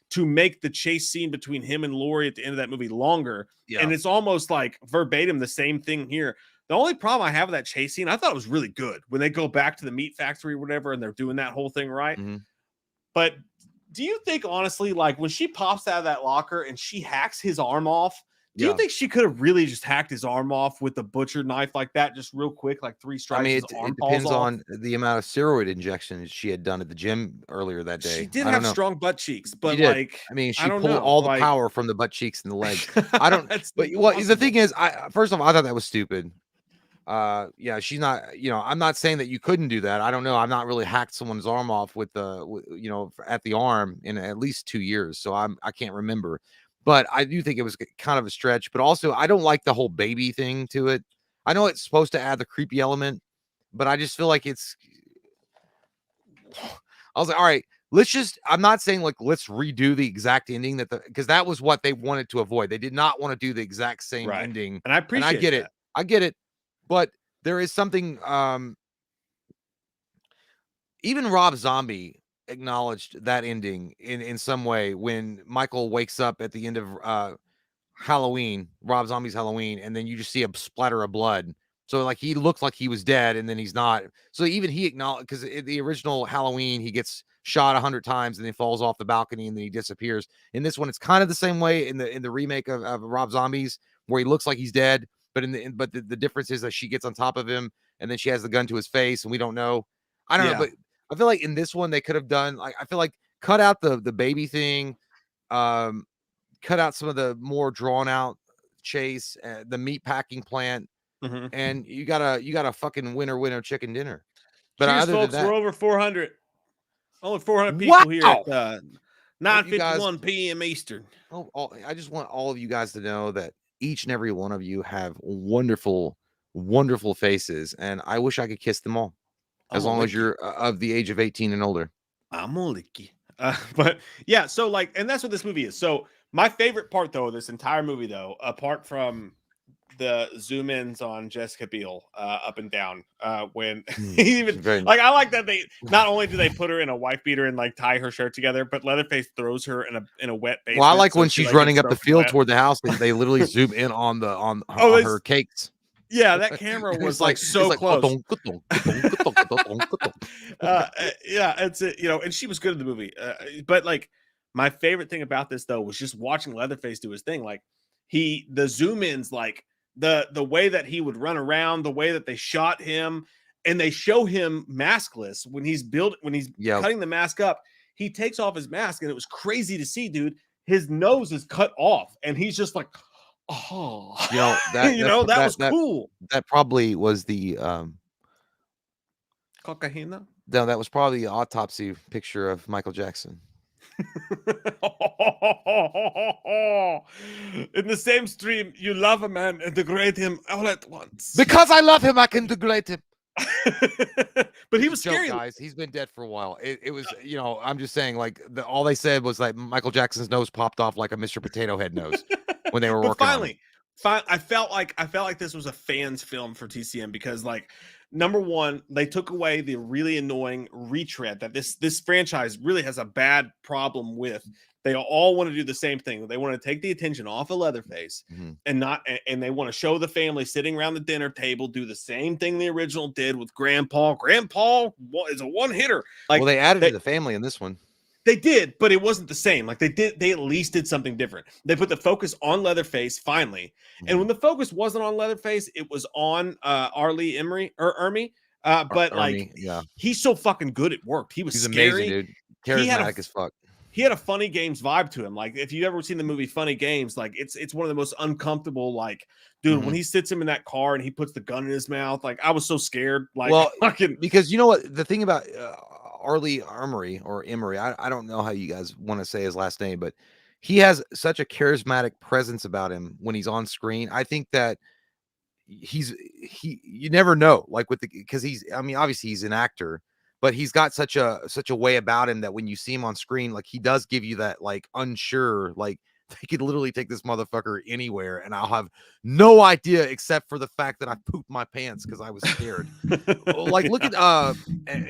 to make the chase scene between him and Laurie at the end of that movie longer. Yeah. And it's almost like verbatim the same thing here. The only problem I have with that chase scene, I thought it was really good when they go back to the meat factory or whatever, and they're doing that whole thing right. But do you think, honestly, like when she pops out of that locker and she hacks his arm off, do you think she could have really just hacked his arm off with a butcher knife like that, just real quick, like 3 strikes? I mean, it depends on the amount of steroid injections she had done at the gym earlier that day. She did have strong butt cheeks, but like, I mean, she pulled all the power from the butt cheeks and the legs. I don't. But the thing is, first of all, I thought that was stupid. Yeah, she's not. You know, I'm not saying that you couldn't do that. I don't know. I've not really hacked someone's arm off with at the arm in at least 2 years, so I can't remember. But I do think it was kind of a stretch. But also, I don't like the whole baby thing to it. I know it's supposed to add the creepy element, but I just feel like it's. I was like, all right, I'm not saying like let's redo the exact ending because that was what they wanted to avoid. They did not want to do the exact same ending. And I appreciate and I get it. But there is something. Even Rob Zombie acknowledged that ending in some way when Michael wakes up at the end of Halloween, Rob Zombie's Halloween, and then you just see a splatter of blood. So like he looks like he was dead, and then he's not. So even he acknowledged, because in the original Halloween he gets shot 100 times and then falls off the balcony and then he disappears. In this one, it's kind of the same way in the remake of Rob Zombie's, where he looks like he's dead, but the difference is that she gets on top of him and then she has the gun to his face, and we don't know. I don't know, but I feel like in this one they could have done like I feel like cut out the baby thing, cut out some of the more drawn out chase, the meat packing plant, and you got a fucking winner chicken dinner. But cheers, other folks, than that, we're over 400. Only 400 people here at 9:51 p.m. Eastern. I just want all of you guys to know that each and every one of you have wonderful, wonderful faces, and I wish I could kiss them all. As long as you're of the age of 18 and older. I'm a licky. But yeah, so like, and that's what this movie is. So my favorite part though, of this entire movie though, apart from the zoom ins on Jessica Biel up and down, when like, I like that they not only do they put her in a wife beater and like tie her shirt together, but Leatherface throws her in a wet basement. Well, I like when she's running up the field toward the house, and they literally zoom in on her cakes. Yeah, that camera was like so close. Yeah, it's and she was good in the movie. But like my favorite thing about this though was just watching Leatherface do his thing. Like the zoom ins, like the way that he would run around, the way that they shot him, and they show him maskless when he's cutting the mask up. He takes off his mask, and it was crazy to see, dude. His nose is cut off, and he's just like. Oh, that was cool. That probably was the cocaine. No, that was probably the autopsy picture of Michael Jackson. In the same stream, you love a man and degrade him all at once. Because I love him, I can degrade him. But he was scary, guys. He's been dead for a while. It was, I'm just saying, like all they said was like Michael Jackson's nose popped off like a Mr. Potato Head nose when they were working. I felt like this was a fan's film for TCM because, like, number one, they took away the really annoying retread that this franchise really has a bad problem with. They all want to do the same thing. They want to take the attention off of Leatherface and they want to show the family sitting around the dinner table do the same thing the original did with Grandpa. Grandpa is a one hitter. Like, well, they added to the family in this one. They did, but it wasn't the same. Like they at least did something different. They put the focus on Leatherface finally. And when the focus wasn't on Leatherface, it was on Arlie Ermy. But like, he's so fucking good, it worked. He's scary. Amazing, dude. Charismatic as fuck. He had a Funny Games vibe to him. Like, if you've ever seen the movie Funny Games, like it's one of the most uncomfortable, like, dude, when he sits him in that car and he puts the gun in his mouth, like, I was so scared. Like, well, because you know what the thing about Arlie Emery or Emery, I don't know how you guys want to say his last name, but he has such a charismatic presence about him when he's on screen. I think that you never know, like because I mean, obviously he's an actor, but he's got such a way about him that when you see him on screen, like he does give you that like unsure, like they could literally take this motherfucker anywhere and I'll have no idea except for the fact that I pooped my pants because I was scared. Like look at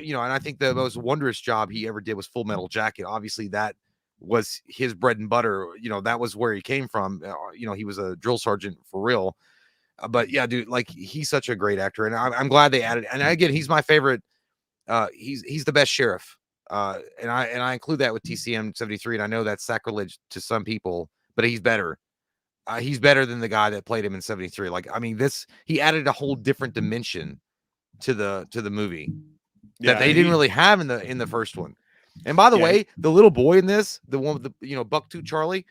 you know, and I think the most wondrous job he ever did was Full Metal Jacket. Obviously that was his bread and butter, you know, that was where he came from. You know, he was a drill sergeant for real. But yeah, dude, like he's such a great actor, and I'm glad they added. And again, he's my favorite. He's the best sheriff. And I include that with TCM 73, and I know that's sacrilege to some people, but he's better. He's better than the guy that played him in 73. Like, I mean, he added a whole different dimension to the movie that they didn't really have in the first one. And by the way, the little boy in this, the one with the Bucktooth Charlie.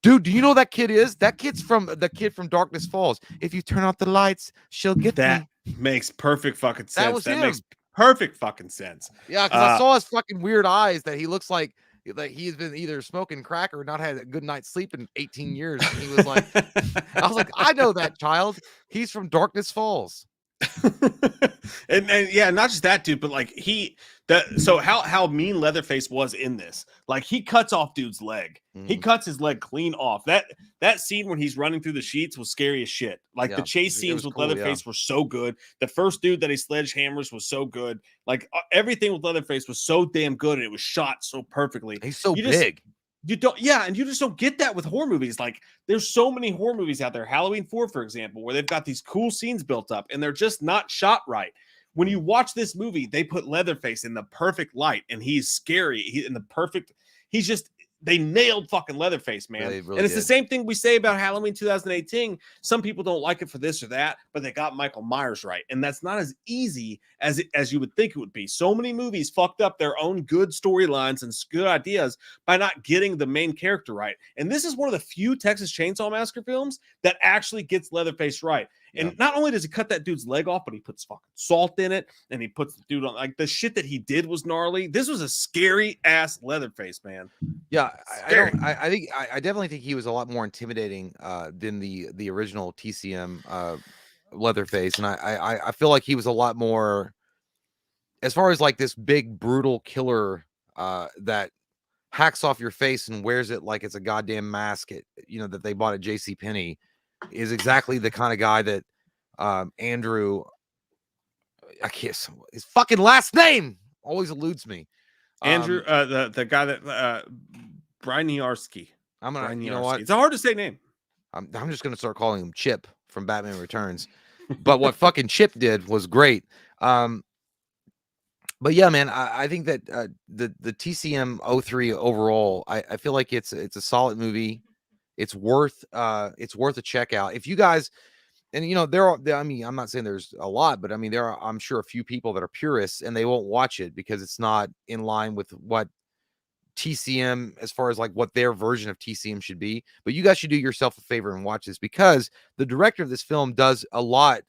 Dude, do you know that kid is? That kid's from the kid from Darkness Falls. If you turn off the lights, she'll get that me. makes perfect fucking sense. That was him. Makes perfect fucking sense. Yeah, because I saw his fucking weird eyes that he looks like he's been either smoking crack or not had a good night's sleep in 18 years. And he was like, I was like, I know that child. He's from Darkness Falls. and yeah, not just that dude, but like so how mean Leatherface was in this. Like he cuts off dude's leg. He cuts his leg clean off. That scene when he's running through the sheets was scary as shit. Like the chase scenes with Leatherface were so good. The first dude that he sledgehammers was so good. Like everything with Leatherface was so damn good, and it was shot so perfectly. He's so big. You don't, yeah, and you just don't get that with horror movies. Like, there's so many horror movies out there, Halloween 4, for example, where they've got these cool scenes built up, and they're just not shot right. When you watch this movie, they put Leatherface in the perfect light, and he's scary. They nailed fucking Leatherface, man. Really and it's the same thing we say about Halloween 2018. Some people don't like it for this or that, but they got Michael Myers right. And that's not as easy as you would think it would be. So many movies fucked up their own good storylines and good ideas by not getting the main character right. And this is one of the few Texas Chainsaw Massacre films that actually gets Leatherface right. And not only does he cut that dude's leg off, but he puts fucking salt in it, and he puts the dude on. Like, the shit that he did was gnarly. This was a scary ass Leatherface, man. Yeah, I definitely think he was a lot more intimidating than the original TCM Leatherface, and I feel like he was a lot more, as far as like this big brutal killer that hacks off your face and wears it like it's a goddamn mask, that they bought at JCPenney, is exactly the kind of guy that Andrew, I can't, his fucking last name always eludes me. Andrew, the guy that Brian Yarsky. I'm gonna, Brian you know Yarsky. what? It's a hard to say name. I'm just gonna start calling him Chip from Batman Returns. But what fucking Chip did was great. But yeah, man, I think that the TCM 03 overall, I feel like it's a solid movie. It's worth a check out. If you guys, and I mean, I'm not saying there's a lot, but I mean, I'm sure a few people that are purists and they won't watch it because it's not in line with what TCM, as far as like what their version of TCM should be. But you guys should do yourself a favor and watch this, because the director of this film does a lot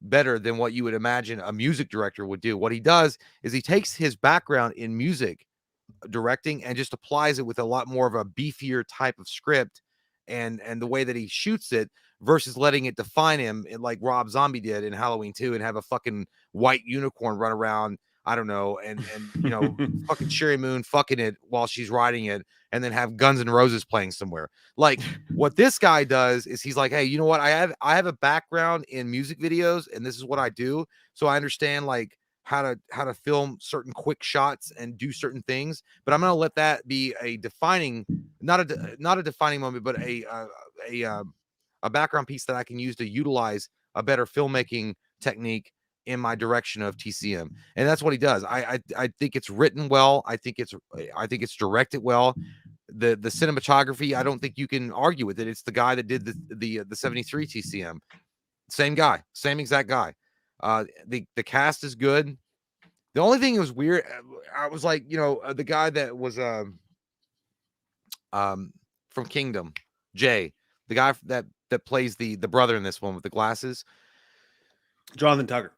better than what you would imagine a music director would do. What he does is he takes his background in music directing and just applies it with a lot more of a beefier type of script and the way that he shoots it, versus letting it define him like Rob Zombie did in Halloween 2 and have a fucking white unicorn run around, I don't know, and fucking Sherry Moon fucking it while she's riding it, and then have Guns N' Roses playing somewhere. Like, what this guy does is he's like, hey, you know what? I have a background in music videos, and this is what I do. So I understand like how to film certain quick shots and do certain things, but I'm gonna let that be a defining, not a defining moment, but a background piece that I can use to utilize a better filmmaking technique in my direction of TCM. And that's what he does. I think it's written well. I think it's directed well. The cinematography, I don't think you can argue with it. It's the guy that did the 73 TCM. Same guy, same exact guy. The cast is good. The only thing that was weird, I was like, the guy that was from Kingdom, Jay, the guy that plays the brother in this one with the glasses, Jonathan Tucker.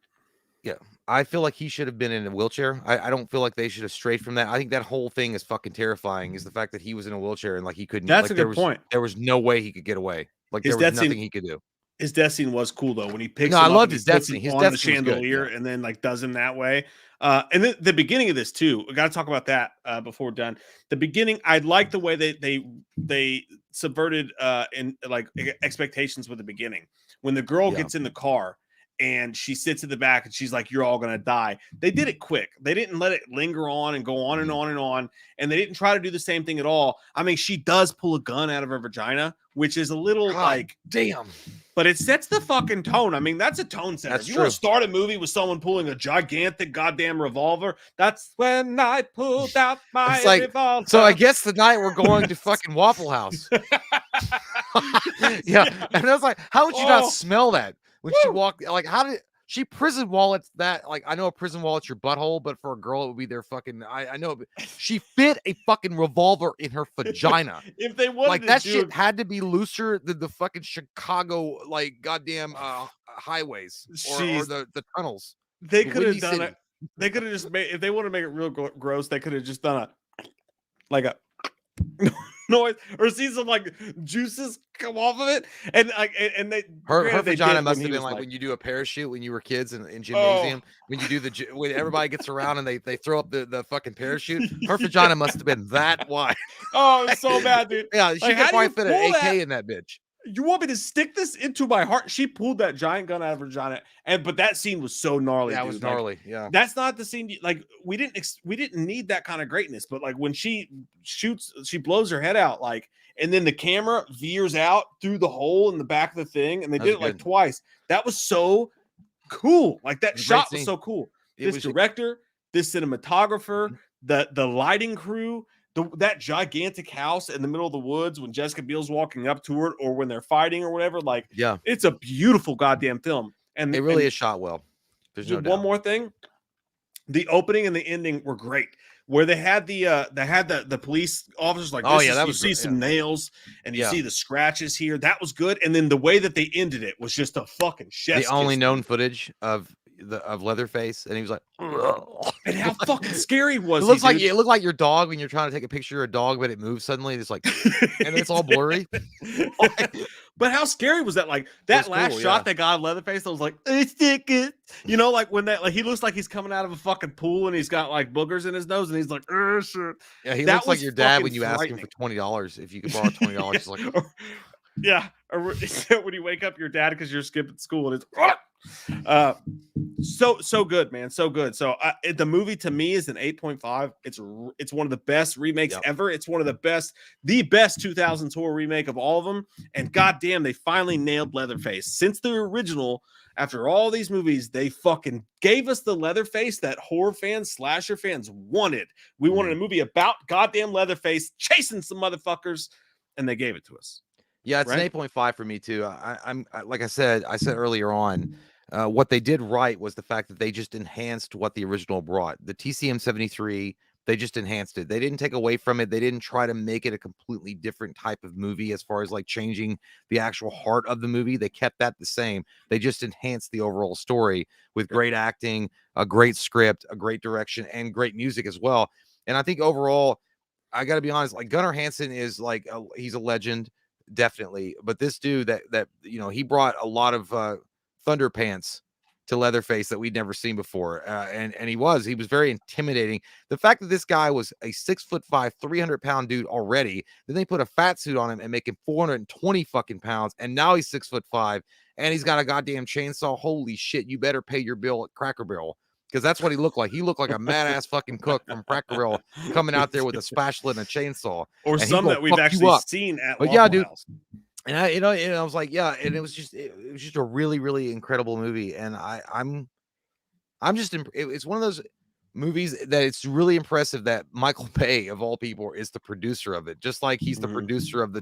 Yeah, I feel like he should have been in a wheelchair. I don't feel like they should have strayed from that. I think that whole thing is fucking terrifying. Is the fact that he was in a wheelchair and like he couldn't, That's like a good point. there was no way he could get away. Like His there was death nothing scene he could do. His death scene was cool though when he picks No, I him up loved and he his death puts him scene. His on death the scene was good. chandelier Yeah. and then like does him that way. And then the beginning of this too. We got to talk about that before we're done. The beginning, I like the way they subverted in like expectations with the beginning when the girl gets in the car and she sits in the back and she's like, "You're all gonna die." They did it quick. They didn't let it linger on and go on and on and on. And they didn't try to do the same thing at all. I mean, she does pull a gun out of her vagina, which is a little like damn. But it sets the fucking tone. I mean, that's a tone setter. That's If you want true. to start a movie with someone pulling a gigantic goddamn revolver, that's when I pulled out my It's like, revolver. so I guess tonight we're going to fucking Waffle House. Yeah. And I was like, how would you not smell that when she walked? Like, how did she prison wallets that? Like, I know a prison wallet's your butthole, but for a girl, it would be their fucking. I know, but she fit a fucking revolver in her vagina. If they wanted Like to that do shit had to be looser than the fucking Chicago, like goddamn highways or the tunnels. they the could have Windy done City. it. They could have just made, if they want to make it real gross, they could have just done a noise or see some like juices come off of it, and like and they her they vagina did must when have he been was like when you do a parachute when you were kids in gymnasium, when you do when everybody gets around and they throw up the fucking parachute. Her vagina must have been that wide. Oh, it's so bad, dude. Yeah, she Like, could how do probably you fit an pull AK in that bitch. You want me to stick this into my heart? She pulled that giant gun out of her vagina, but that scene was so gnarly. Yeah, it dude. was Like, gnarly. Yeah, that's not the scene. Like we didn't need that kind of greatness, but like when she blows her head out, like, and then the camera veers out through the hole in the back of the thing, and they did it like twice. That was so cool. Like that shot was so cool. This director, this cinematographer, the lighting crew. That gigantic house in the middle of the woods when Jessica Biel's walking up to it or when they're fighting or whatever, like, yeah, it's a beautiful goddamn film. And it really is shot well. There's no doubt. One more thing, the opening and the ending were great. Where they had the police officers like, you see some nails and you see the scratches here. That was good. And then the way that they ended it was just a fucking chef's The only kiss, known dude. Footage of Leatherface, and he was like, and how fucking scary was it? Looks like dude? it looked like your dog when you're trying to take a picture of a dog, but it moves suddenly. It's like, and it's all blurry. But how scary was that? Like that last shot they got of Leatherface, I was like, you know, like when that, like he looks like he's coming out of a fucking pool and he's got like boogers in his nose and he's like, shit. Yeah, he looks like your dad when you ask him for $20 if you could borrow $20. He's like, or when you wake up your dad because you're skipping school and it's so good, man, so good. So the movie to me is an 8.5. It's one of the best remakes ever. It's one of the best 2000s horror remake of all of them. And goddamn, they finally nailed Leatherface. Since the original, after all these movies, they fucking gave us the Leatherface that horror fans, slasher fans wanted. We wanted a movie about goddamn Leatherface chasing some motherfuckers, and they gave it to us. Yeah, it's an 8.5 for me too. I'm like I said earlier on, what they did right was the fact that they just enhanced what the original brought. The TCM 73, they just enhanced it. They didn't take away from it. They didn't try to make it a completely different type of movie as far as like changing the actual heart of the movie. They kept that the same. They just enhanced the overall story with great acting, a great script, a great direction, and great music as well. And I think overall, I got to be honest, like Gunnar Hansen is like he's a legend. Definitely, but this dude that you know, he brought a lot of thunder pants to Leatherface that we'd never seen before, and he was very intimidating. The fact that this guy was a 6'5", 300-pound dude already, then they put a fat suit on him and make him 420 fucking pounds, and now he's 6'5", and he's got a goddamn chainsaw. Holy shit! You better pay your bill at Cracker Barrel. Because that's what he looked like. He looked like a mad-ass fucking cook from Cracker Barrel coming out there with a spatula and a chainsaw. Or some that we've actually seen at Waffle House. And I was like, yeah, and it was just a really, really incredible movie. And I'm just, it's one of those movies that it's really impressive that Michael Bay of all people is the producer of it, just like he's the producer of the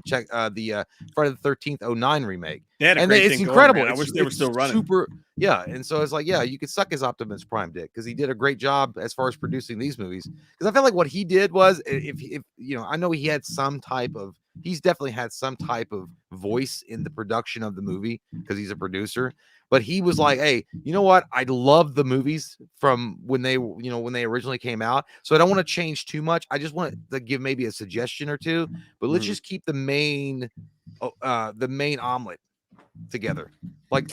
Friday the 13th 09 remake. And it's incredible. I wish they were still running. And so it's like, yeah, you could suck his Optimus Prime dick because he did a great job as far as producing these movies. Because I feel like what he did was, if you know, I know he's definitely had some type of voice in the production of the movie because he's a producer. But he was like, hey, you know what? I love the movies from when they, when they originally came out. So I don't want to change too much. I just want to give maybe a suggestion or two, but let's just keep the main omelet together. Like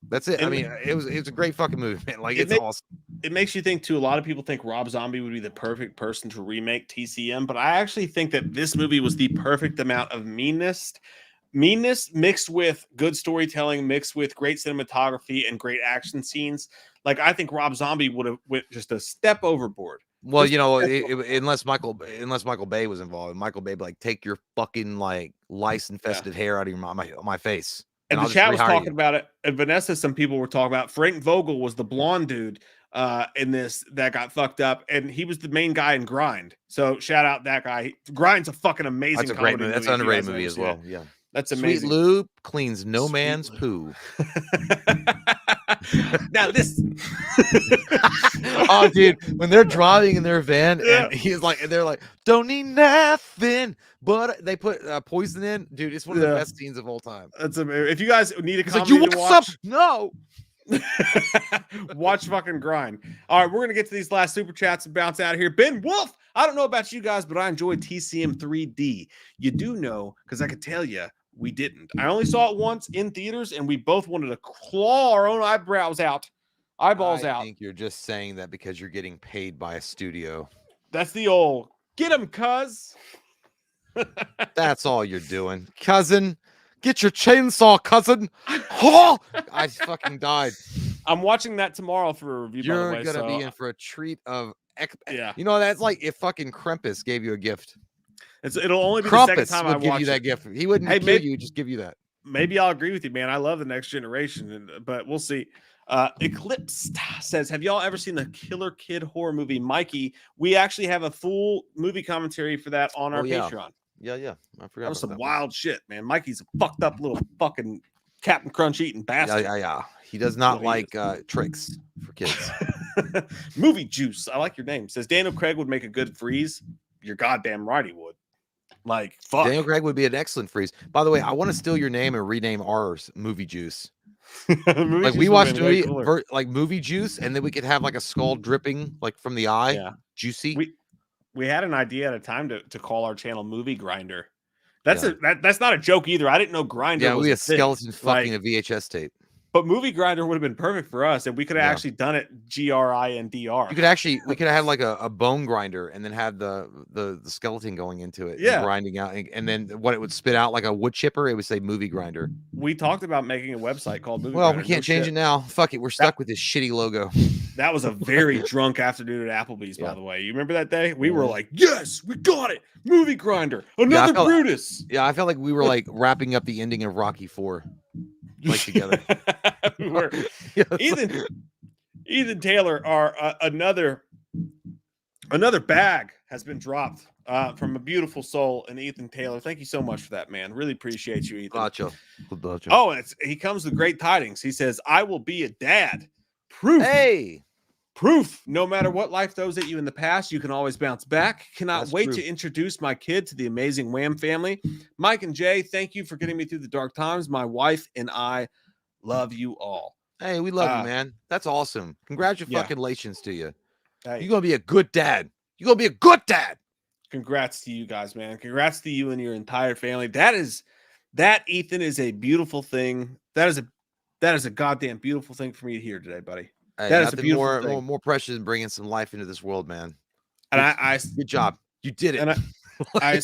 that's it. I mean, it's a great fucking movie, man. Like it's awesome. It makes you think too. A lot of people think Rob Zombie would be the perfect person to remake TCM, but I actually think that this movie was the perfect amount of meanness mixed with good storytelling, mixed with great cinematography and great action scenes. Like I think Rob Zombie would have went just a step overboard. Well, unless Michael Bay was involved, Michael Bay like take your fucking like lice infested hair out of my face. And the chat was talking about it. And Vanessa, some people were talking about Frank Vogel was the blonde dude in this that got fucked up, and he was the main guy in Grind. So shout out that guy. Grind's a fucking amazing. That's a great movie. That's an underrated movie as well. Yeah. That's amazing. Sweet Lube cleans no man's poo. Now this oh dude, when they're driving in their van and they're like don't need nothing but they put poison in, dude, it's one of the best scenes of all time. That's if you guys need a comedy you want to watch, no watch fucking Grind. All right, we're gonna get to these last super chats and bounce out of here. Ben Wolf, I don't know about you guys, but I enjoyed TCM 3D. You do know, because I could tell you we didn't. I only saw it once in theaters, and we both wanted to claw our own eyeballs out. I think you're just saying that because you're getting paid by a studio. That's the old get him, cuz. That's all you're doing, cousin. Get your chainsaw, cousin. Oh, I fucking died. I'm watching that tomorrow for a review. You're by the way, gonna be in for a treat of yeah. You know, that's like if fucking Krampus gave you a gift. It'll only be Krampus the second time I give you that gift. He wouldn't kill you, just give you that. Maybe I'll agree with you, man. I love the Next Generation, but we'll see. Eclipsed says, have y'all ever seen the Killer Kid horror movie Mikey? We actually have a full movie commentary for that on our Patreon. Yeah. I forgot. That was some wild shit, man. Mikey's a fucked up little fucking Captain Crunch eating bastard. Yeah. He does not like tricks for kids. Movie Juice. I like your name. Says Daniel Craig would make a good Freeze. You're goddamn right he would. Like, fuck. Daniel Craig would be an excellent Freeze. By the way, I want to steal your name and rename ours Movie Juice. Like we watched Movie Juice, and then we could have like a skull dripping like from the eye. Yeah. Juicy. We had an idea at a time to call our channel Movie Grinder. That's not a joke either. I didn't know Grinder was a skeleton fucking a VHS tape. But Movie Grinder would have been perfect for us, and we could have actually done it GRINDR. We could have had like a bone grinder and then have the skeleton going into it, and grinding out, and then what it would spit out like a wood chipper, it would say Movie Grinder. We talked about making a website called Movie Grinder. Well, we can't change it now. Fuck it, we're stuck with this shitty logo. That was a very drunk afternoon at Applebee's, by the way. You remember that day? We were like, yes, we got it. Movie Grinder, another Brutus. I felt like we were like wrapping up the ending of Rocky IV. Like together. Ethan Taylor, another bag has been dropped from a beautiful soul in Ethan Taylor. Thank you so much for that, man. Really appreciate you, Ethan. Gotcha. Oh, he comes with great tidings. He says, I will be a dad. Proof. No matter what life throws at you in the past, you can always bounce back. Cannot wait to introduce my kid to the amazing Wham family. Mike and Jay, thank you for getting me through the dark times. My wife and I love you all. Hey, we love you, man. That's awesome. Congratulations to you. Hey. You're going to be a good dad. You're going to be a good dad. Congrats to you guys, man. Congrats to you and your entire family. Ethan, is a beautiful thing. That is a goddamn beautiful thing for me to hear today, buddy. Hey, that is a beautiful thing. More precious than bringing some life into this world, man. And good job. You did it. And I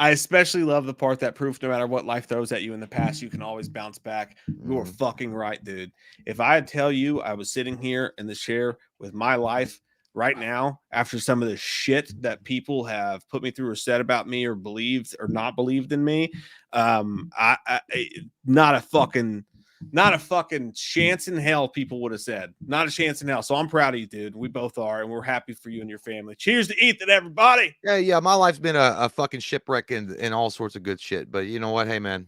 especially love the part that proof, no matter what life throws at you in the past, you can always bounce back. You are fucking right, dude. If I had tell you I was sitting here in the chair with my life right now, after some of the shit that people have put me through or said about me or believed or not believed in me, not a fucking chance in hell, people would have said. Not a chance in hell. So I'm proud of you, dude. We both are, and we're happy for you and your family. Cheers to Ethan, everybody. Yeah. My life's been a fucking shipwreck and all sorts of good shit. But you know what? Hey, man,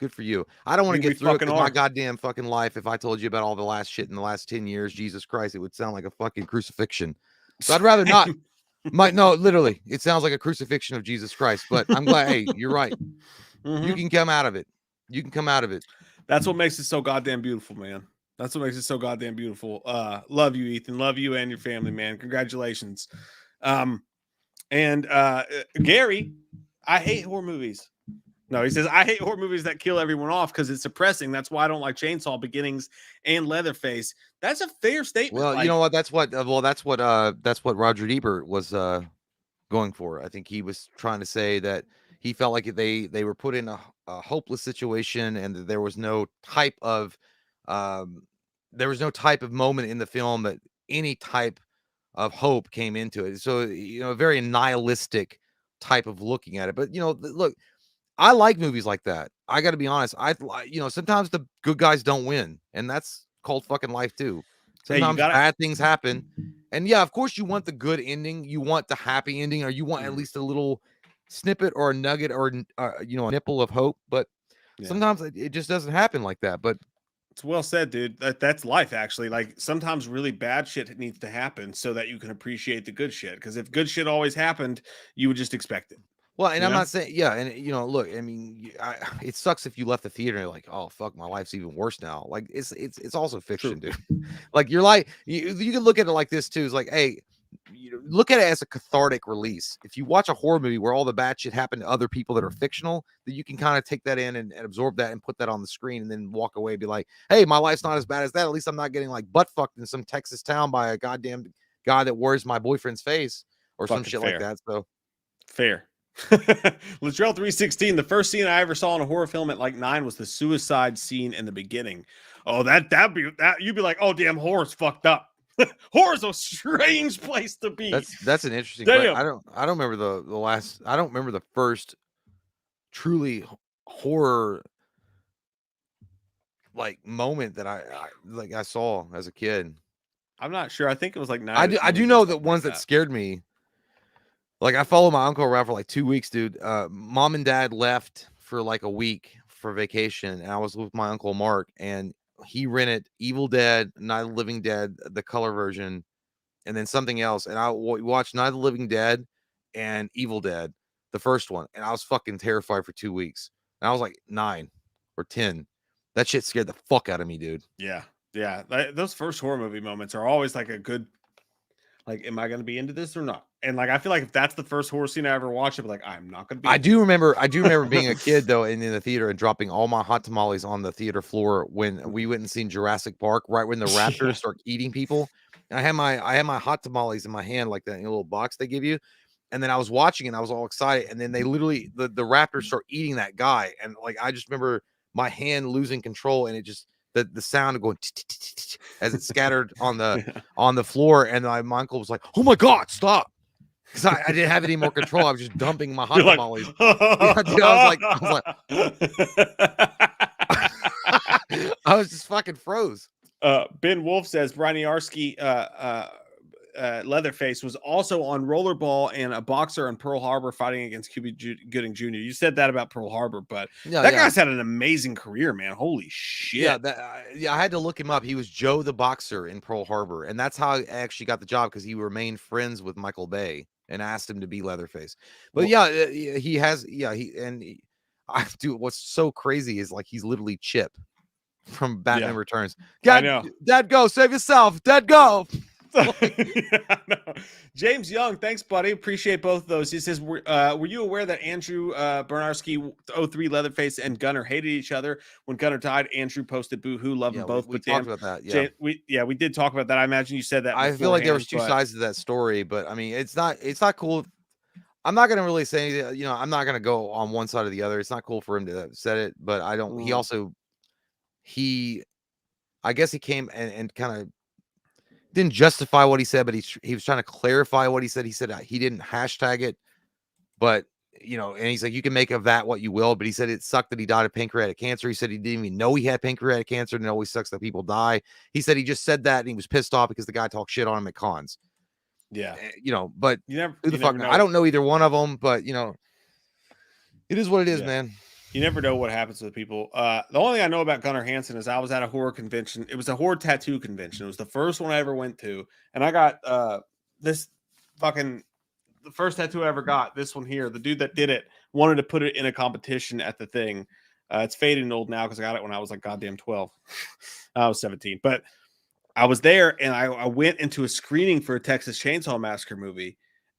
good for you. I don't want to get through my goddamn fucking life. If I told you about all the last shit in the last 10 years, Jesus Christ, it would sound like a fucking crucifixion. So I'd rather not. No, literally, it sounds like a crucifixion of Jesus Christ. But I'm glad. Hey, you're right. You can come out of it. You can come out of it. That's what makes it so goddamn beautiful, man. That's what makes it so goddamn beautiful. Love you, Ethan. Love you and your family, man. Congratulations. And Gary, I hate horror movies. No, he says, I hate horror movies that kill everyone off because it's suppressing. That's why I don't like Chainsaw Beginnings and Leatherface. That's a fair statement. Well, you know what? That's what Roger Ebert was going for. I think he was trying to say that he felt like they were put in a hopeless situation, and that there was no type of moment in the film that any type of hope came into it. So, a very nihilistic type of looking at it. But look, I like movies like that. I got to be honest. Sometimes the good guys don't win, and that's called fucking life too. Sometimes bad things happen. And yeah, of course you want the good ending. You want the happy ending, or you want at least a little snippet or a nugget or a nipple of hope. But sometimes it just doesn't happen like that. But it's well said, dude. That's life, actually. Like, sometimes really bad shit needs to happen so that you can appreciate the good shit. Because if good shit always happened, you would just expect it. Well, and I'm not saying, and look, I mean, it sucks if you left the theater and you're like, oh fuck, my life's even worse now. Like, it's also fiction, dude. Like, your life, you can look at it like this too. It's like, hey, look at it as a cathartic release. If you watch a horror movie where all the bad shit happened to other people that are fictional, that you can kind of take that in and absorb that and put that on the screen, and then walk away and be like, hey, my life's not as bad as that. At least I'm not getting like butt fucked in some Texas town by a goddamn guy that wears my boyfriend's face or some shit like that. So fair. Latrell 316. The first scene I ever saw in a horror film at like 9 was the suicide scene in the beginning. Oh, you'd be like, oh damn, horror's fucked up. Horror's a strange place to be. That's an interesting. I don't remember I don't remember the first truly horror like moment that I saw as a kid. I'm not sure. I think it was like 9. I do know that ones that scared me. Like, I followed my uncle around for like 2 weeks, dude. Mom and dad left for like a week for vacation, and I was with my uncle Mark, and he rented Evil Dead, Night of the Living Dead, the color version, and then something else. And I watched Night of the Living Dead and Evil Dead, the first one, and I was fucking terrified for 2 weeks. And I was like 9 or 10. That shit scared the fuck out of me, dude. Yeah. Those first horror movie moments are always like a good, like, am I going to be into this or not? And like, I feel like if that's the first horror scene I ever watched, I'd be like, I'm not going to be. I do remember being a kid though, in the theater and dropping all my hot tamales on the theater floor when we went and seen Jurassic Park, right when the raptors start eating people. And I had my hot tamales in my hand, like that in a little box they give you. And then I was watching and I was all excited. And then they literally, the raptors start eating that guy. And like, I just remember my hand losing control, and it just, the sound of going as it scattered on the floor. And my uncle was like, oh my God, stop. Because I didn't have any more control. I was just dumping my hot tamales. Dude, I was just fucking froze. Ben Wolf says Brian Yarsky, Leatherface was also on Rollerball and a boxer in Pearl Harbor fighting against Cuba Gooding Jr. You said that about Pearl Harbor, but that guy's had an amazing career, man. Holy shit. I had to look him up. He was Joe the Boxer in Pearl Harbor, and that's how I actually got the job, because he remained friends with Michael Bay and asked him to be Leatherface. But what's so crazy is like he's literally Chip from Batman Returns. Dad, go save yourself. Dad, go. James Young, thanks, buddy. Appreciate both of those. He says, were you aware that Andrew Bernarski, 03 Leatherface, and Gunner hated each other? When Gunner died, Andrew posted boo-hoo, love them both. We talked about that. We did talk about that. I imagine you said that. I feel like there was two sides to that story, but I mean, it's not cool. I'm not gonna really say, I'm not gonna go on one side or the other. It's not cool for him to have said it, but I don't. I guess he came and kind of didn't justify what he said, but he was trying to clarify what he said. He said he didn't hashtag it, but and he's like, you can make of that what you will. But he said it sucked that he died of pancreatic cancer. He said he didn't even know he had pancreatic cancer, and it always sucks that people die. He said he just said that and he was pissed off because the guy talked shit on him at cons. Yeah, but I don't know either one of them, but it is what it is, man. You never know what happens with people. The only thing I know about Gunnar Hansen is I was at a horror convention. It was a horror tattoo convention. It was the first one I ever went to. And I got the first tattoo I ever got, this one here. The dude that did it wanted to put it in a competition at the thing. It's fading old now because I got it when I was like goddamn 12. I was 17, but I was there and I went into a screening for a Texas Chainsaw Massacre movie,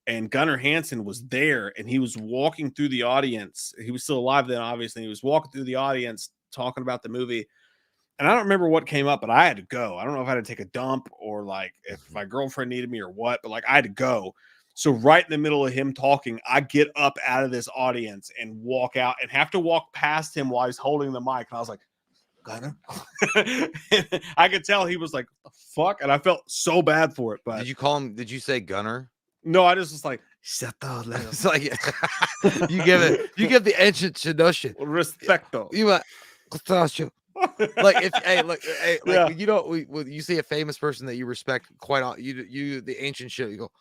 and Gunnar Hansen was there, and he was walking through the audience. He was still alive then, obviously. He was walking through the audience talking about the movie. And I don't remember what came up, but I had to go. I don't know if I had to take a dump or like if my girlfriend needed me or what, but like I had to go. So right in the middle of him talking, I get up out of this audience and walk out and have to walk past him while he's holding the mic. And I was like, Gunnar? I could tell he was like, the fuck? And I felt so bad for it. But Did you call him? Did you say Gunner? no, I just was like, It's like you give the ancient Shinoshi. respecto. You like if hey, like Yeah. you know when you see a famous person that you respect quite you the ancient shit, you go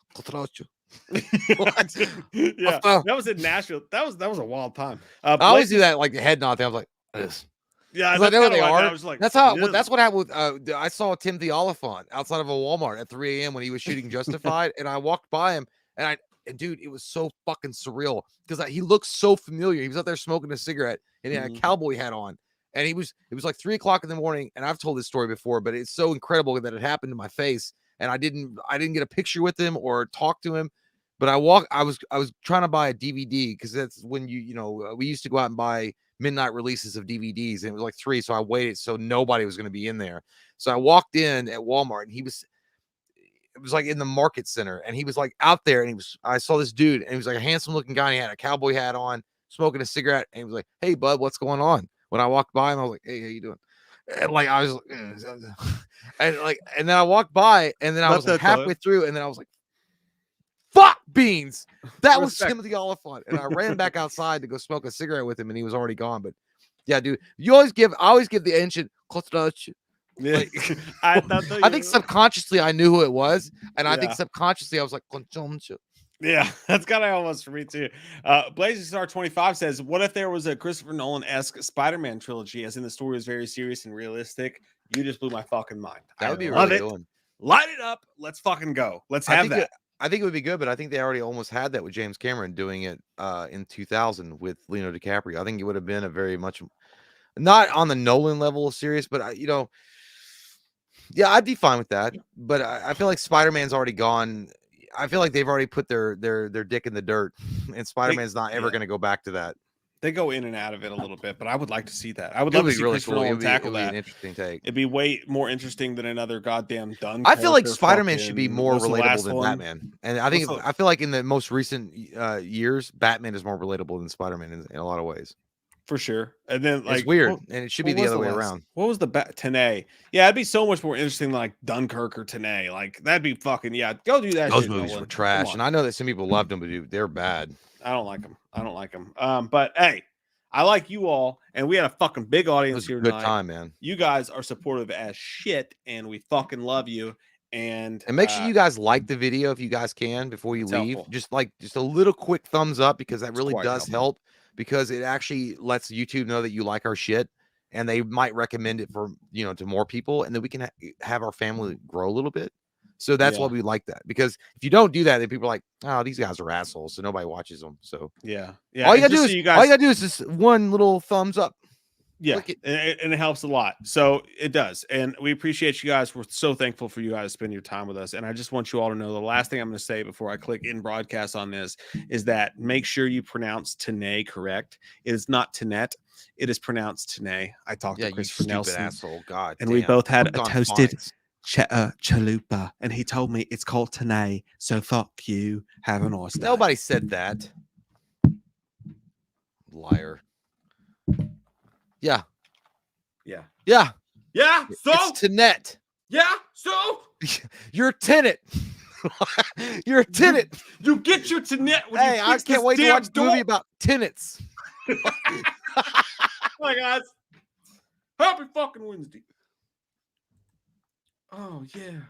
what? Yeah, that was in Nashville. That was a wild time. I always do that like the head nod thing. I was like this. Yeah, I know they are. I was like, That's how. That's what happened with. I saw Timothy Oliphant outside of a Walmart at 3 a.m. when he was shooting Justified, and I walked by him, and dude, it was so fucking surreal because he looked so familiar. He was out there smoking a cigarette, and he had a cowboy hat on, and it was like 3 o'clock in the morning. And I've told this story before, but it's so incredible that it happened to my face, and I didn't get a picture with him or talk to him. But I was trying to buy a DVD because that's when we used to go out and buy midnight releases of DVDs, and it was like 3, so I waited so nobody was going to be in there. So I walked in at Walmart, and it was like in the market center, and he was like out there, and I saw this dude, and he was like a handsome looking guy, and he had a cowboy hat on, smoking a cigarette, and he was like, "Hey bud, what's going on?" When I walked by him, I was like, "Hey, how you doing?" And like I was and then I walked by, and then I was like, halfway through, and then I was like, fuck beans. That was Timothy Oliphant. And I ran back outside to go smoke a cigarette with him, and he was already gone. But yeah, dude, I always give the ancient. Yeah. Like, I think subconsciously I knew who it was, and I think subconsciously I was like, yeah, that's kind of almost for me too. Blazing Star 25 says, "What if there was a Christopher Nolan-esque Spider-Man trilogy, as in the story was very serious and realistic? You just blew my fucking mind. That would be love really it. cool. Light it up. Let's fucking go. Let's have that." I think it would be good, but I think they already almost had that with James Cameron doing it in 2000 with Leonardo DiCaprio. I think it would have been a very much not on the Nolan level of serious, but yeah, I'd be fine with that. But I feel like Spider-Man's already gone. I feel like they've already put their dick in the dirt, and Spider-Man's not ever going to go back to that. They go in and out of it a little bit, but I would like to see that. I would love to see really Christopher Nolan tackle that. An interesting take. It'd be way more interesting than another goddamn Dunkirk. I feel like Spider-Man should be more relatable than Batman, and I feel like in the most recent years, Batman is more relatable than Spider-Man in a lot of ways. For sure. And then like it's weird, and it should be the other way around. What was the Tenay? Yeah, it'd be so much more interesting than like Dunkirk or Tenay. Like that'd be fucking go do that. Those movies were trash, and I know that some people loved them, but dude, they're bad. I don't like them. But hey, I like you all, and we had a fucking big audience here tonight. Good time, man. You guys are supportive as shit, and we fucking love you. And make sure you guys like the video if you guys can before you leave. Helpful. Just a little quick thumbs up, because that really does help, because it actually lets YouTube know that you like our shit, and they might recommend it for to more people, and then we can have our family grow a little bit. So that's why we like that, because if you don't do that, then people are like, "Oh, these guys are assholes," so nobody watches them. So yeah. All you gotta do is just one little thumbs up. Yeah, and it helps a lot. So it does, and we appreciate you guys. We're so thankful for you guys to spend your time with us. And I just want you all to know the last thing I'm going to say before I click in broadcast on this is that make sure you pronounce Tenay correct. It is not Tenet. It is pronounced Tenay. I talked to Christopher Nelson, asshole. God, and we both had a toasted chalupa, and he told me it's called Tenay. So fuck you. Have a nice day. Nobody said that. Liar. Yeah. So it's Tenet. Yeah. So you're a tenant. You're a tenant. You get your Tenet. Hey, I can't wait to watch the movie about tenants. Hi guys. Happy fucking Wednesday. Oh yeah.